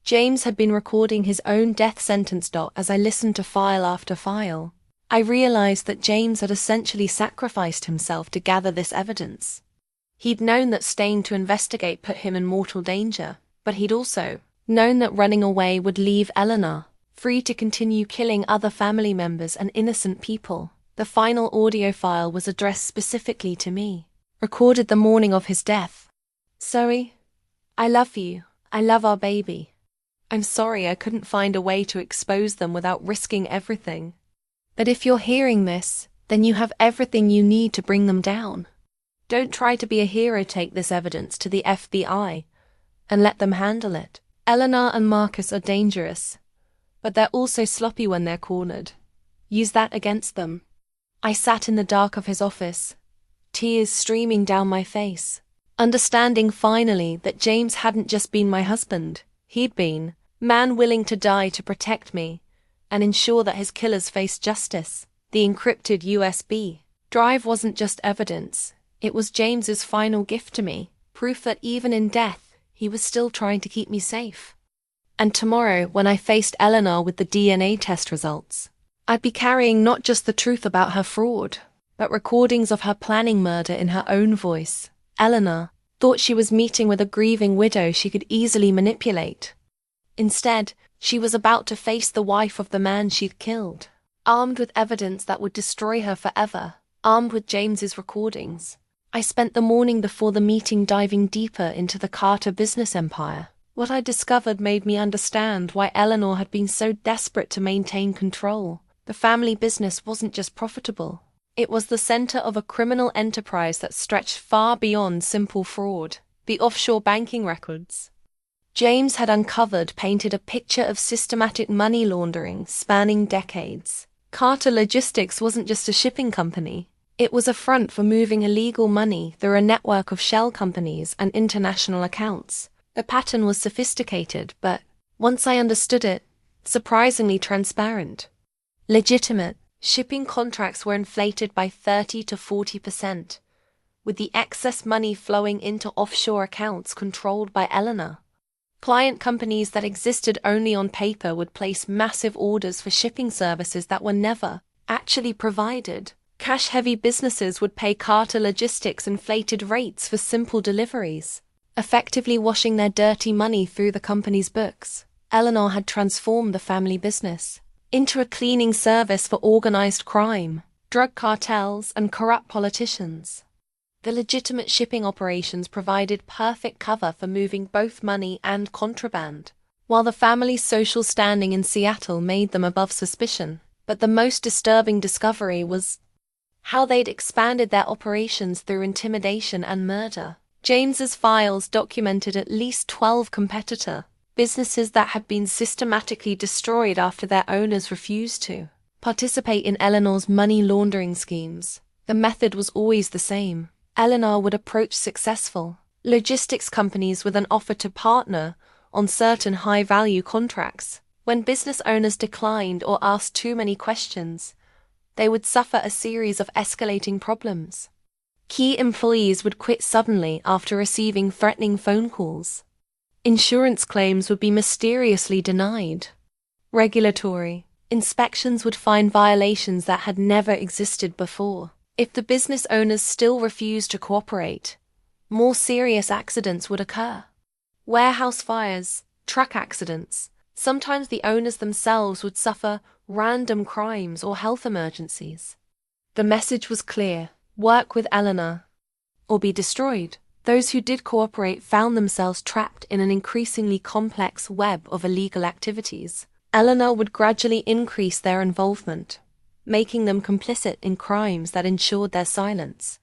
James had been recording his own death sentence. As I listened to file after file, I realized that James had essentially sacrificed himself to gather this evidence. He'd known that staying to investigate put him in mortal danger, but he'd also known that running away would leave Eleanor free to continue killing other family members and innocent people. The final audio file was addressed specifically to me, recorded the morning of his death. "Zoe, I love you. I love our baby. I'm sorry I couldn't find a way to expose them without risking everything. But if you're hearing this, then you have everything you need to bring them down. Don't try to be a hero. Take this evidence to the FBI and let them handle it. Eleanor and Marcus are dangerous, but they're also sloppy when they're cornered. Use that against them." I sat in the dark of his office, tears streaming down my face, understanding finally that James hadn't just been my husband. He'd been man willing to die to protect me and ensure that his killers faced justice. The encrypted USB drive wasn't just evidence, it was James's final gift to me, proof that even in death, he was still trying to keep me safe. And tomorrow, when I faced Eleanor with the DNA test results, I'd be carrying not just the truth about her fraud, but recordings of her planning murder in her own voice. Eleanor thought she was meeting with a grieving widow she could easily manipulate. Instead, she was about to face the wife of the man she'd killed, armed with evidence that would destroy her forever, armed with James's recordings. I spent the morning before the meeting diving deeper into the Carter business empire. What I discovered made me understand why Eleanor had been so desperate to maintain control. The family business wasn't just profitable. It was the center of a criminal enterprise that stretched far beyond simple fraud. The offshore banking records James had uncovered painted a picture of systematic money laundering spanning decades. Carter Logistics wasn't just a shipping company. It was a front for moving illegal money through a network of shell companies and international accounts. The pattern was sophisticated, but, once I understood it, surprisingly transparent. Legitimate. Shipping contracts were inflated by 30 to 40%, with the excess money flowing into offshore accounts controlled by Eleanor. Client companies that existed only on paper would place massive orders for shipping services that were never actually provided. Cash-heavy businesses would pay Carter Logistics inflated rates for simple deliveries, effectively washing their dirty money through the company's books. Eleanor had transformed the family business into a cleaning service for organized crime. drug cartels, and corrupt politicians. The legitimate shipping operations provided perfect cover for moving both money and contraband, while the family's social standing in Seattle made them above suspicion. But the most disturbing discovery was how they'd expanded their operations through intimidation and murder. James's files documented at least 12 competitor businesses that had been systematically destroyed after their owners refused to participate in Eleanor's money laundering schemes. The method was always the same. Eleanor would approach successful logistics companies with an offer to partner on certain high-value contracts. When business owners declined or asked too many questions, they would suffer a series of escalating problems. Key employees would quit suddenly after receiving threatening phone calls. Insurance claims would be mysteriously denied. Regulatory inspections would find violations that had never existed before. If the business owners still refused to cooperate, more serious accidents would occur. Warehouse fires, truck accidents. Sometimes the owners themselves would suffer random crimes or health emergencies. The message was clear: work with Eleanor or be destroyed. Those who did cooperate found themselves trapped in an increasingly complex web of illegal activities. Eleanor would gradually increase their involvement, making them complicit in crimes that ensured their silence.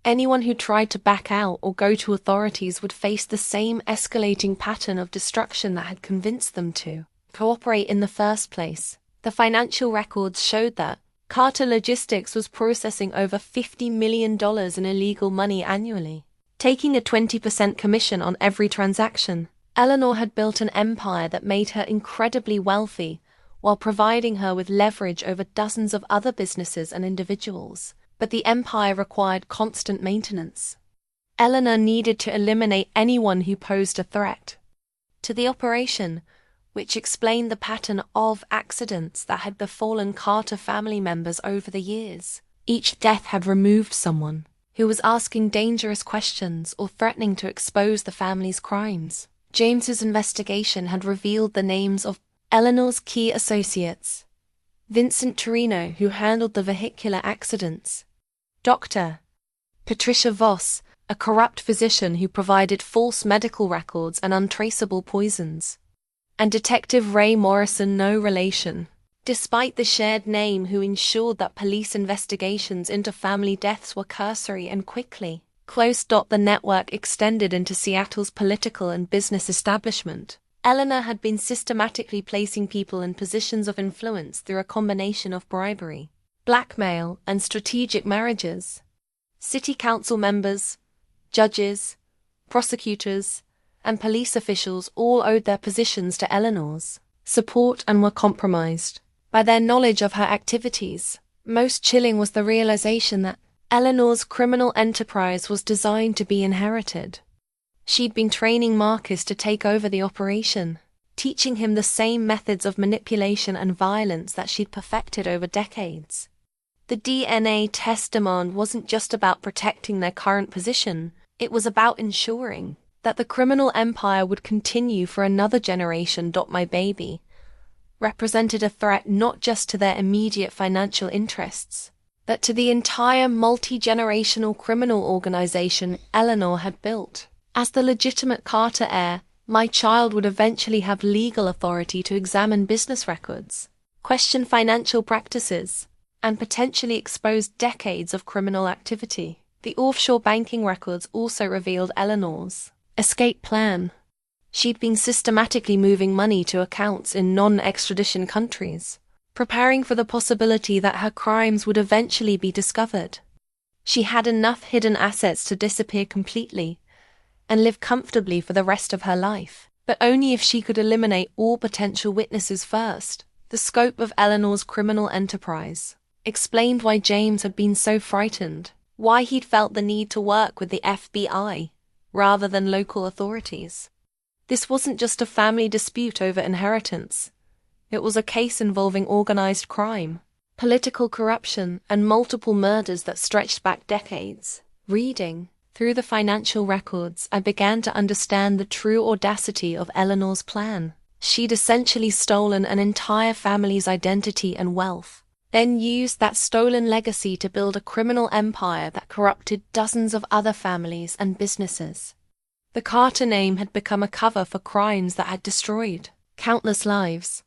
Anyone who tried to back out or go to authorities would face the same escalating pattern of destruction that had convinced them to cooperate in the first place. The financial records showed that Carter Logistics was processing over $50 million in illegal money annually, taking a 20% commission on every transaction. Eleanor had built an empire that made her incredibly wealthy, while providing her with leverage over dozens of other businesses and individuals. But the empire required constant maintenance. Eleanor needed to eliminate anyone who posed a threat to the operation, which explained the pattern of accidents that had befallen Carter family members over the years. Each death had removed someone who was asking dangerous questions or threatening to expose the family's crimes. James's investigation had revealed the names of Eleanor's key associates: Vincent Torino, who handled the vehicular accidents; Dr. Patricia Voss, a corrupt physician who provided false medical records and untraceable poisons; and Detective Ray Morrison, no relation, despite the shared name, who ensured that police investigations into family deaths were cursory and quickly closed. The network extended into Seattle's political and business establishment. Eleanor had been systematically placing people in positions of influence through a combination of bribery, blackmail, and strategic marriages. City council members, judges, prosecutors, and police officials all owed their positions to Eleanor's support and were compromised by their knowledge of her activities. Most chilling was the realization that Eleanor's criminal enterprise was designed to be inherited. She'd been training Marcus to take over the operation, teaching him the same methods of manipulation and violence that she'd perfected over decades. The DNA test demand wasn't just about protecting their current position, it was about ensuring that the criminal empire would continue for another generation. My baby represented a threat not just to their immediate financial interests, but to the entire multi-generational criminal organization Eleanor had built. As the legitimate Carter heir, my child would eventually have legal authority to examine business records, question financial practices, and potentially expose decades of criminal activity. The offshore banking records also revealed Eleanor's escape plan. She'd been systematically moving money to accounts in non-extradition countries, preparing for the possibility that her crimes would eventually be discovered. She had enough hidden assets to disappear completely and live comfortably for the rest of her life, but only if she could eliminate all potential witnesses first. The scope of Eleanor's criminal enterprise explained why James had been so frightened, why he'd felt the need to work with the FBI rather than local authorities. This wasn't just a family dispute over inheritance. It was a case involving organized crime, political corruption, and multiple murders that stretched back decades. Reading through the financial records, I began to understand the true audacity of Eleanor's plan. She'd essentially stolen an entire family's identity and wealth, then used that stolen legacy to build a criminal empire that corrupted dozens of other families and businesses. The Carter name had become a cover for crimes that had destroyed countless lives.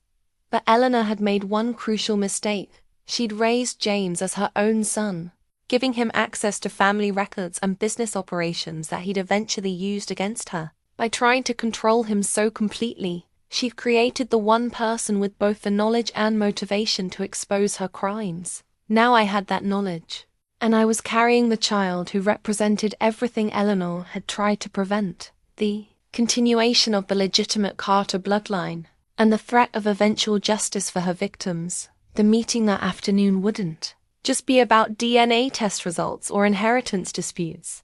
But Eleanor had made one crucial mistake. She'd raised James as her own son, giving him access to family records and business operations that he'd eventually used against her. By trying to control him so completely, she'd created the one person with both the knowledge and motivation to expose her crimes. Now I had that knowledge, and I was carrying the child who represented everything Eleanor had tried to prevent: the continuation of the legitimate Carter bloodline, and the threat of eventual justice for her victims. The meeting that afternoon wouldn't just be about DNA test results or inheritance disputes.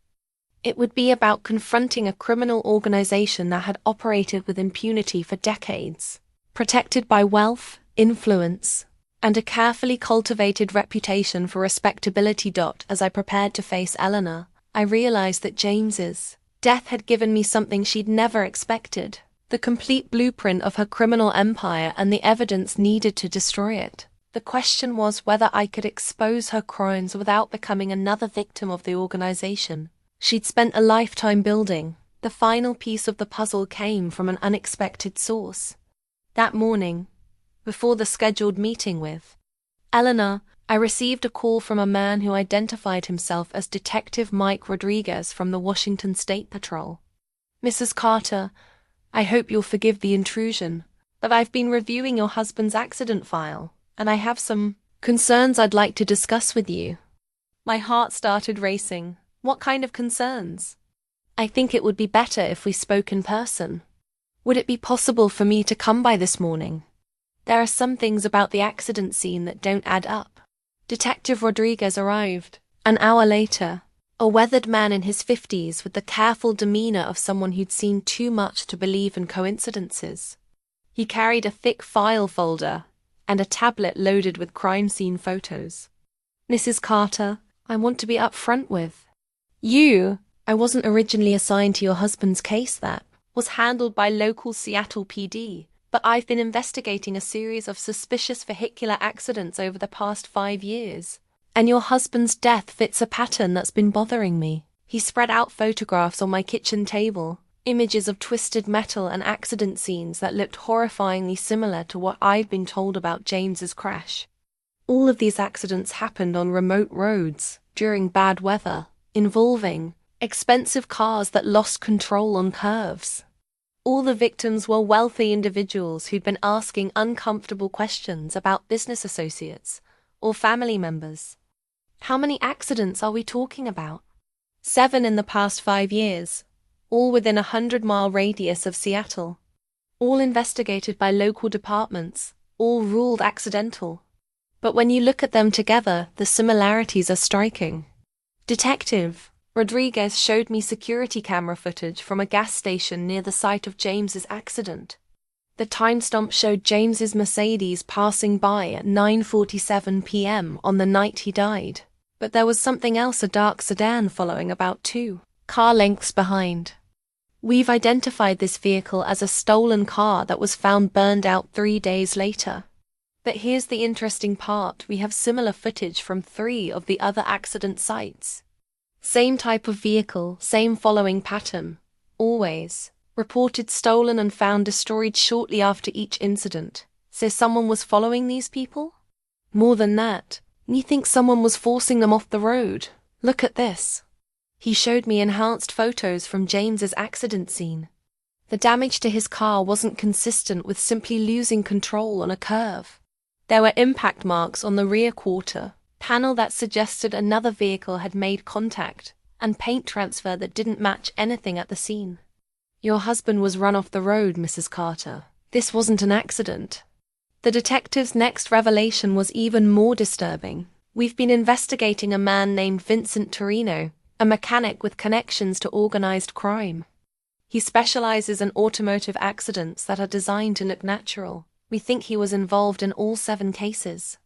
It would be about confronting a criminal organization that had operated with impunity for decades, protected by wealth, influence, and a carefully cultivated reputation for respectability. As I prepared to face Eleanor, I realized that James's death had given me something she'd never expected: the complete blueprint of her criminal empire and the evidence needed to destroy it. The question was whether I could expose her crimes without becoming another victim of the organization she'd spent a lifetime building. The final piece of the puzzle came from an unexpected source. That morning, before the scheduled meeting with Eleanor, I received a call from a man who identified himself as Detective Mike Rodriguez from the Washington State Patrol. "Mrs. Carter, I hope you'll forgive the intrusion, but I've been reviewing your husband's accident file, and I have some concerns I'd like to discuss with you." My heart started racing. What kind of concerns? "I think it would be better if we spoke in person. Would it be possible for me to come by this morning? There are some things about the accident scene that don't add up." Detective Rodriguez arrived an hour later, a weathered man in his 50s with the careful demeanor of someone who'd seen too much to believe in coincidences. He carried a thick file folder and a tablet loaded with crime scene photos. "Mrs. Carter, I want to be upfront with you. I wasn't originally assigned to your husband's case. That was handled by local Seattle PD, but I've been investigating a series of suspicious vehicular accidents over the past 5 years, and your husband's death fits a pattern that's been bothering me." He spread out photographs on my kitchen table, images of twisted metal and accident scenes that looked horrifyingly similar to what I'd been told about James's crash. All of these accidents happened on remote roads, during bad weather, involving expensive cars that lost control on curves. All the victims were wealthy individuals who'd been asking uncomfortable questions about business associates or family members. How many accidents are we talking about? 7 in the past 5 years, all within a 100-mile radius of Seattle. All investigated by local departments, all ruled accidental. But when you look at them together, the similarities are striking. Detective Rodriguez showed me security camera footage from a gas station near the site of James's accident. The timestamp showed James's Mercedes passing by at 9:47 p.m. on the night he died. But there was something else: a dark sedan following about 2 car lengths behind. We've identified this vehicle as a stolen car that was found burned out 3 days later. But here's the interesting part: we have similar footage from 3 of the other accident sites. Same type of vehicle, same following pattern, always reported stolen and found destroyed shortly after each incident. So someone was following these people? More than that, we think someone was forcing them off the road. Look at this. He showed me enhanced photos from James's accident scene. The damage to his car wasn't consistent with simply losing control on a curve. There were impact marks on the rear quarter panel that suggested another vehicle had made contact, and paint transfer that didn't match anything at the scene. Your husband was run off the road, Mrs. Carter. This wasn't an accident. The detective's next revelation was even more disturbing. We've been investigating a man named Vincent Torino, a mechanic with connections to organized crime. He specializes in automotive accidents that are designed to look natural. We think he was involved in all 7 cases.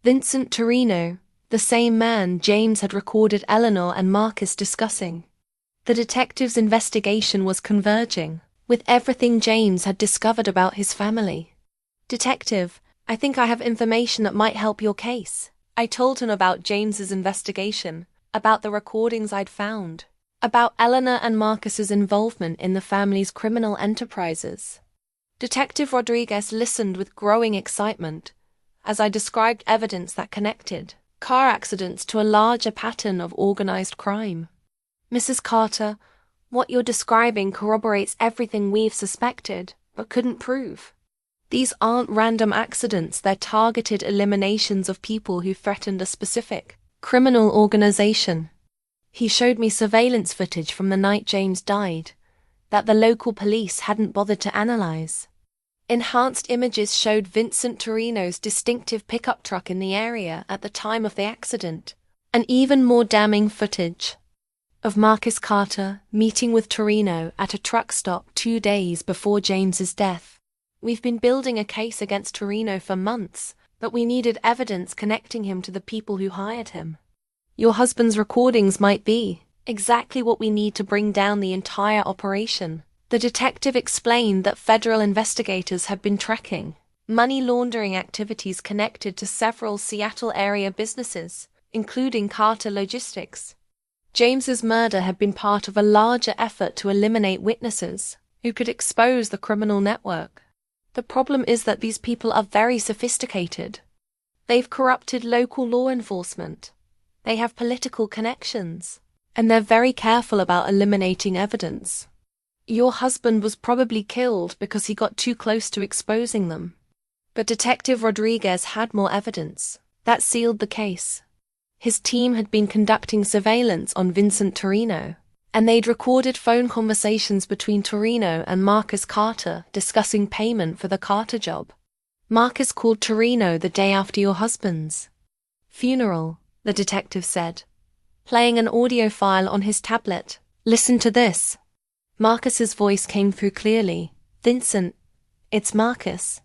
Vincent Torino, the same man James had recorded Eleanor and Marcus discussing. The detective's investigation was converging with everything James had discovered about his family. Detective, I think I have information that might help your case. I told him about James's investigation, about the recordings I'd found, about Eleanor and Marcus's involvement in the family's criminal enterprises. Detective Rodriguez listened with growing excitement as I described evidence that connected car accidents to a larger pattern of organized crime. Mrs. Carter, what you're describing corroborates everything we've suspected, but couldn't prove. These aren't random accidents, they're targeted eliminations of people who threatened a specific criminal organization. He showed me surveillance footage from the night James died that the local police hadn't bothered to analyze. Enhanced images showed Vincent Torino's distinctive pickup truck in the area at the time of the accident, and even more damning footage of Marcus Carter meeting with Torino at a truck stop 2 days before James's death. We've been building a case against Torino for months, but we needed evidence connecting him to the people who hired him. Your husband's recordings might be exactly what we need to bring down the entire operation. The detective explained that federal investigators had been tracking money laundering activities connected to several Seattle-area businesses, including Carter Logistics. James's murder had been part of a larger effort to eliminate witnesses who could expose the criminal network. The problem is that these people are very sophisticated. They've corrupted local law enforcement. They have political connections, and they're very careful about eliminating evidence. Your husband was probably killed because he got too close to exposing them. But Detective Rodriguez had more evidence. That sealed the case. His team had been conducting surveillance on Vincent Torino, and they'd recorded phone conversations between Torino and Marcus Carter discussing payment for the Carter job. Marcus called Torino the day after your husband's funeral, the detective said, playing an audio file on his tablet. Listen to this. Marcus's voice came through clearly. Vincent, it's Marcus.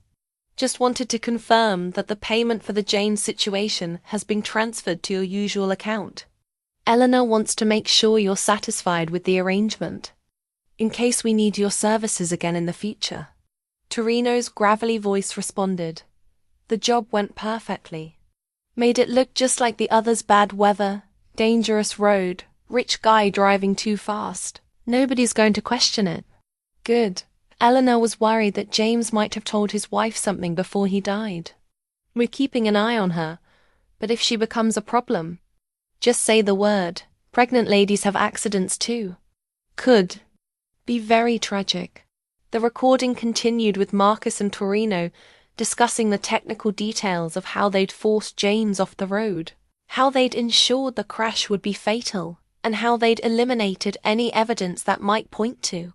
Just wanted to confirm that the payment for the James situation has been transferred to your usual account. Eleanor wants to make sure you're satisfied with the arrangement, in case we need your services again in the future. Torino's gravelly voice responded. The job went perfectly. Made it look just like the others' bad weather, dangerous road, rich guy driving too fast. Nobody's going to question it. Good. Eleanor was worried that James might have told his wife something before he died. We're keeping an eye on her, but if she becomes a problem, just say the word. Pregnant ladies have accidents too. Could be very tragic. The recording continued with Marcus and Torino discussing the technical details of how they'd forced James off the road, how they'd ensured the crash would be fatal, and how they'd eliminated any evidence that might point to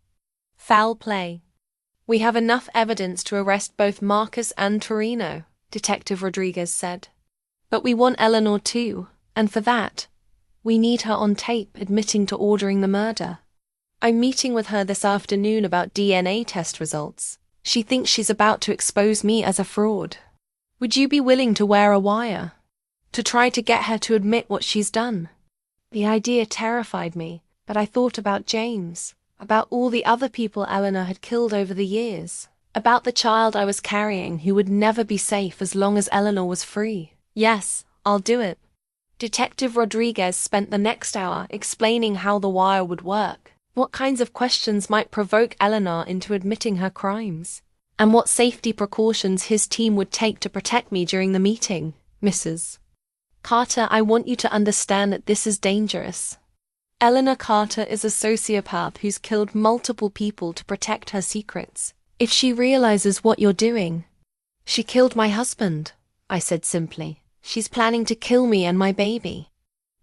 foul play. We have enough evidence to arrest both Marcus and Torino, Detective Rodriguez said. But we want Eleanor too, and for that, we need her on tape admitting to ordering the murder. I'm meeting with her this afternoon about DNA test results. She thinks she's about to expose me as a fraud. Would you be willing to wear a wire to try to get her to admit what she's done? The idea terrified me, but I thought about James, about all the other people Eleanor had killed over the years, about the child I was carrying who would never be safe as long as Eleanor was free. Yes, I'll do it. Detective Rodriguez spent the next hour explaining how the wire would work, what kinds of questions might provoke Eleanor into admitting her crimes, and what safety precautions his team would take to protect me during the meeting. Mrs. Carter, I want you to understand that this is dangerous. Eleanor Carter is a sociopath who's killed multiple people to protect her secrets. If she realizes what you're doing... She killed my husband, I said simply. She's planning to kill me and my baby.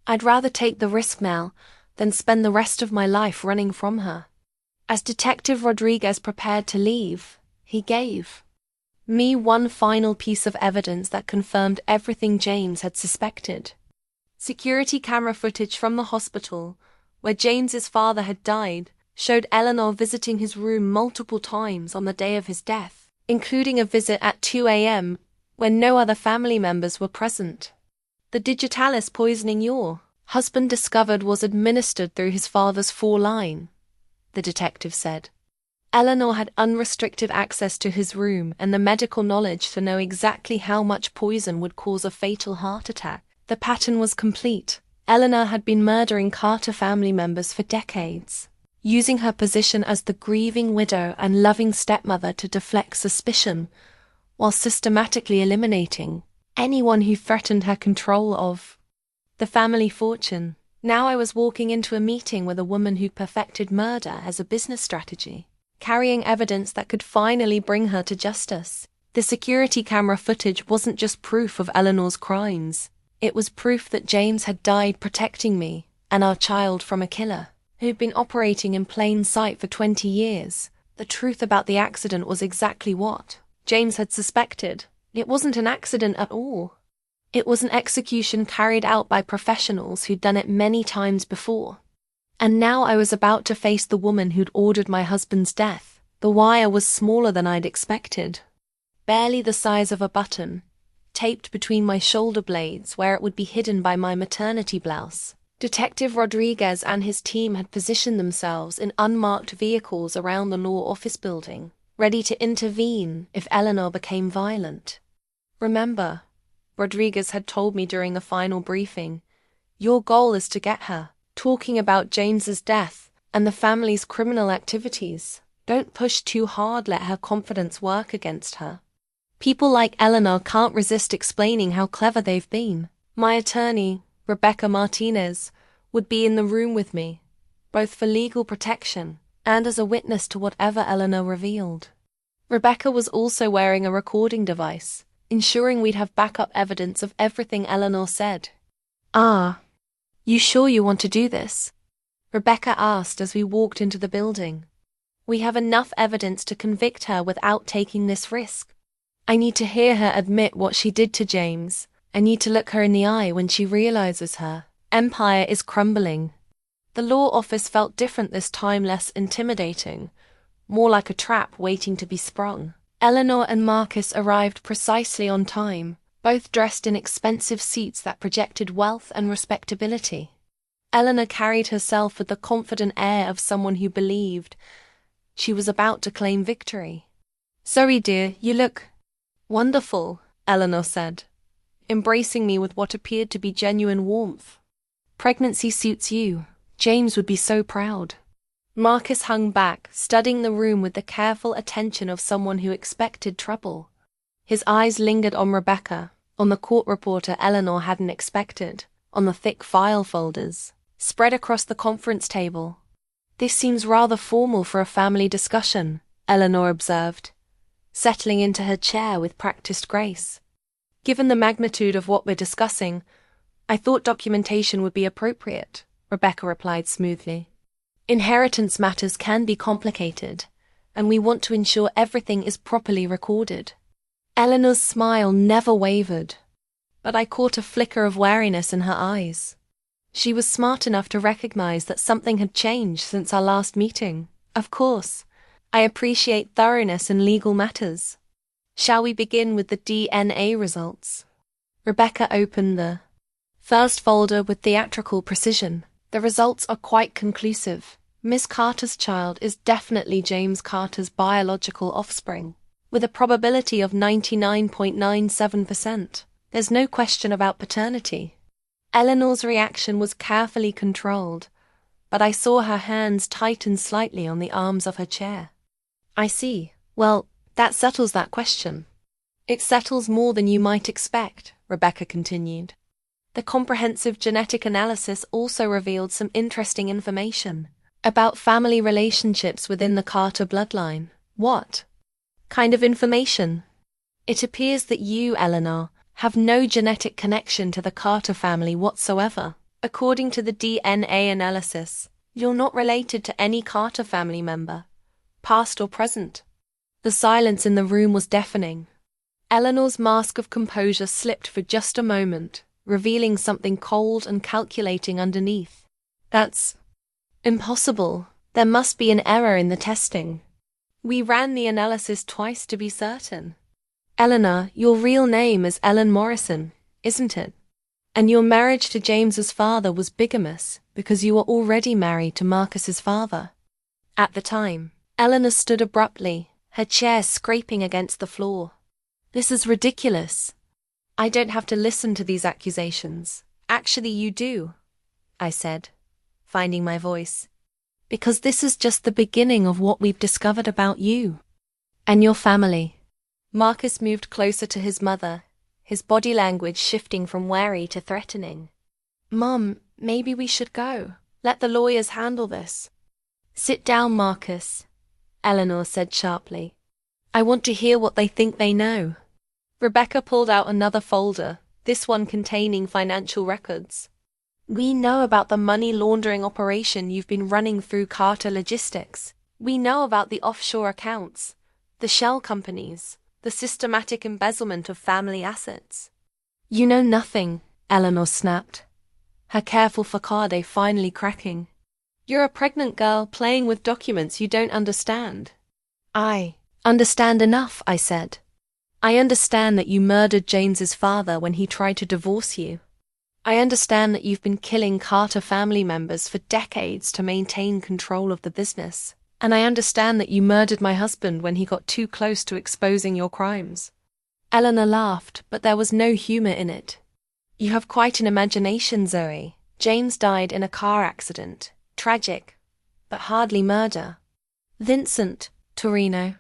I'd rather take the risk now than spend the rest of my life running from her. As Detective Rodriguez prepared to leave, he gave me one final piece of evidence that confirmed everything James had suspected. Security camera footage from the hospital, where James's father had died, showed Eleanor visiting his room multiple times on the day of his death, including a visit at 2 a.m. when no other family members were present. The digitalis poisoning your husband discovered was administered through his father's foreline, the detective said. Eleanor had unrestricted access to his room and the medical knowledge to know exactly how much poison would cause a fatal heart attack. The pattern was complete. Eleanor had been murdering Carter family members for decades, using her position as the grieving widow and loving stepmother to deflect suspicion, while systematically eliminating anyone who threatened her control of the family fortune. Now I was walking into a meeting with a woman who perfected murder as a business strategy, carrying evidence that could finally bring her to justice. The security camera footage wasn't just proof of Eleanor's crimes. It was proof that James had died protecting me and our child from a killer who'd been operating in plain sight for 20 years. The truth about the accident was exactly what James had suspected. It wasn't an accident at all. It was an execution carried out by professionals who'd done it many times before. And now I was about to face the woman who'd ordered my husband's death. The wire was smaller than I'd expected, barely the size of a button, taped between my shoulder blades where it would be hidden by my maternity blouse. Detective Rodriguez and his team had positioned themselves in unmarked vehicles around the law office building, ready to intervene if Eleanor became violent. Remember, Rodriguez had told me during the final briefing, your goal is to get her. Talking about James's death and the family's criminal activities. Don't push too hard, let her confidence work against her. People like Eleanor can't resist explaining how clever they've been. My attorney, Rebecca Martinez, would be in the room with me, both for legal protection and as a witness to whatever Eleanor revealed. Rebecca was also wearing a recording device, ensuring we'd have backup evidence of everything Eleanor said. You sure you want to do this? Rebecca asked as we walked into the building. We have enough evidence to convict her without taking this risk. I need to hear her admit what she did to James. I need to look her in the eye when she realizes her empire is crumbling. The law office felt different this time, less intimidating, more like a trap waiting to be sprung. Eleanor and Marcus arrived precisely on time, both dressed in expensive suits that projected wealth and respectability. Eleanor carried herself with the confident air of someone who believed she was about to claim victory. Zoe, dear, you look wonderful, Eleanor said, embracing me with what appeared to be genuine warmth. Pregnancy suits you. James would be so proud. Marcus hung back, studying the room with the careful attention of someone who expected trouble. His eyes lingered on Rebecca, on the court reporter Eleanor hadn't expected, on the thick file folders spread across the conference table. This seems rather formal for a family discussion, Eleanor observed, settling into her chair with practiced grace. Given the magnitude of what we're discussing, I thought documentation would be appropriate, Rebecca replied smoothly. Inheritance matters can be complicated, and we want to ensure everything is properly recorded. Eleanor's smile never wavered, but I caught a flicker of wariness in her eyes. She was smart enough to recognize that something had changed since our last meeting. Of course, I appreciate thoroughness in legal matters. Shall we begin with the DNA results? Rebecca opened the first folder with theatrical precision. The results are quite conclusive. Miss Carter's child is definitely James Carter's biological offspring, with a probability of 99.97%. There's no question about paternity. Eleanor's reaction was carefully controlled, but I saw her hands tighten slightly on the arms of her chair. I see. Well, that settles that question. It settles more than you might expect, Rebecca continued. The comprehensive genetic analysis also revealed some interesting information about family relationships within the Carter bloodline. What kind of information? It appears that you, Eleanor, have no genetic connection to the Carter family whatsoever. According to the DNA analysis, you're not related to any Carter family member, past or present. The silence in the room was deafening. Eleanor's mask of composure slipped for just a moment, revealing something cold and calculating underneath. That's impossible. There must be an error in the testing. We ran the analysis twice to be certain. Eleanor, your real name is Ellen Morrison, isn't it? And your marriage to James's father was bigamous because you were already married to Marcus's father. At the time, Eleanor stood abruptly, her chair scraping against the floor. This is ridiculous. I don't have to listen to these accusations. Actually, you do, I said, finding my voice. Because this is just the beginning of what we've discovered about you. And your family. Marcus moved closer to his mother, his body language shifting from wary to threatening. Mom, maybe we should go. Let the lawyers handle this. Sit down, Marcus, Eleanor said sharply. I want to hear what they think they know. Rebecca pulled out another folder, this one containing financial records. We know about the money laundering operation you've been running through Carter Logistics. We know about the offshore accounts, the shell companies, the systematic embezzlement of family assets. You know nothing, Eleanor snapped, her careful facade finally cracking. You're a pregnant girl playing with documents you don't understand. I understand enough, I said. I understand that you murdered James's father when he tried to divorce you. I understand that you've been killing Carter family members for decades to maintain control of the business. And I understand that you murdered my husband when he got too close to exposing your crimes. Eleanor laughed, but there was no humor in it. You have quite an imagination, Zoe. James died in a car accident. Tragic, but hardly murder. Vincent, Torino,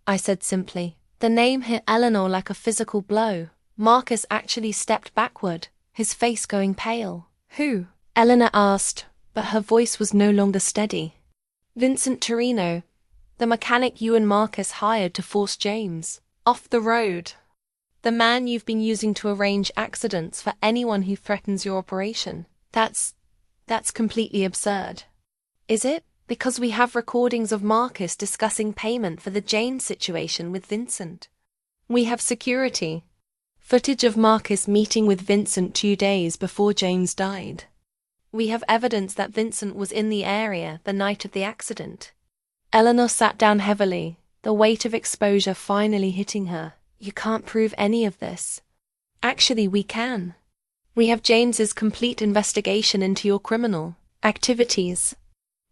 I said simply. The name hit Eleanor like a physical blow. Marcus actually stepped backward, his face going pale. Who? Eleanor asked, but her voice was no longer steady. Vincent Torino, the mechanic you and Marcus hired to force James off the road. The man you've been using to arrange accidents for anyone who threatens your operation. That's completely absurd. Is it? Because we have recordings of Marcus discussing payment for the James situation with Vincent. We have security. Footage of Marcus meeting with Vincent 2 days before James died. We have evidence that Vincent was in the area the night of the accident. Eleanor sat down heavily, the weight of exposure finally hitting her. You can't prove any of this. Actually, we can. We have James's complete investigation into your criminal activities.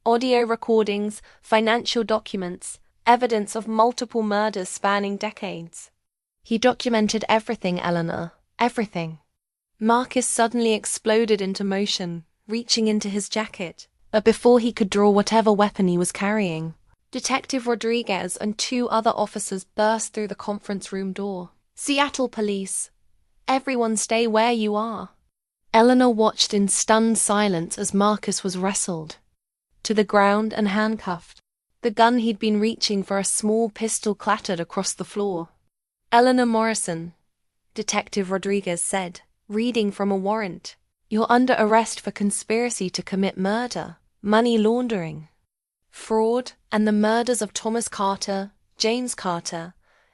Audio recordings, financial documents, evidence of multiple murders spanning decades. He documented everything, Eleanor. Everything. Marcus suddenly exploded into motion, reaching into his jacket, but before he could draw whatever weapon he was carrying, Detective Rodriguez and 2 other officers burst through the conference room door. Seattle police. Everyone stay where you are. Eleanor watched in stunned silence as Marcus was wrestled to the ground and handcuffed. The gun he'd been reaching for, a small pistol, clattered across the floor. Eleanor Morrison, Detective Rodriguez said, reading from a warrant. You're under arrest for conspiracy to commit murder, money laundering, fraud, and the murders of Thomas Carter, James Carter,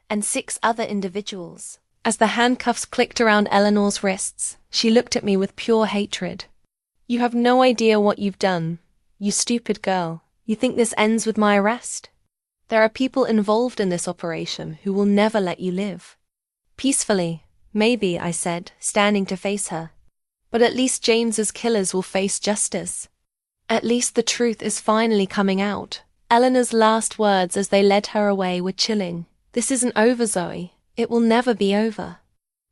and 6 other individuals. As the handcuffs clicked around Eleanor's wrists, she looked at me with pure hatred. You have no idea what you've done, you stupid girl. You think this ends with my arrest? There are people involved in this operation who will never let you live. Peacefully, maybe, I said, standing to face her. But at least James's killers will face justice. At least the truth is finally coming out. Eleanor's last words as they led her away were chilling. This isn't over, Zoe. It will never be over.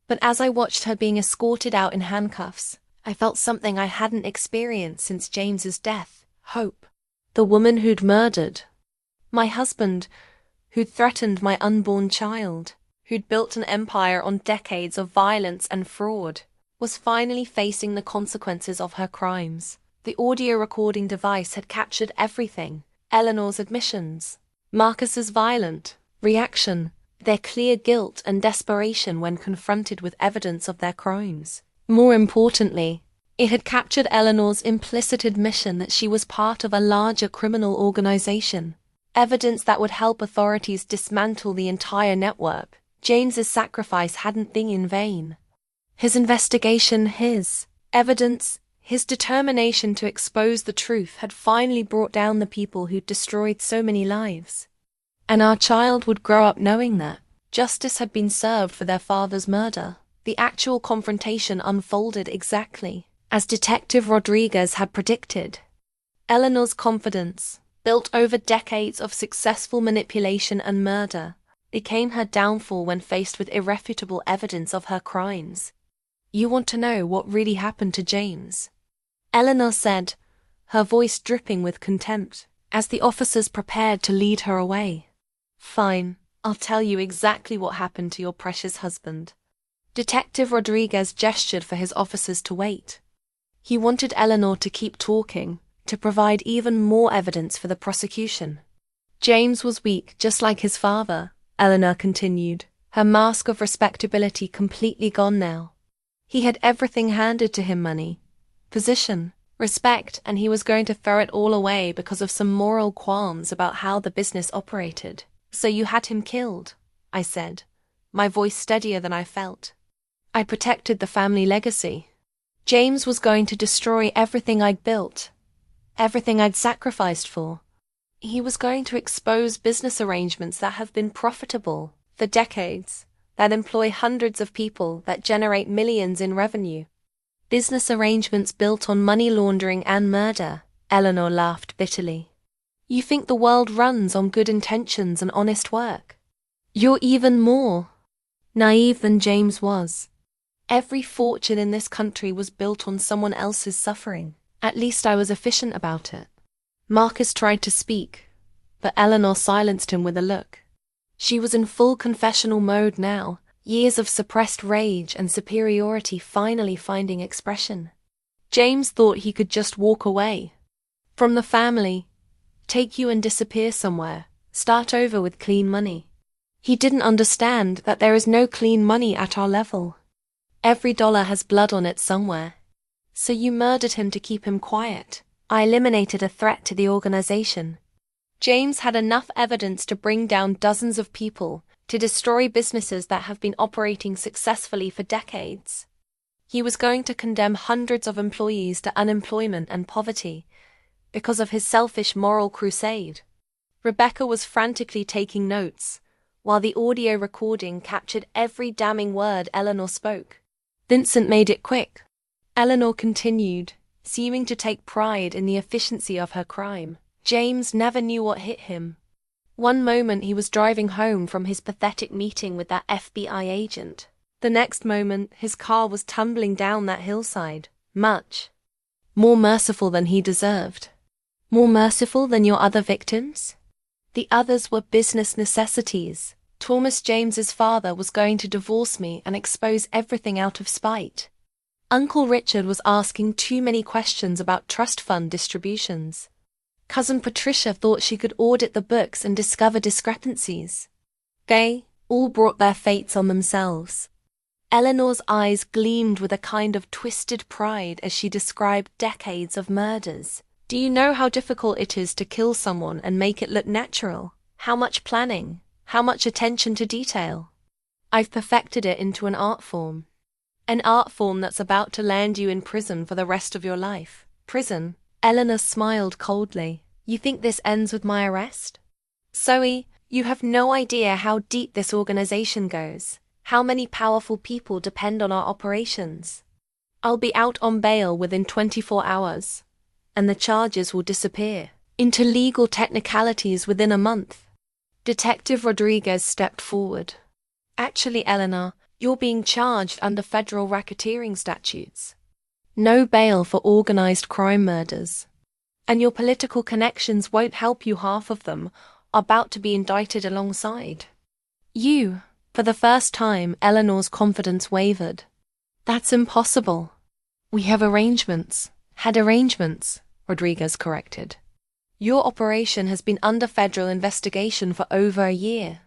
But as I watched her being escorted out in handcuffs, I felt something I hadn't experienced since James's death. Hope. The woman who'd murdered my husband, who'd threatened my unborn child, who'd built an empire on decades of violence and fraud, was finally facing the consequences of her crimes. The audio recording device had captured everything. Eleanor's admissions, Marcus's violent reaction, their clear guilt and desperation when confronted with evidence of their crimes. More importantly, it had captured Eleanor's implicit admission that she was part of a larger criminal organization. Evidence that would help authorities dismantle the entire network. James's sacrifice hadn't been in vain. His investigation, his evidence, his determination to expose the truth had finally brought down the people who'd destroyed so many lives. And our child would grow up knowing that justice had been served for their father's murder. The actual confrontation unfolded exactly as Detective Rodriguez had predicted. Eleanor's confidence, built over decades of successful manipulation and murder, became her downfall when faced with irrefutable evidence of her crimes. You want to know what really happened to James? Eleanor said, her voice dripping with contempt, as the officers prepared to lead her away. Fine, I'll tell you exactly what happened to your precious husband. Detective Rodriguez gestured for his officers to wait. He wanted Eleanor to keep talking, to provide even more evidence for the prosecution. James was weak, just like his father, Eleanor continued, her mask of respectability completely gone now. He had everything handed to him: money, position, respect, and he was going to throw it all away because of some moral qualms about how the business operated. So you had him killed, I said, my voice steadier than I felt. I protected the family legacy. James was going to destroy everything I'd built, everything I'd sacrificed for. He was going to expose business arrangements that have been profitable for decades, that employ hundreds of people, that generate millions in revenue. Business arrangements built on money laundering and murder, Eleanor laughed bitterly. You think the world runs on good intentions and honest work? You're even more naive than James was. Every fortune in this country was built on someone else's suffering. At least I was efficient about it. Marcus tried to speak, but Eleanor silenced him with a look. She was in full confessional mode now, years of suppressed rage and superiority finally finding expression. James thought he could just walk away from the family, take you and disappear somewhere, start over with clean money. He didn't understand that there is no clean money at our level. Every dollar has blood on it somewhere. So you murdered him to keep him quiet. I eliminated a threat to the organization. James had enough evidence to bring down dozens of people, to destroy businesses that have been operating successfully for decades. He was going to condemn hundreds of employees to unemployment and poverty because of his selfish moral crusade. Rebecca was frantically taking notes, while the audio recording captured every damning word Eleanor spoke. Vincent made it quick. Eleanor continued, seeming to take pride in the efficiency of her crime. James never knew what hit him. One moment he was driving home from his pathetic meeting with that FBI agent. The next moment his car was tumbling down that hillside, much more merciful than he deserved. More merciful than your other victims? The others were business necessities. Thomas James's father was going to divorce me and expose everything out of spite. Uncle Richard was asking too many questions about trust fund distributions. Cousin Patricia thought she could audit the books and discover discrepancies. They all brought their fates on themselves. Eleanor's eyes gleamed with a kind of twisted pride as she described decades of murders. Do you know how difficult it is to kill someone and make it look natural? How much planning? How much attention to detail? I've perfected it into an art form. An art form that's about to land you in prison for the rest of your life. Prison? Eleanor smiled coldly. You think this ends with my arrest? Zoe, you have no idea how deep this organization goes. How many powerful people depend on our operations. I'll be out on bail within 24 hours, and the charges will disappear into legal technicalities within a month. Detective Rodriguez stepped forward. Actually, Eleanor, you're being charged under federal racketeering statutes. No bail for organized crime murders. And your political connections won't help you. Half of them are about to be indicted alongside you. For the first time, Eleanor's confidence wavered. That's impossible. We have arrangements. Had arrangements, Rodriguez corrected. Your operation has been under federal investigation for over a year.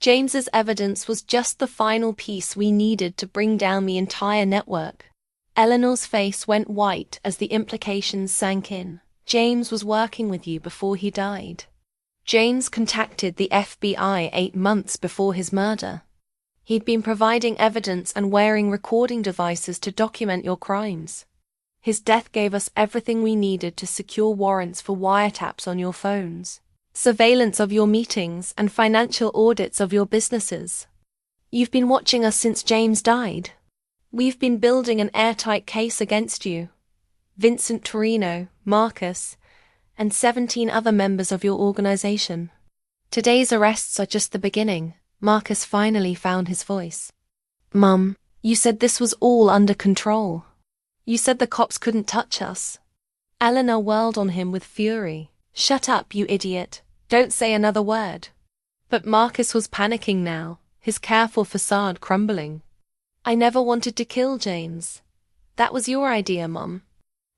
James's evidence was just the final piece we needed to bring down the entire network. Eleanor's face went white as the implications sank in. James was working with you before he died. James contacted the FBI 8 months before his murder. He'd been providing evidence and wearing recording devices to document your crimes. His death gave us everything we needed to secure warrants for wiretaps on your phones, surveillance of your meetings, and financial audits of your businesses. You've been watching us since James died. We've been building an airtight case against you. Vincent Torino, Marcus, and 17 other members of your organization. Today's arrests are just the beginning. Marcus finally found his voice. Mum, you said this was all under control. You said the cops couldn't touch us. Eleanor whirled on him with fury. Shut up, you idiot. Don't say another word. But Marcus was panicking now, his careful facade crumbling. I never wanted to kill James. That was your idea, Mum.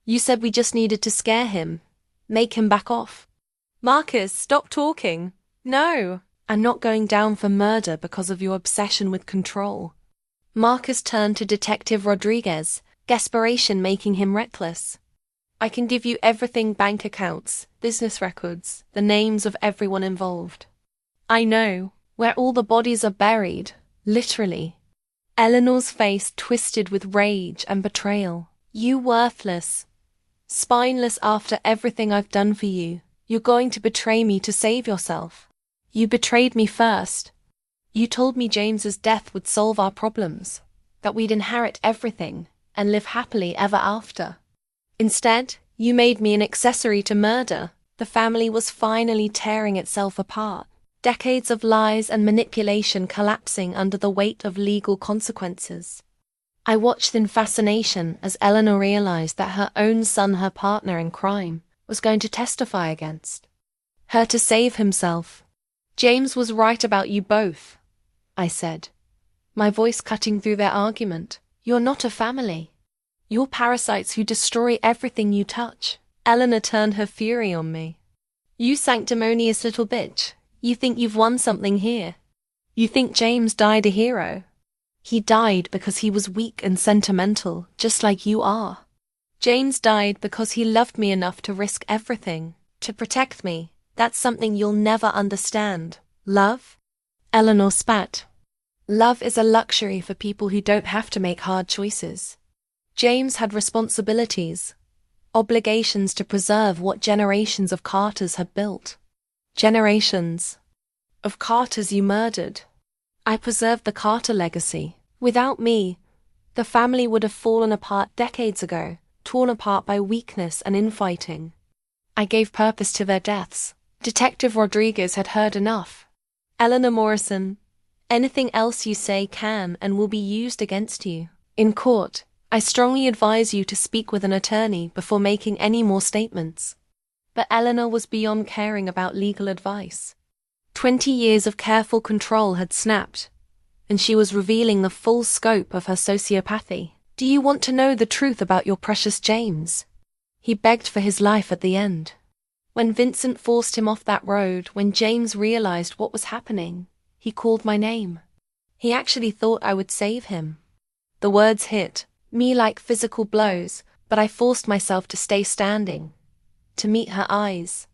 You said we just needed to scare him, make him back off. Marcus, stop talking. No, I'm not going down for murder because of your obsession with control. Marcus turned to Detective Rodriguez, desperation making him reckless. I can give you everything: bank accounts, business records, the names of everyone involved. I know, where all the bodies are buried, literally. Eleanor's face twisted with rage and betrayal. You worthless, spineless after everything I've done for you. You're going to betray me to save yourself. You betrayed me first. You told me James's death would solve our problems, that we'd inherit everything and live happily ever after. Instead, you made me an accessory to murder. The family was finally tearing itself apart. Decades of lies and manipulation collapsing under the weight of legal consequences. I watched in fascination as Eleanor realized that her own son, her partner in crime, was going to testify against her to save himself. James was right about you both, I said, my voice cutting through their argument. You're not a family. You're parasites who destroy everything you touch. Eleanor turned her fury on me. You sanctimonious little bitch. You think you've won something here. You think James died a hero. He died because he was weak and sentimental, just like you are. James died because he loved me enough to risk everything, to protect me. That's something you'll never understand. Love? Eleanor spat. Love is a luxury for people who don't have to make hard choices. James had responsibilities, obligations to preserve what generations of Carters had built. Generations of Carters you murdered. I preserved the Carter legacy. Without me, the family would have fallen apart decades ago, torn apart by weakness and infighting. I gave purpose to their deaths. Detective Rodriguez had heard enough. Eleanor Morrison, anything else you say can and will be used against you. In court, I strongly advise you to speak with an attorney before making any more statements. But Eleanor was beyond caring about legal advice. 20 years of careful control had snapped, and she was revealing the full scope of her sociopathy. Do you want to know the truth about your precious James? He begged for his life at the end. When Vincent forced him off that road, when James realized what was happening, he called my name. He actually thought I would save him. The words hit me like physical blows, but I forced myself to stay standing, to meet her eyes.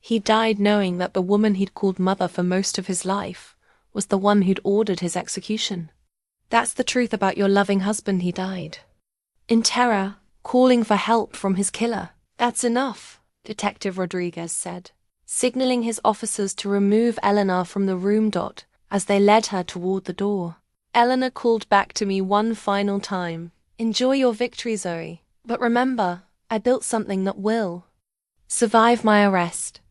He died knowing that the woman he'd called mother for most of his life was the one who'd ordered his execution. That's the truth about your loving husband. He died in terror, calling for help from his killer. That's enough, Detective Rodriguez said, signaling his officers to remove Eleanor from the room. As they led her toward the door, Eleanor called back to me one final time. Enjoy your victory, Zoe. But remember, I built something that will survive my arrest.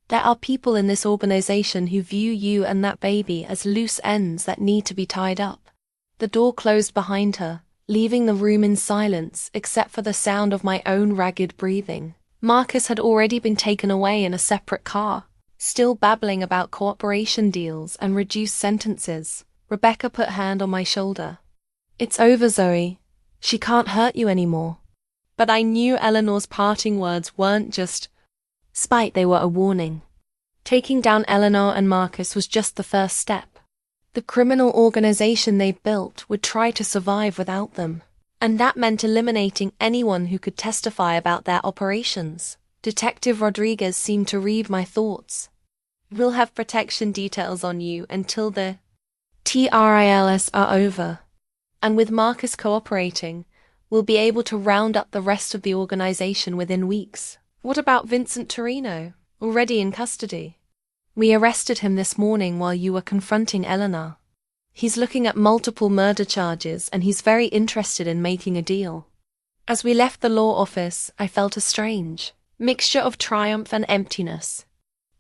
There are people in this organization who view you and that baby as loose ends that need to be tied up. The door closed behind her, leaving the room in silence except for the sound of my own ragged breathing. Marcus had already been taken away in a separate car, still babbling about cooperation deals and reduced sentences. Rebecca put a hand on my shoulder. It's over, Zoe. She can't hurt you anymore. But I knew Eleanor's parting words weren't just spite, they were a warning. Taking down Eleanor and Marcus was just the first step. The criminal organization they built would try to survive without them, and that meant eliminating anyone who could testify about their operations. Detective Rodriguez seemed to read my thoughts. We'll have protection details on you until the trials are over. And with Marcus cooperating, we'll be able to round up the rest of the organization within weeks. What about Vincent Torino, already in custody? We arrested him this morning while you were confronting Eleanor. He's looking at multiple murder charges and he's very interested in making a deal. As we left the law office, I felt a strange Mixture of triumph and emptiness.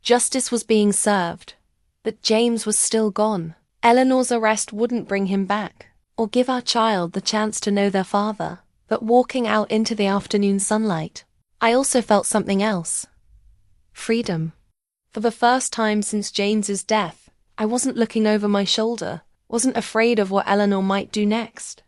Justice was being served, but James was still gone. Eleanor's arrest wouldn't bring him back, or give our child the chance to know their father. But walking out into the afternoon sunlight, I also felt something else. Freedom. For the first time since James's death, I wasn't looking over my shoulder, wasn't afraid of what Eleanor might do next.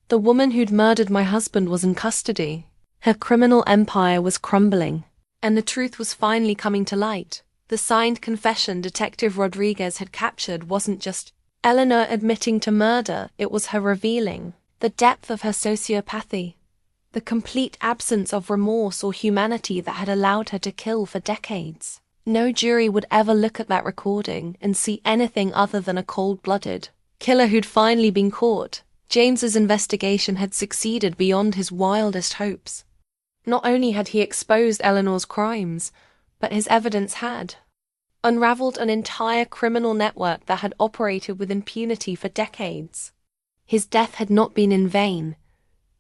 The woman who'd murdered my husband was in custody. Her criminal empire was crumbling, and the truth was finally coming to light. The signed confession Detective Rodriguez had captured wasn't just Eleanor admitting to murder, it was her revealing the depth of her sociopathy, the complete absence of remorse or humanity that had allowed her to kill for decades. No jury would ever look at that recording and see anything other than a cold-blooded killer who'd finally been caught. James's investigation had succeeded beyond his wildest hopes. Not only had he exposed Eleanor's crimes, but his evidence had unraveled an entire criminal network that had operated with impunity for decades. His death had not been in vain.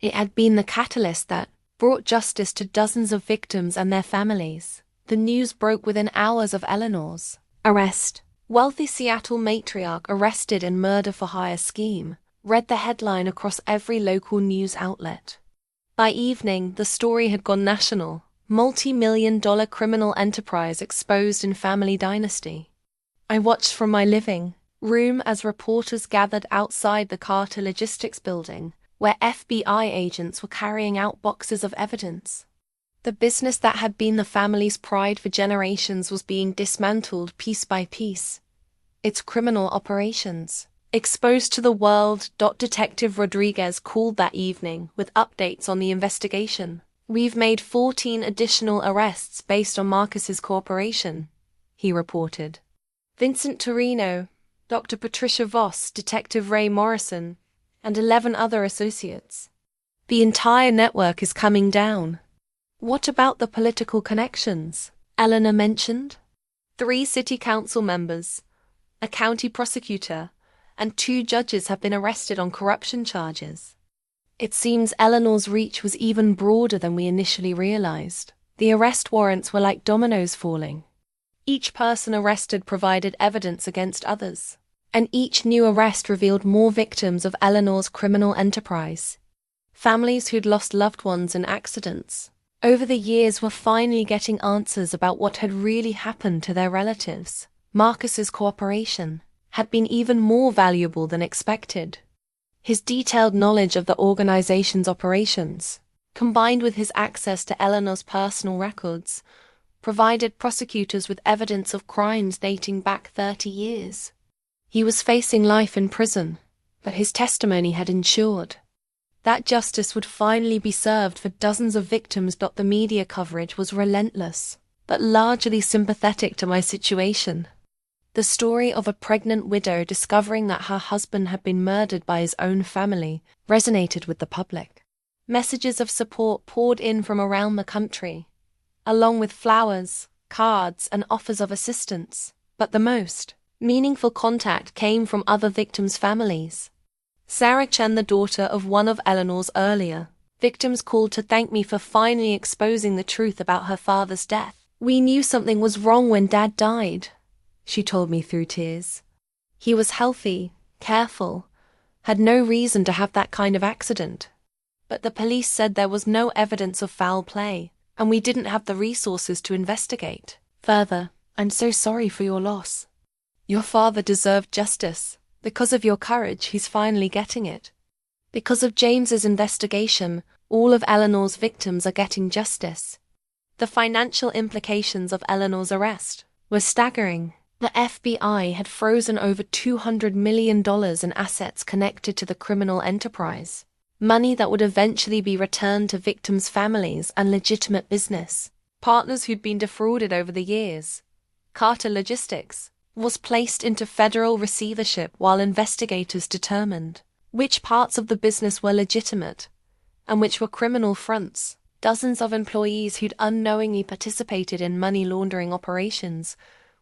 It had been the catalyst that brought justice to dozens of victims and their families. The news broke within hours of Eleanor's arrest. Wealthy Seattle matriarch arrested in murder-for-hire scheme read the headline across every local news outlet. By evening, the story had gone national. Multi-million-dollar criminal enterprise exposed in family dynasty. I watched from my living room as reporters gathered outside the Carter Logistics building, where FBI agents were carrying out boxes of evidence. The business that had been the family's pride for generations was being dismantled piece by piece. Its criminal operations exposed to the world. Detective Rodriguez called that evening with updates on the investigation. "We've made 14 additional arrests based on Marcus's cooperation," he reported. Vincent Torino, Dr. Patricia Voss, Detective Ray Morrison, and 11 other associates. The entire network is coming down. What about the political connections Eleanor mentioned? 3 city council members, a county prosecutor, and 2 judges have been arrested on corruption charges. It seems Eleanor's reach was even broader than we initially realized. The arrest warrants were like dominoes falling. Each person arrested provided evidence against others, and each new arrest revealed more victims of Eleanor's criminal enterprise. Families who'd lost loved ones in accidents over the years were finally getting answers about what had really happened to their relatives. Marcus's cooperation had been even more valuable than expected. His detailed knowledge of the organization's operations, combined with his access to Eleanor's personal records, provided prosecutors with evidence of crimes dating back 30 years. He was facing life in prison, but his testimony had ensured that justice would finally be served for dozens of victims. The media coverage was relentless, but largely sympathetic to my situation. The story of a pregnant widow discovering that her husband had been murdered by his own family resonated with the public. Messages of support poured in from around the country, along with flowers, cards, and offers of assistance. But the most meaningful contact came from other victims' families. Sarah Chen, the daughter of one of Eleanor's earlier victims, called to thank me for finally exposing the truth about her father's death. "We knew something was wrong when Dad died," she told me through tears. "He was healthy, careful, had no reason to have that kind of accident. But the police said there was no evidence of foul play, and we didn't have the resources to investigate further. I'm so sorry for your loss. Your father deserved justice. Because of your courage, he's finally getting it. Because of James's investigation, all of Eleanor's victims are getting justice." The financial implications of Eleanor's arrest were staggering. The FBI had frozen over $200 million in assets connected to the criminal enterprise, money that would eventually be returned to victims' families and legitimate business partners who'd been defrauded over the years. Carter Logistics was placed into federal receivership while investigators determined which parts of the business were legitimate and which were criminal fronts. Dozens of employees who'd unknowingly participated in money laundering operations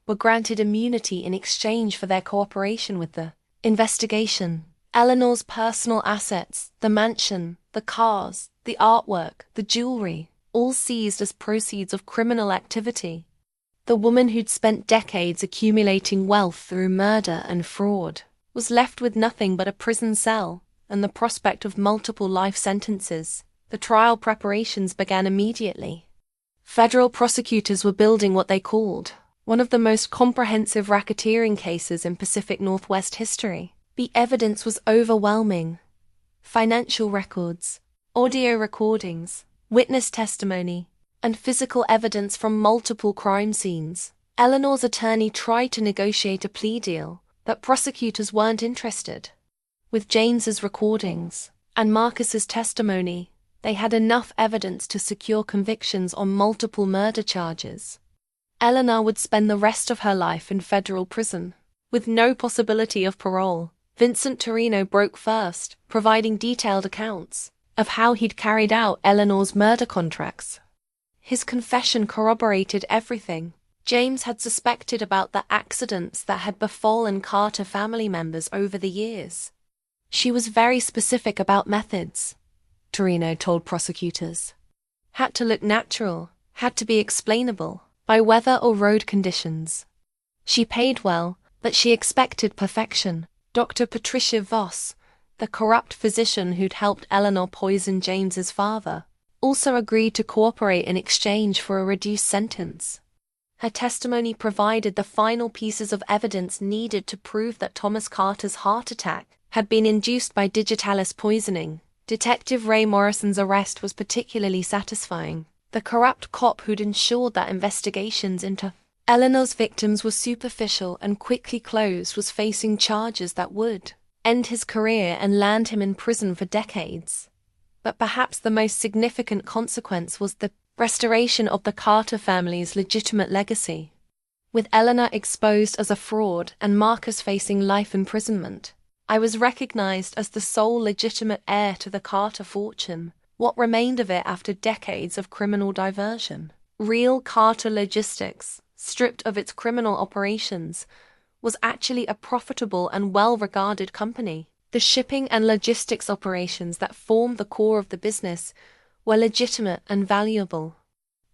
were granted immunity in exchange for their cooperation with the investigation. Eleanor's personal assets, the mansion, the cars, the artwork, the jewelry, all seized as proceeds of criminal activity. The woman who'd spent decades accumulating wealth through murder and fraud was left with nothing but a prison cell and the prospect of multiple life sentences. The trial preparations began immediately. Federal prosecutors were building what they called one of the most comprehensive racketeering cases in Pacific Northwest history. The evidence was overwhelming. Financial records, audio recordings, witness testimony, and physical evidence from multiple crime scenes. Eleanor's attorney tried to negotiate a plea deal, but prosecutors weren't interested. With James's recordings and Marcus's testimony, they had enough evidence to secure convictions on multiple murder charges. Eleanor would spend the rest of her life in federal prison, with no possibility of parole. Vincent Torino broke first, providing detailed accounts of how he'd carried out Eleanor's murder contracts. His confession corroborated everything James had suspected about the accidents that had befallen Carter family members over the years. She was very specific about methods, Torino told prosecutors. Had to look natural, had to be explainable by weather or road conditions. She paid well, but she expected perfection. Dr. Patricia Voss, the corrupt physician who'd helped Eleanor poison James's father, also agreed to cooperate in exchange for a reduced sentence. Her testimony provided the final pieces of evidence needed to prove that Thomas Carter's heart attack had been induced by digitalis poisoning. Detective Ray Morrison's arrest was particularly satisfying. The corrupt cop who'd ensured that investigations into Eleanor's victims were superficial and quickly closed was facing charges that would end his career and land him in prison for decades. But perhaps the most significant consequence was the restoration of the Carter family's legitimate legacy. With Eleanor exposed as a fraud and Marcus facing life imprisonment, I was recognized as the sole legitimate heir to the Carter fortune, what remained of it after decades of criminal diversion. Real Carter Logistics, stripped of its criminal operations, was actually a profitable and well-regarded company. The shipping and logistics operations that formed the core of the business were legitimate and valuable.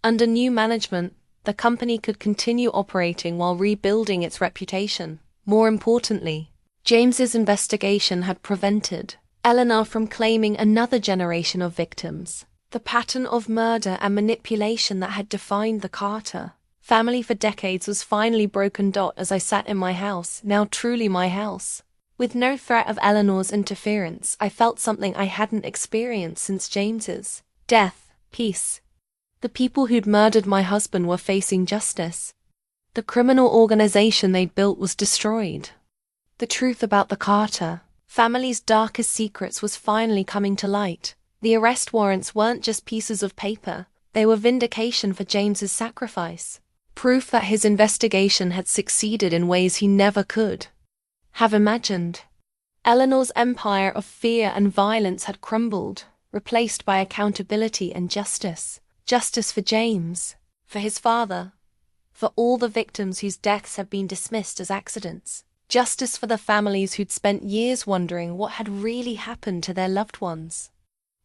Under new management, the company could continue operating while rebuilding its reputation. More importantly, James's investigation had prevented Eleanor from claiming another generation of victims. The pattern of murder and manipulation that had defined the Carter family for decades was finally broken. As I sat in my house, now truly my house, with no threat of Eleanor's interference, I felt something I hadn't experienced since James's death: peace. The people who'd murdered my husband were facing justice. The criminal organization they'd built was destroyed. The truth about the Carter family's darkest secrets was finally coming to light. The arrest warrants weren't just pieces of paper, they were vindication for James's sacrifice. Proof that his investigation had succeeded in ways he never could have imagined. Eleanor's empire of fear and violence had crumbled, replaced by accountability and justice. Justice for James, for his father, for all the victims whose deaths had been dismissed as accidents. Justice for the families who'd spent years wondering what had really happened to their loved ones.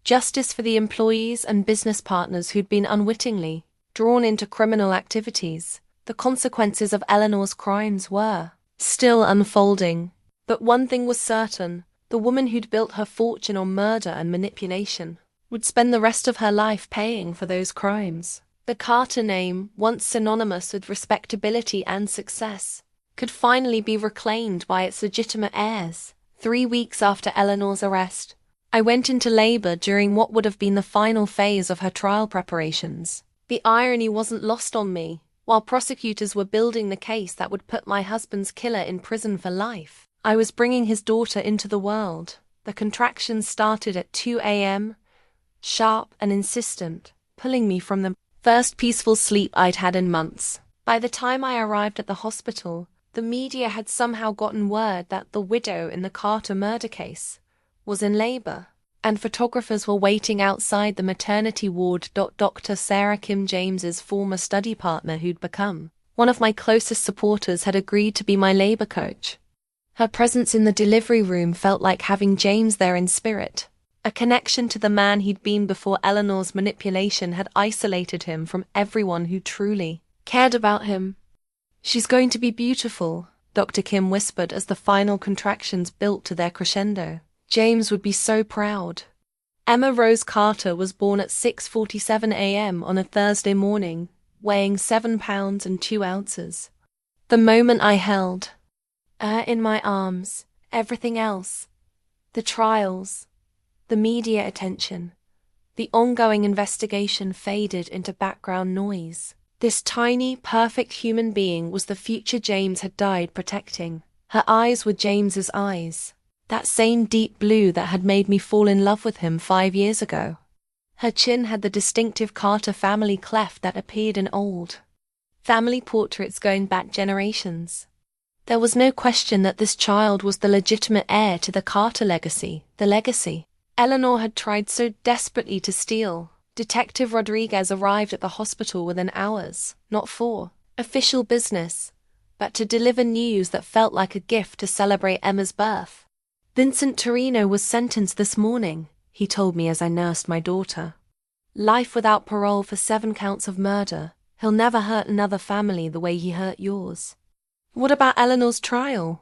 Justice for the employees and business partners who'd been unwittingly drawn into criminal activities. The consequences of Eleanor's crimes were still unfolding. But one thing was certain: the woman who'd built her fortune on murder and manipulation would spend the rest of her life paying for those crimes. The Carter name, once synonymous with respectability and success, could finally be reclaimed by its legitimate heirs. 3 weeks after Eleanor's arrest, I went into labor during what would have been the final phase of her trial preparations. The irony wasn't lost on me. While prosecutors were building the case that would put my husband's killer in prison for life, I was bringing his daughter into the world. The contractions started at 2 a.m., sharp and insistent, pulling me from the first peaceful sleep I'd had in months. By the time I arrived at the hospital, the media had somehow gotten word that the widow in the Carter murder case was in labor, and photographers were waiting outside the maternity ward. Dr. Sarah Kim James's former study partner, who'd become one of my closest supporters, had agreed to be my labor coach. Her presence in the delivery room felt like having James there in spirit. A connection to the man he'd been before Eleanor's manipulation had isolated him from everyone who truly cared about him. "She's going to be beautiful," Dr. Kim whispered as the final contractions built to their crescendo. "James would be so proud." Emma Rose Carter was born at 6:47 a.m. on a Thursday morning, weighing 7 pounds and 2 ounces. The moment I held her in my arms, everything else, the trials, the media attention, the ongoing investigation faded into background noise. This tiny, perfect human being was the future James had died protecting. Her eyes were James's eyes, that same deep blue that had made me fall in love with him 5 years ago. Her chin had the distinctive Carter family cleft that appeared in old family portraits going back generations. There was no question that this child was the legitimate heir to the Carter legacy, the legacy Eleanor had tried so desperately to steal. Detective Rodriguez arrived at the hospital within hours, not for official business, but to deliver news that felt like a gift to celebrate Emma's birth. "Vincent Torino was sentenced this morning," he told me as I nursed my daughter. "Life without parole for 7 counts of murder. He'll never hurt another family the way he hurt yours." "What about Eleanor's trial?"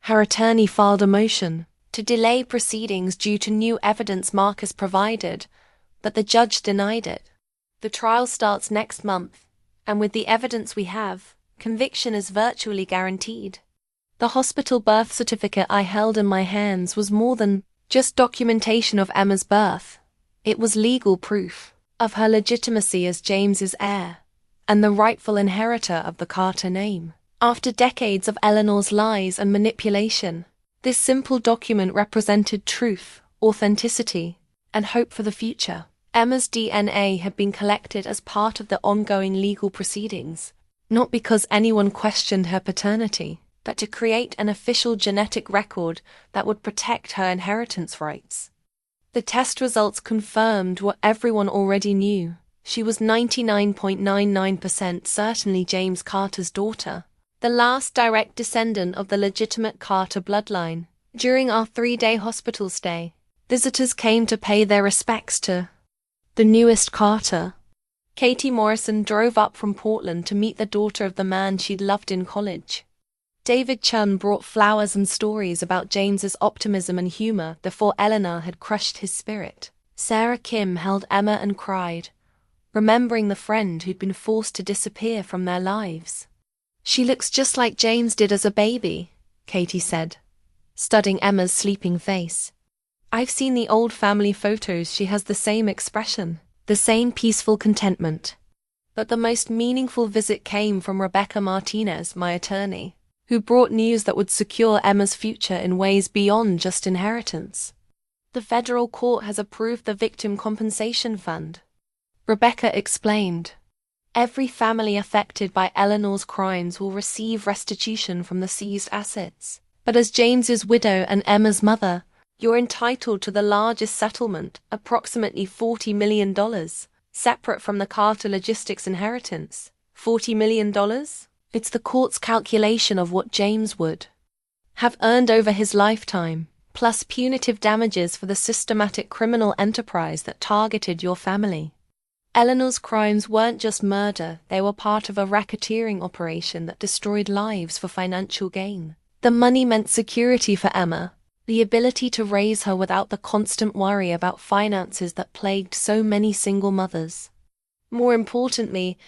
Her attorney filed a motion to delay proceedings due to new evidence Marcus provided, but the judge denied it. "The trial starts next month, and with the evidence we have, conviction is virtually guaranteed." The hospital birth certificate I held in my hands was more than just documentation of Emma's birth. It was legal proof of her legitimacy as James's heir, and the rightful inheritor of the Carter name. After decades of Eleanor's lies and manipulation, this simple document represented truth, authenticity, and hope for the future. Emma's DNA had been collected as part of the ongoing legal proceedings, not because anyone questioned her paternity, but to create an official genetic record that would protect her inheritance rights. The test results confirmed what everyone already knew. She was 99.99% certainly James Carter's daughter, the last direct descendant of the legitimate Carter bloodline. During our 3-day hospital stay, visitors came to pay their respects to the newest Carter. Katie Morrison drove up from Portland to meet the daughter of the man she'd loved in college. David Chun brought flowers and stories about James's optimism and humor before Eleanor had crushed his spirit. Sarah Kim held Emma and cried, remembering the friend who'd been forced to disappear from their lives. "She looks just like James did as a baby," Katie said, studying Emma's sleeping face. "I've seen the old family photos. She has the same expression, the same peaceful contentment." But the most meaningful visit came from Rebecca Martinez, my attorney, who brought news that would secure Emma's future in ways beyond just inheritance. "The federal court has approved the Victim Compensation Fund," Rebecca explained. "Every family affected by Eleanor's crimes will receive restitution from the seized assets. But as James's widow and Emma's mother, you're entitled to the largest settlement, approximately $40 million, separate from the Carter Logistics inheritance." $40 million? It's the court's calculation of what James would have earned over his lifetime, plus punitive damages for the systematic criminal enterprise that targeted your family. Eleanor's crimes weren't just murder, they were part of a racketeering operation that destroyed lives for financial gain. The money meant security for Emma, the ability to raise her without the constant worry about finances that plagued so many single mothers. More importantly,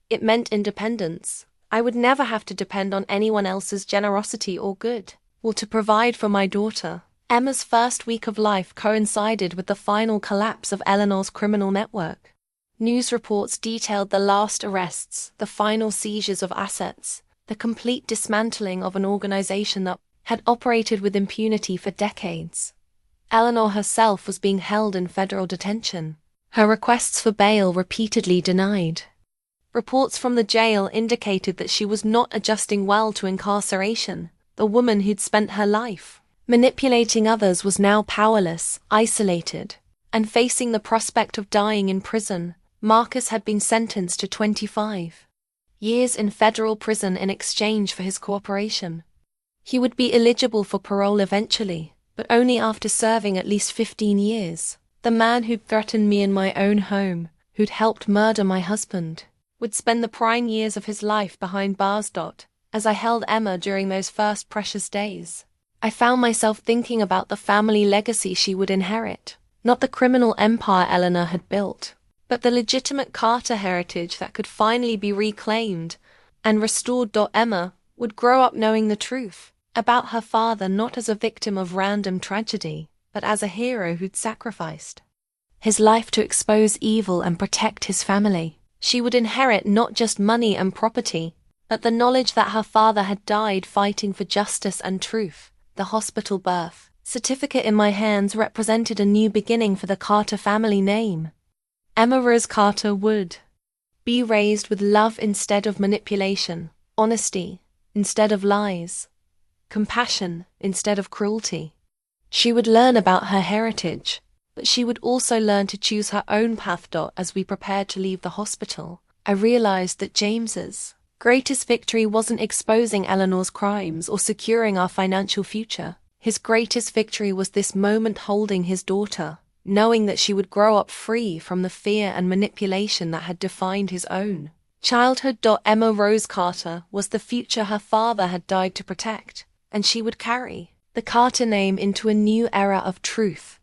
it meant independence. I would never have to depend on anyone else's generosity or good, or to provide for my daughter. Emma's first week of life coincided with the final collapse of Eleanor's criminal network. News reports detailed the last arrests, the final seizures of assets, the complete dismantling of an organization that had operated with impunity for decades. Eleanor herself was being held in federal detention, her requests for bail repeatedly denied. Reports from the jail indicated that she was not adjusting well to incarceration. The woman who'd spent her life manipulating others was now powerless, isolated, and facing the prospect of dying in prison. Marcus had been sentenced to 25 years in federal prison in exchange for his cooperation. He would be eligible for parole eventually, but only after serving at least 15 years. The man who'd threatened me in my own home, who'd helped murder my husband, would spend the prime years of his life behind bars. As I held Emma during those first precious days, I found myself thinking about the family legacy she would inherit, not the criminal empire Eleanor had built, but the legitimate Carter heritage that could finally be reclaimed and restored. Emma would grow up knowing the truth about her father, not as a victim of random tragedy, but as a hero who'd sacrificed his life to expose evil and protect his family. She would inherit not just money and property, but the knowledge that her father had died fighting for justice and truth. The hospital birth certificate in my hands represented a new beginning for the Carter family name. Emma Rose Carter would be raised with love instead of manipulation, honesty instead of lies, compassion instead of cruelty. She would learn about her heritage, but she would also learn to choose her own path. As we prepared to leave the hospital, I realized that James's greatest victory wasn't exposing Eleanor's crimes or securing our financial future. His greatest victory was this moment holding his daughter, knowing that she would grow up free from the fear and manipulation that had defined his own childhood. Emma Rose Carter was the future her father had died to protect, and she would carry the Carter name into a new era of truth,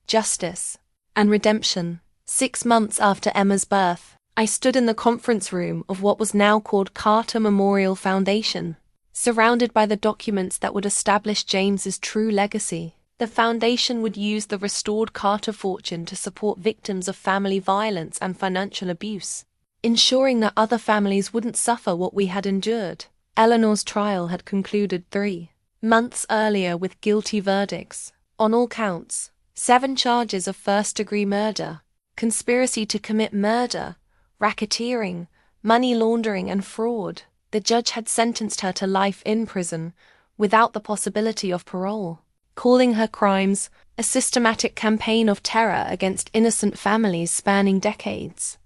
justice, and redemption. 6 months after Emma's birth, I stood in the conference room of what was now called Carter Memorial Foundation, surrounded by the documents that would establish James's true legacy. The foundation would use the restored Carter fortune to support victims of family violence and financial abuse, ensuring that other families wouldn't suffer what we had endured. Eleanor's trial had concluded 3 months earlier with guilty verdicts on all counts: 7 charges of first-degree murder, conspiracy to commit murder, racketeering, money laundering, and fraud. The judge had sentenced her to life in prison without the possibility of parole, calling her crimes a systematic campaign of terror against innocent families spanning decades.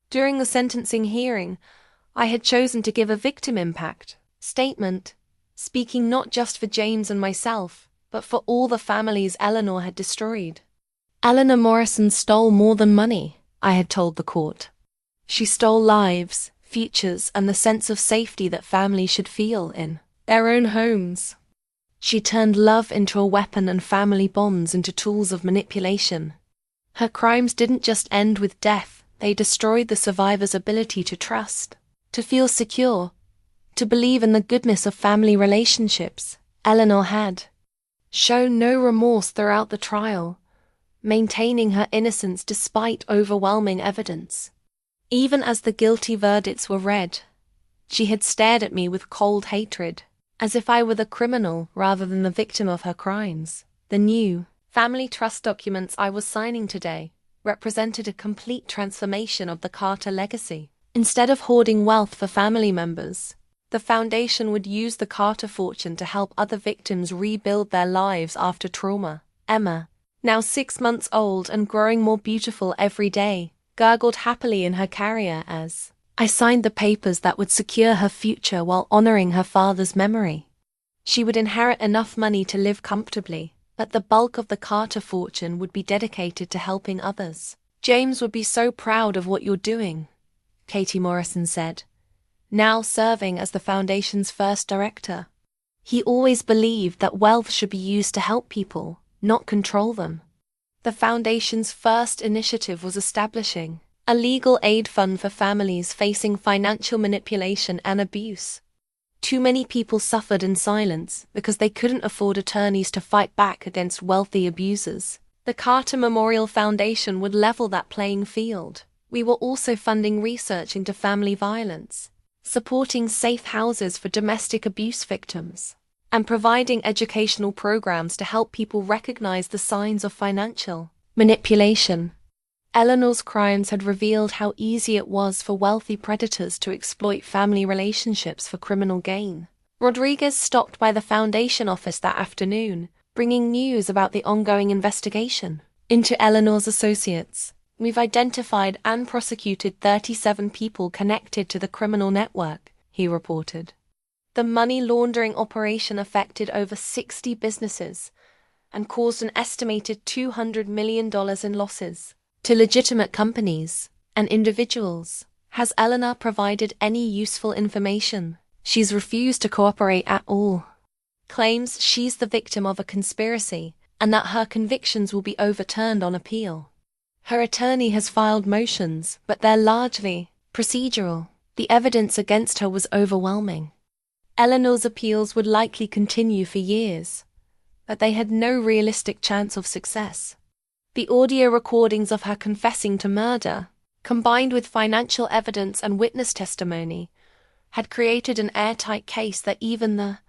During the sentencing hearing, I had chosen to give a victim impact statement, speaking not just for James and myself, but for all the families Eleanor had destroyed. Eleanor Morrison stole more than money, I had told the court. She stole lives, futures, and the sense of safety that families should feel in their own homes. She turned love into a weapon and family bonds into tools of manipulation. Her crimes didn't just end with death, they destroyed the survivor's ability to trust, to feel secure, to believe in the goodness of family relationships. Eleanor had shown no remorse throughout the trial, maintaining her innocence despite overwhelming evidence. Even as the guilty verdicts were read, she had stared at me with cold hatred, as if I were the criminal rather than the victim of her crimes. The new family trust documents I was signing today represented a complete transformation of the Carter legacy. Instead of hoarding wealth for family members, the foundation would use the Carter fortune to help other victims rebuild their lives after trauma. Emma, now 6 months old and growing more beautiful every day, gurgled happily in her carrier as I signed the papers that would secure her future while honoring her father's memory. She would inherit enough money to live comfortably, but the bulk of the Carter fortune would be dedicated to helping others. James would be so proud of what you're doing, Katie Morrison said, now serving as the foundation's first director. He always believed that wealth should be used to help people, not control them. The foundation's first initiative was establishing a legal aid fund for families facing financial manipulation and abuse. Too many people suffered in silence because they couldn't afford attorneys to fight back against wealthy abusers. The Carter Memorial Foundation would level that playing field. We were also funding research into family violence, supporting safe houses for domestic abuse victims, and providing educational programs to help people recognize the signs of financial manipulation. Eleanor's crimes had revealed how easy it was for wealthy predators to exploit family relationships for criminal gain. Rodriguez stopped by the foundation office that afternoon, bringing news about the ongoing investigation into Eleanor's associates. We've identified and prosecuted 37 people connected to the criminal network, he reported. The money laundering operation affected over 60 businesses and caused an estimated $200 million in losses to legitimate companies and individuals. Has Eleanor provided any useful information? She's refused to cooperate at all. Claims she's the victim of a conspiracy and that her convictions will be overturned on appeal. Her attorney has filed motions, but they're largely procedural. The evidence against her was overwhelming. Eleanor's appeals would likely continue for years, but they had no realistic chance of success. The audio recordings of her confessing to murder, combined with financial evidence and witness testimony, had created an airtight case that even the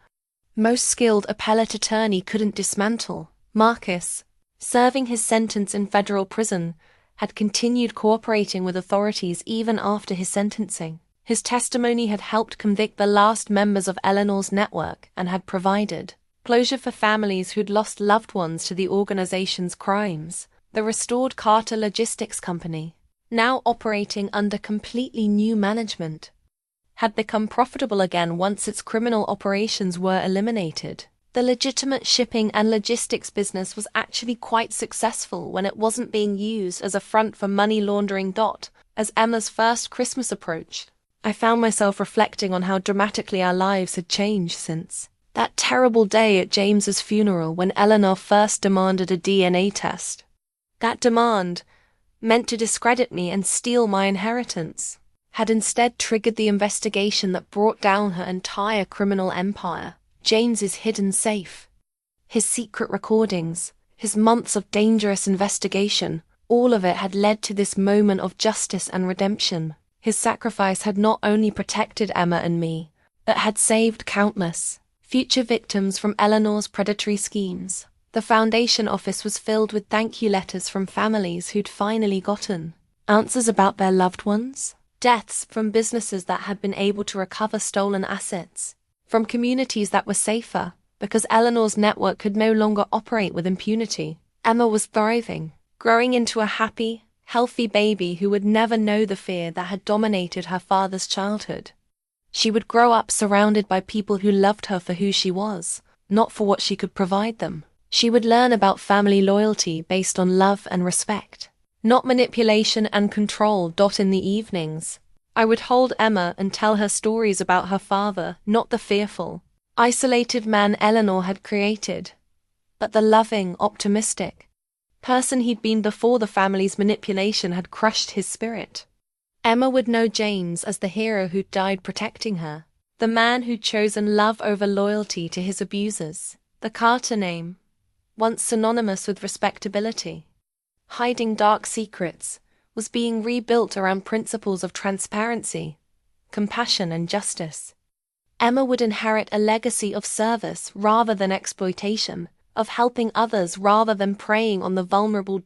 most skilled appellate attorney couldn't dismantle. Marcus, serving his sentence in federal prison, had continued cooperating with authorities even after his sentencing. His testimony had helped convict the last members of Eleanor's network and had provided closure for families who'd lost loved ones to the organization's crimes. The restored Carter Logistics Company, now operating under completely new management, had become profitable again once its criminal operations were eliminated. The legitimate shipping and logistics business was actually quite successful when it wasn't being used as a front for money laundering. As Emma's first Christmas approached, I found myself reflecting on how dramatically our lives had changed since that terrible day at James's funeral when Eleanor first demanded a DNA test. That demand, meant to discredit me and steal my inheritance, had instead triggered the investigation that brought down her entire criminal empire. James's hidden safe, his secret recordings, his months of dangerous investigation, all of it had led to this moment of justice and redemption. His sacrifice had not only protected Emma and me, but had saved countless future victims from Eleanor's predatory schemes. The foundation office was filled with thank you letters from families who'd finally gotten answers about their loved ones, deaths from businesses that had been able to recover stolen assets, from communities that were safer because Eleanor's network could no longer operate with impunity. Emma was thriving, growing into a happy, healthy baby who would never know the fear that had dominated her father's childhood. She would grow up surrounded by people who loved her for who she was, not for what she could provide them. She would learn about family loyalty based on love and respect, not manipulation and control. In the evenings, I would hold Emma and tell her stories about her father, not the fearful, isolated man Eleanor had created, but the loving, optimistic person he'd been before the family's manipulation had crushed his spirit. Emma would know James as the hero who'd died protecting her, the man who'd chosen love over loyalty to his abusers. The Carter name, once synonymous with respectability, hiding dark secrets, was being rebuilt around principles of transparency, compassion, and justice. Emma would inherit a legacy of service rather than exploitation, of helping others rather than preying on the vulnerable.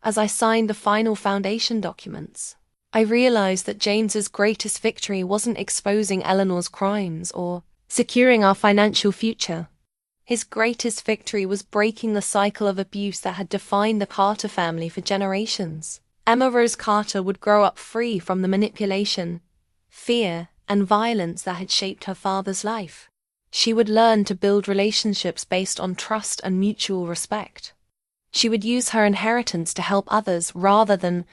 As I signed the final foundation documents, I realized that James's greatest victory wasn't exposing Eleanor's crimes or securing our financial future. His greatest victory was breaking the cycle of abuse that had defined the Carter family for generations. Emma Rose Carter would grow up free from the manipulation, fear, and violence that had shaped her father's life. She would learn to build relationships based on trust and mutual respect. She would use her inheritance to help others rather than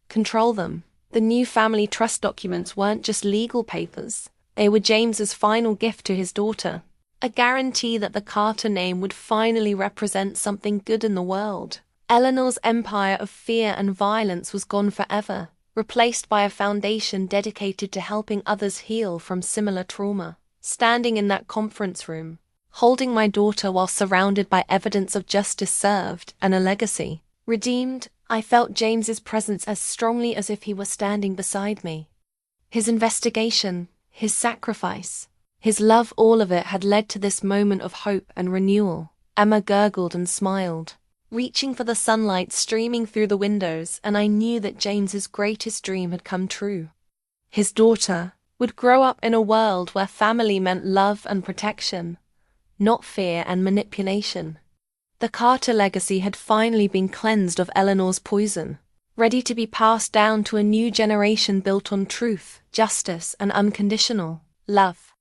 control them. The new family trust documents weren't just legal papers. They were James's final gift to his daughter, a guarantee that the Carter name would finally represent something good in the world. Eleanor's empire of fear and violence was gone forever, replaced by a foundation dedicated to helping others heal from similar trauma. Standing in that conference room, holding my daughter while surrounded by evidence of justice served and a legacy redeemed, I felt James's presence as strongly as if he were standing beside me. His investigation, his sacrifice, his love, all of it had led to this moment of hope and renewal. Emma gurgled and smiled, reaching for the sunlight streaming through the windows, and I knew that James's greatest dream had come true. His daughter would grow up in a world where family meant love and protection, not fear and manipulation. The Carter legacy had finally been cleansed of Eleanor's poison, ready to be passed down to a new generation built on truth, justice, and unconditional love.